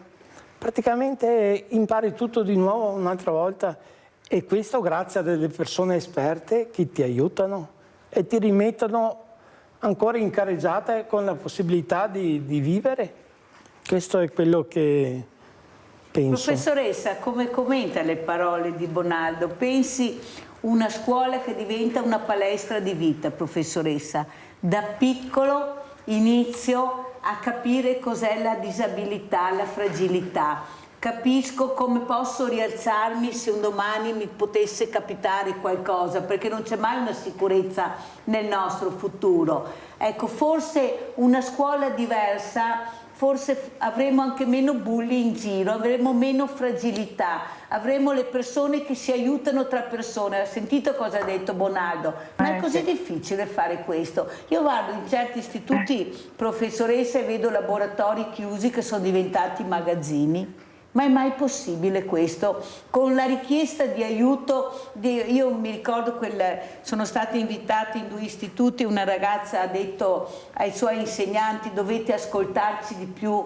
praticamente impari tutto di nuovo un'altra volta. E questo grazie a delle persone esperte che ti aiutano e ti rimettono ancora in carreggiata con la possibilità di vivere. Questo è quello che penso. Professoressa, come commenta le parole di Bonaldo? Pensi una scuola che diventa una palestra di vita, professoressa? Da piccolo inizio a capire cos'è la disabilità, la fragilità. Capisco come posso rialzarmi se un domani mi potesse capitare qualcosa, perché non c'è mai una sicurezza nel nostro futuro. Ecco, forse una scuola diversa, forse avremo anche meno bulli in giro, avremo meno fragilità, avremo le persone che si aiutano tra persone. Ha sentito cosa ha detto Bonaldo? Ma è così difficile fare questo. Io vado in certi istituti, professoressa, e vedo laboratori chiusi che sono diventati magazzini. Ma è mai possibile questo? Con la richiesta di aiuto, io mi ricordo sono stata invitata in 2 istituti, una ragazza ha detto ai suoi insegnanti: dovete ascoltarci di più,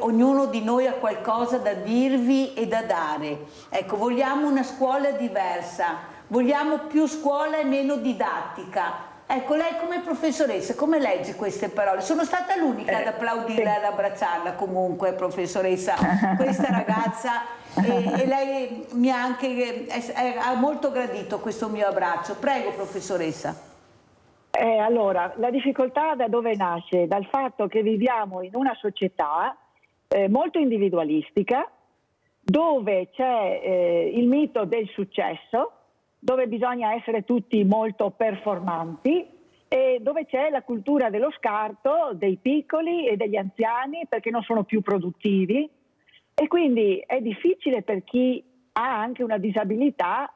ognuno di noi ha qualcosa da dirvi e da dare. Ecco, vogliamo una scuola diversa, vogliamo più scuola e meno didattica. Ecco, lei come professoressa, come legge queste parole? Sono stata l'unica ad applaudirla e ad abbracciarla comunque, professoressa, questa ragazza, e lei mi ha anche ha molto gradito questo mio abbraccio. Prego, professoressa. Allora, la difficoltà da dove nasce? Dal fatto che viviamo in una società molto individualistica, dove c'è il mito del successo, dove bisogna essere tutti molto performanti e dove c'è la cultura dello scarto dei piccoli e degli anziani perché non sono più produttivi, e quindi è difficile per chi ha anche una disabilità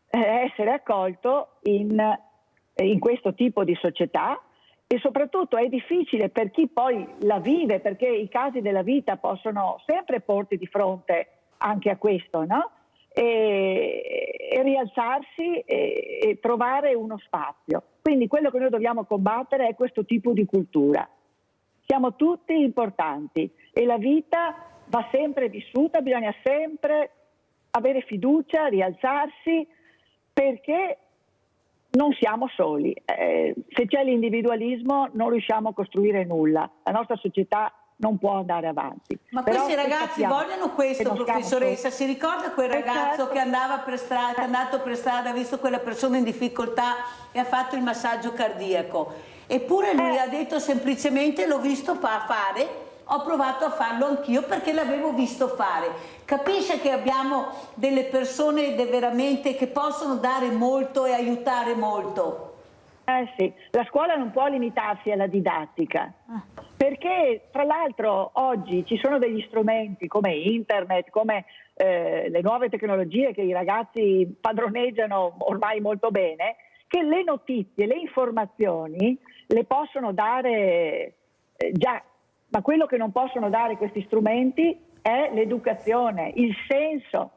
essere accolto in questo tipo di società, e soprattutto è difficile per chi poi la vive, perché i casi della vita possono sempre porti di fronte anche a questo, no? E rialzarsi e trovare uno spazio. Quindi quello che noi dobbiamo combattere è questo tipo di cultura. Siamo tutti importanti e la vita va sempre vissuta, bisogna sempre avere fiducia, rialzarsi, perché non siamo soli. Se c'è l'individualismo non riusciamo a costruire nulla. La nostra società non può andare avanti. Ma questi ragazzi vogliono questo, professoressa? Si ricorda quel ragazzo che andava per strada, che è andato per strada, ha visto quella persona in difficoltà e ha fatto il massaggio cardiaco? Eppure lui ha detto semplicemente: l'ho visto fare, ho provato a farlo anch'io perché l'avevo visto fare. Capisce che abbiamo delle persone veramente che possono dare molto e aiutare molto? Sì, la scuola non può limitarsi alla didattica, perché tra l'altro oggi ci sono degli strumenti come internet, come le nuove tecnologie che i ragazzi padroneggiano ormai molto bene, che le notizie, le informazioni le possono dare già, ma quello che non possono dare questi strumenti è l'educazione, il senso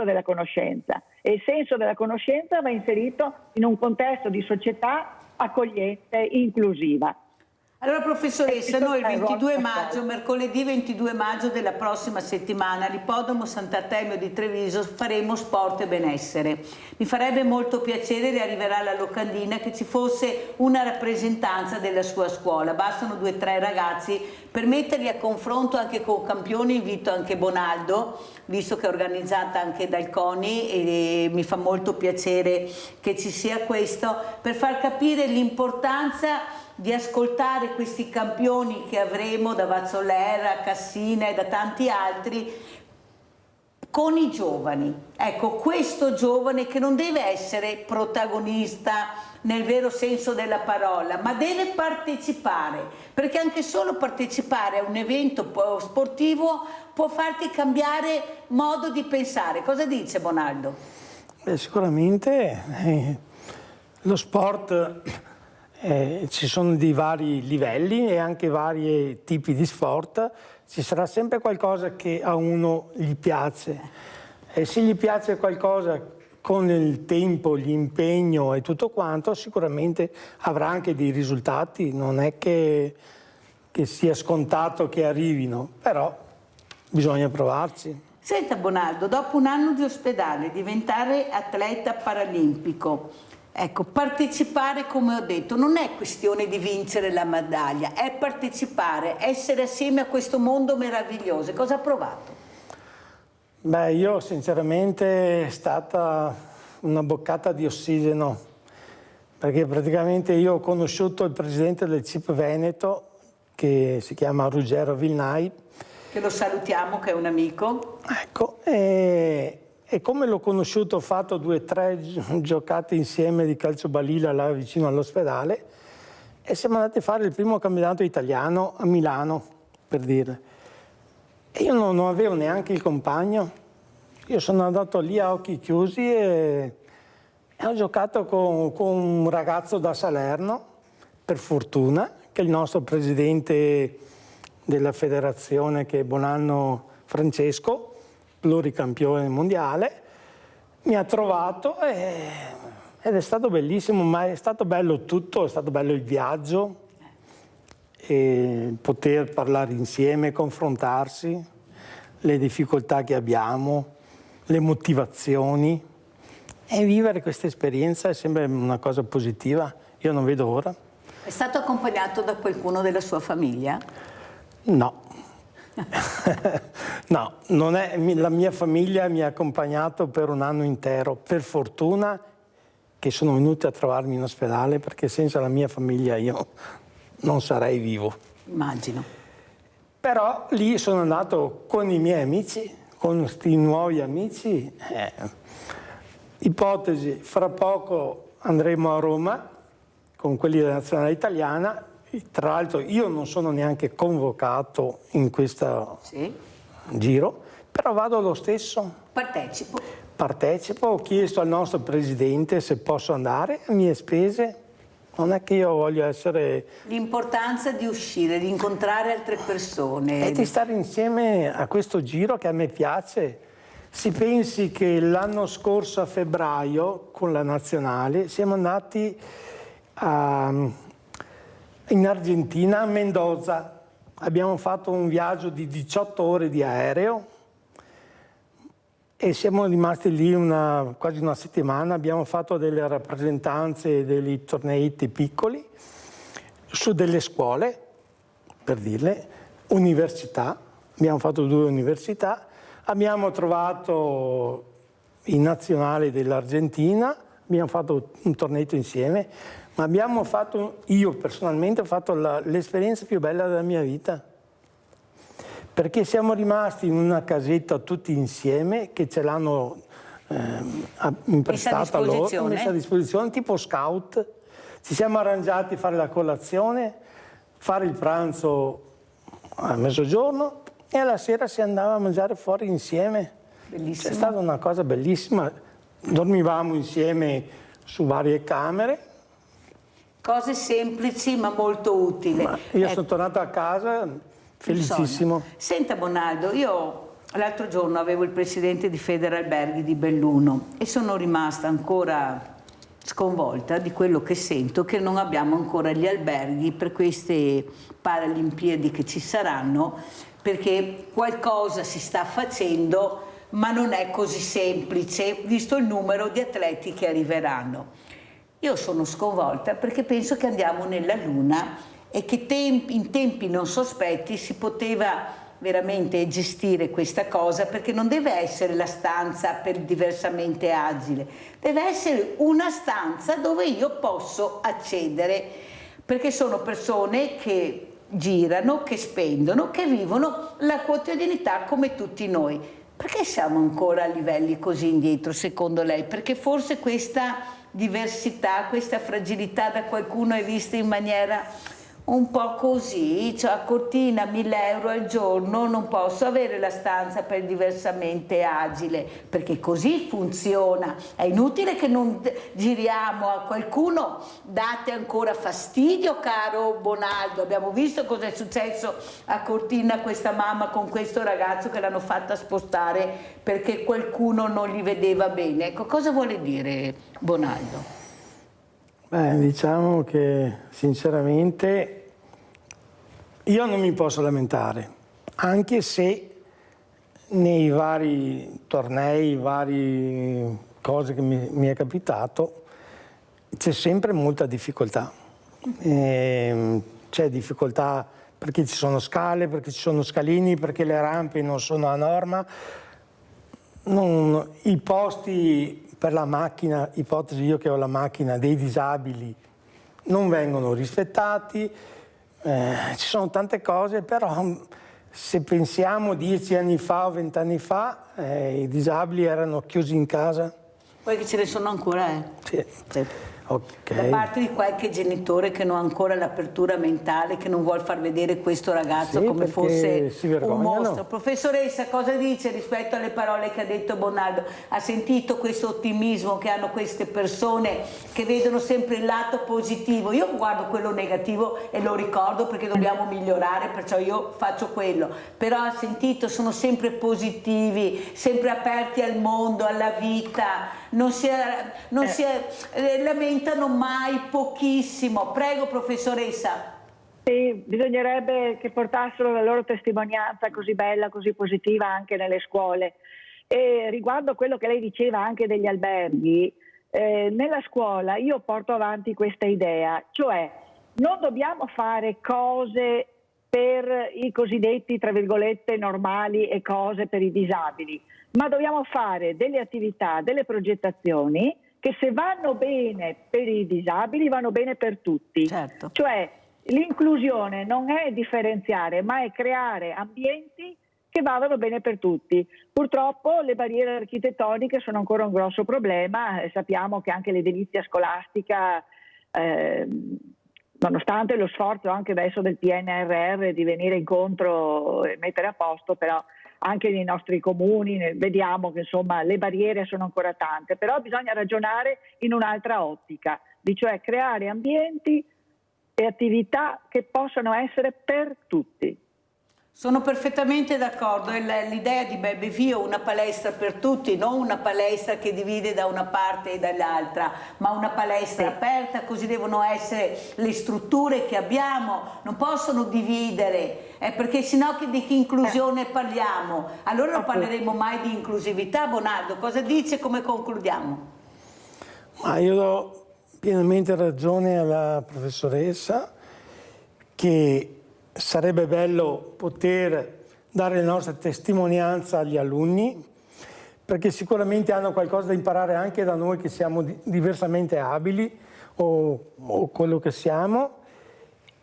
della conoscenza, e il senso della conoscenza va inserito in un contesto di società accogliente, inclusiva. Allora, professoressa, noi il 22 maggio, mercoledì 22 maggio della prossima settimana, all'Ippodromo Sant'Artemio di Treviso faremo sport e benessere. Mi farebbe molto piacere, le arriverà la locandina, che ci fosse una rappresentanza della sua scuola. Bastano 2 o 3 ragazzi per metterli a confronto anche con campioni. Invito anche Bonaldo, visto che è organizzata anche dal CONI, e mi fa molto piacere che ci sia questo, per far capire l'importanza di ascoltare questi campioni che avremo da Vazzolera, Cassina e da tanti altri con i giovani. Ecco, questo giovane che non deve essere protagonista nel vero senso della parola, ma deve partecipare, perché anche solo partecipare a un evento sportivo può farti cambiare modo di pensare. Cosa dice Bonaldo? Sicuramente lo sport... ci sono di vari livelli e anche vari tipi di sport, ci sarà sempre qualcosa che a uno gli piace, e se gli piace qualcosa con il tempo, l'impegno e tutto quanto, sicuramente avrà anche dei risultati. Non è che sia scontato che arrivino, però bisogna provarci. Senta Bonaldo, dopo un anno di ospedale, diventare atleta paralimpico, ecco, partecipare, come ho detto, non è questione di vincere la medaglia, è partecipare, essere assieme a questo mondo meraviglioso. Cosa ha provato? Beh, io sinceramente è stata una boccata di ossigeno, perché praticamente io ho conosciuto il presidente del CIP Veneto, che si chiama Ruggero Vilnai. Che lo salutiamo, che è un amico. Ecco, e come l'ho conosciuto ho fatto 2 o 3 giocate insieme di calcio balilla là vicino all'ospedale e siamo andati a fare il primo campionato italiano a Milano, per dire. E io non avevo neanche il compagno, io sono andato lì a occhi chiusi e ho giocato con un ragazzo da Salerno, per fortuna, che è il nostro presidente della federazione, che è Bonanno Francesco, pluricampione mondiale, mi ha trovato ed è stato bellissimo, ma è stato bello tutto, è stato bello il viaggio, e poter parlare insieme, confrontarsi, le difficoltà che abbiamo, le motivazioni, e vivere questa esperienza è sempre una cosa positiva, io non vedo ora. È stato accompagnato da qualcuno della sua famiglia? No. No, non è, la mia famiglia mi ha accompagnato per 1 anno intero, per fortuna che sono venuti a trovarmi in ospedale, perché senza la mia famiglia io non sarei vivo. Immagino. Però lì sono andato con i miei amici, con questi nuovi amici. Ipotesi, fra poco andremo a Roma con quelli della nazionale italiana. Tra l'altro io non sono neanche convocato in questo giro, però vado lo stesso. Partecipo, ho chiesto al nostro presidente se posso andare a mie spese. Non è che io voglio essere... L'importanza di uscire, di incontrare altre persone. E di stare insieme a questo giro che a me piace. Si pensi che l'anno scorso a febbraio con la nazionale siamo andati in Argentina, a Mendoza. Abbiamo fatto un viaggio di 18 ore di aereo e siamo rimasti lì quasi una settimana. Abbiamo fatto delle rappresentanze, dei torneiti piccoli su delle scuole, per dirle, università. Abbiamo fatto 2 università. Abbiamo trovato i nazionali dell'Argentina, abbiamo fatto un torneito insieme, ma abbiamo fatto, io personalmente ho fatto l'esperienza più bella della mia vita, perché siamo rimasti in una casetta tutti insieme, che ce l'hanno imprestata loro, messa a disposizione, tipo scout. Ci siamo arrangiati a fare la colazione, fare il pranzo a mezzogiorno e alla sera si andava a mangiare fuori insieme. Bellissimo. È stata una cosa bellissima, dormivamo insieme su varie camere. Cose semplici ma molto utili. Io sono tornato a casa felicissimo. Senta Bonaldo, io l'altro giorno avevo il presidente di Federalberghi di Belluno e sono rimasta ancora sconvolta di quello che sento, che non abbiamo ancora gli alberghi per queste Paralimpiadi che ci saranno, perché qualcosa si sta facendo ma non è così semplice, visto il numero di atleti che arriveranno. Io sono sconvolta perché penso che andiamo nella Luna e che in tempi non sospetti si poteva veramente gestire questa cosa, perché non deve essere la stanza per diversamente agile, deve essere una stanza dove io posso accedere, perché sono persone che girano, che spendono, che vivono la quotidianità come tutti noi. Perché siamo ancora a livelli così indietro, secondo lei? Perché forse questa diversità, questa fragilità da qualcuno è vista in maniera un po' così, cioè a Cortina 1.000 euro al giorno, non posso avere la stanza per diversamente agile, perché così funziona. È inutile che non giriamo a qualcuno, date ancora fastidio, caro Bonaldo. Abbiamo visto cosa è successo a Cortina, questa mamma con questo ragazzo che l'hanno fatta spostare perché qualcuno non li vedeva bene. Ecco, cosa vuole dire Bonaldo? Beh, diciamo che sinceramente io non mi posso lamentare, anche se nei vari tornei, varie cose che mi è capitato, c'è sempre molta difficoltà. C'è difficoltà perché ci sono scale, perché ci sono scalini, perché le rampe non sono a norma. I posti per la macchina, ipotesi io che ho la macchina, dei disabili non vengono rispettati, ci sono tante cose, però se pensiamo 10 anni fa o 20 anni fa i disabili erano chiusi in casa. Poi che ce ne sono ancora, Sì. Da Okay. parte di qualche genitore che non ha ancora l'apertura mentale, che non vuol far vedere questo ragazzo come fosse un mostro. Professoressa, cosa dice rispetto alle parole che ha detto Bonaldo? Ha sentito questo ottimismo che hanno queste persone che vedono sempre il lato positivo? Io guardo quello negativo e lo ricordo perché dobbiamo migliorare, perciò io faccio quello. Però ha sentito, sono sempre positivi, sempre aperti al mondo, alla vita, non si lamentano mai, pochissimo. Prego, professoressa. Sì, bisognerebbe che portassero la loro testimonianza così bella, così positiva anche nelle scuole. E riguardo quello che lei diceva anche degli alberghi, nella scuola io porto avanti questa idea, cioè non dobbiamo fare cose per i cosiddetti, tra virgolette, normali e cose per i disabili, ma dobbiamo fare delle attività, delle progettazioni che se vanno bene per i disabili vanno bene per tutti. Certo. Cioè l'inclusione non è differenziare, ma è creare ambienti che vadano bene per tutti. Purtroppo le barriere architettoniche sono ancora un grosso problema, sappiamo che anche l'edilizia scolastica, nonostante lo sforzo anche adesso del PNRR di venire incontro e mettere a posto, però anche nei nostri comuni vediamo che insomma le barriere sono ancora tante, però bisogna ragionare in un'altra ottica, cioè creare ambienti e attività che possano essere per tutti. Sono perfettamente d'accordo, l'idea di Bebevio, una palestra per tutti, non una palestra che divide da una parte e dall'altra, ma una palestra aperta, così devono essere le strutture che abbiamo, non possono dividere, perché sennò di che inclusione parliamo? Allora non parleremo mai di inclusività. Bonaldo, cosa dice, come concludiamo? Ma io do pienamente ragione alla professoressa che sarebbe bello poter dare la nostra testimonianza agli alunni, perché sicuramente hanno qualcosa da imparare anche da noi che siamo diversamente abili o quello che siamo,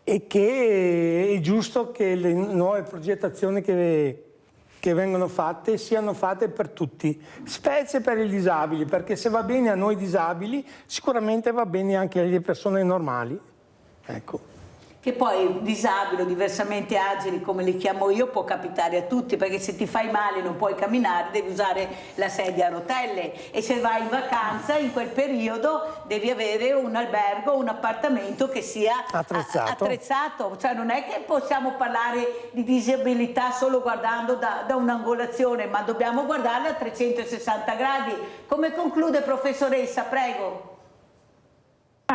e che è giusto che le nuove progettazioni che vengono fatte siano fatte per tutti, specie per i disabili, perché se va bene a noi disabili sicuramente va bene anche alle persone normali. Ecco. Che poi disabili o diversamente agili, come li chiamo io, può capitare a tutti, perché se ti fai male e non puoi camminare devi usare la sedia a rotelle, e se vai in vacanza in quel periodo devi avere un albergo, un appartamento che sia attrezzato. Cioè non è che possiamo parlare di disabilità solo guardando da un'angolazione, ma dobbiamo guardarla a 360 gradi. Come conclude, professoressa? Prego.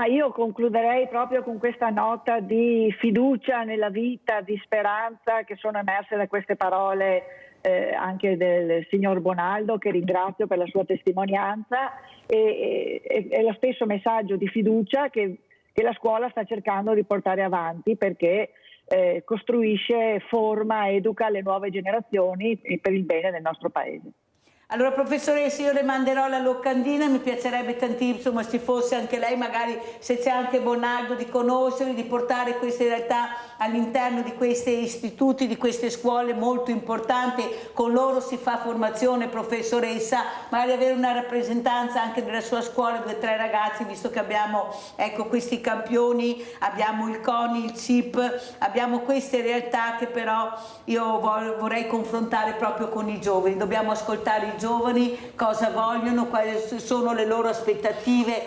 Io concluderei proprio con questa nota di fiducia nella vita, di speranza che sono emerse da queste parole anche del signor Bonaldo, che ringrazio per la sua testimonianza, e lo stesso messaggio di fiducia che la scuola sta cercando di portare avanti, perché costruisce, forma, educa le nuove generazioni per il bene del nostro Paese. Allora professoressa, io le manderò la locandina, mi piacerebbe tantissimo se fosse anche lei, magari se c'è anche Bonaldo, di conoscerli, di portare queste realtà all'interno di questi istituti, di queste scuole molto importanti. Con loro si fa formazione, professoressa, magari avere una rappresentanza anche della sua scuola, 2 o 3 ragazzi, visto che abbiamo questi campioni, abbiamo il CONI, il CIP, abbiamo queste realtà che però io vorrei confrontare proprio con i giovani. Dobbiamo ascoltare i giovani, cosa vogliono, quali sono le loro aspettative,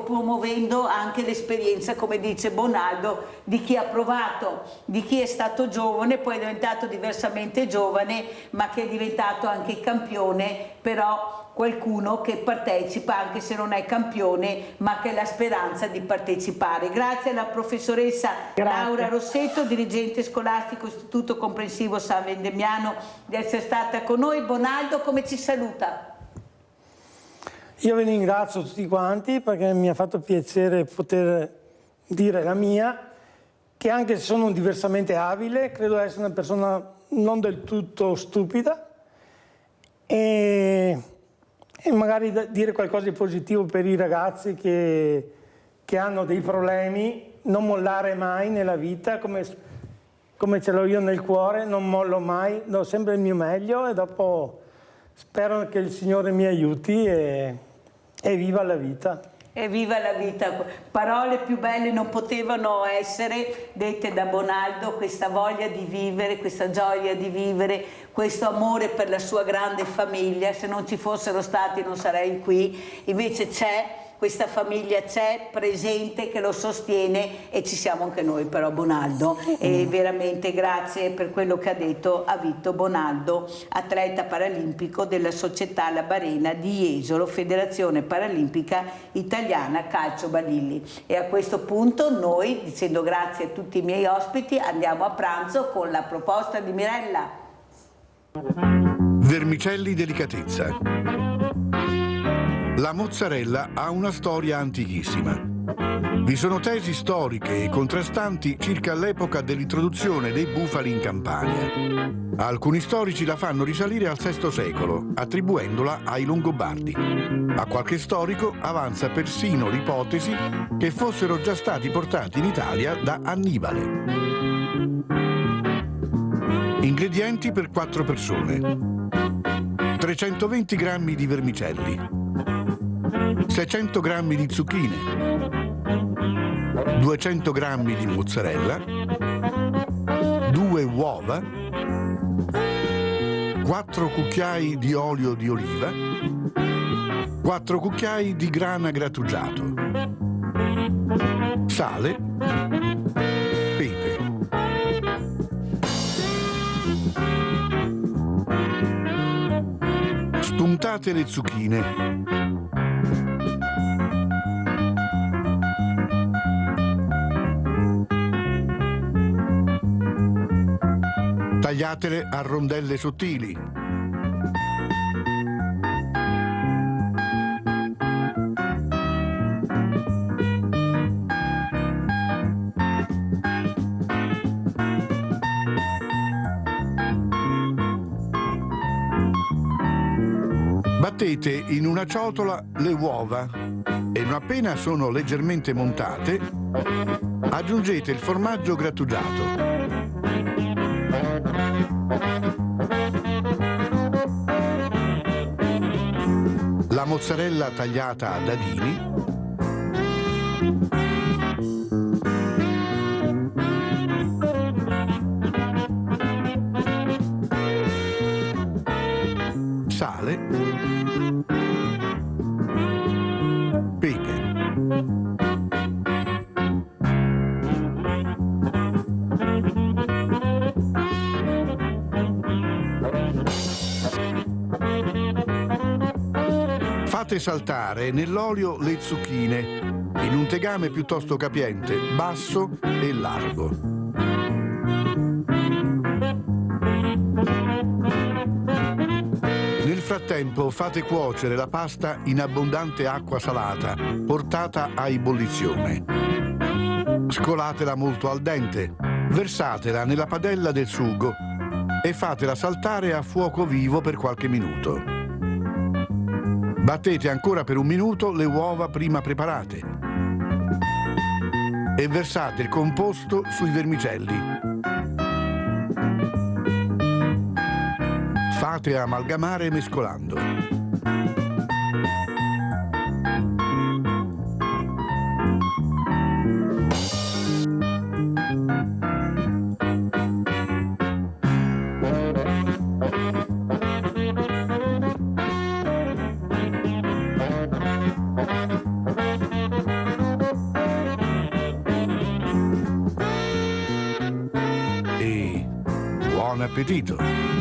promuovendo anche l'esperienza, come dice Bonaldo, di chi ha provato, di chi è stato giovane, poi è diventato diversamente giovane, ma che è diventato anche campione, però qualcuno che partecipa anche se non è campione, ma che ha la speranza di partecipare. Grazie alla professoressa Laura Rossetto, dirigente scolastico Istituto Comprensivo San Vendemiano, di essere stata con noi. Bonaldo, come ci saluta? Io vi ringrazio tutti quanti, perché mi ha fatto piacere poter dire la mia, che anche se sono diversamente abile, credo essere una persona non del tutto stupida, e e magari dire qualcosa di positivo per i ragazzi che hanno dei problemi, non mollare mai nella vita, come ce l'ho io nel cuore, non mollo mai, do sempre il mio meglio e dopo spero che il Signore mi aiuti e viva la vita. E viva la vita! Parole più belle non potevano essere dette da Bonaldo, questa voglia di vivere, questa gioia di vivere, questo amore per la sua grande famiglia. Se non ci fossero stati non sarei qui, invece c'è. Questa famiglia c'è, presente, che lo sostiene e ci siamo anche noi però Bonaldo. E veramente grazie per quello che ha detto a Vito Bonaldo, atleta paralimpico della Società La Barena di Jesolo, Federazione Paralimpica Italiana Calcio Balilli. E a questo punto noi, dicendo grazie a tutti i miei ospiti, andiamo a pranzo con la proposta di Mirella. Vermicelli delicatezza. La mozzarella ha una storia antichissima. Vi sono tesi storiche e contrastanti circa l'epoca dell'introduzione dei bufali in Campania. Alcuni storici la fanno risalire al VI secolo, attribuendola ai Longobardi. Ma qualche storico avanza persino l'ipotesi che fossero già stati portati in Italia da Annibale. Ingredienti per 4 persone: 320 grammi di vermicelli, 600 grammi di zucchine, 200 grammi di mozzarella, 2 uova, 4 cucchiai di olio di oliva, 4 cucchiai di grana grattugiato, sale, pepe. Spuntate le zucchine. Tagliatele a rondelle sottili. Battete in una ciotola le uova e non appena sono leggermente montate, aggiungete il formaggio grattugiato. La mozzarella tagliata a dadini, sale, pepe. Fate saltare nell'olio le zucchine in un tegame piuttosto capiente, basso e largo. Nel frattempo fate cuocere la pasta in abbondante acqua salata, portata a ebollizione. Scolatela molto al dente, versatela nella padella del sugo e fatela saltare a fuoco vivo per qualche minuto. Battete ancora per un minuto le uova prima preparate e versate il composto sui vermicelli. Fate amalgamare mescolando. Buon appetito!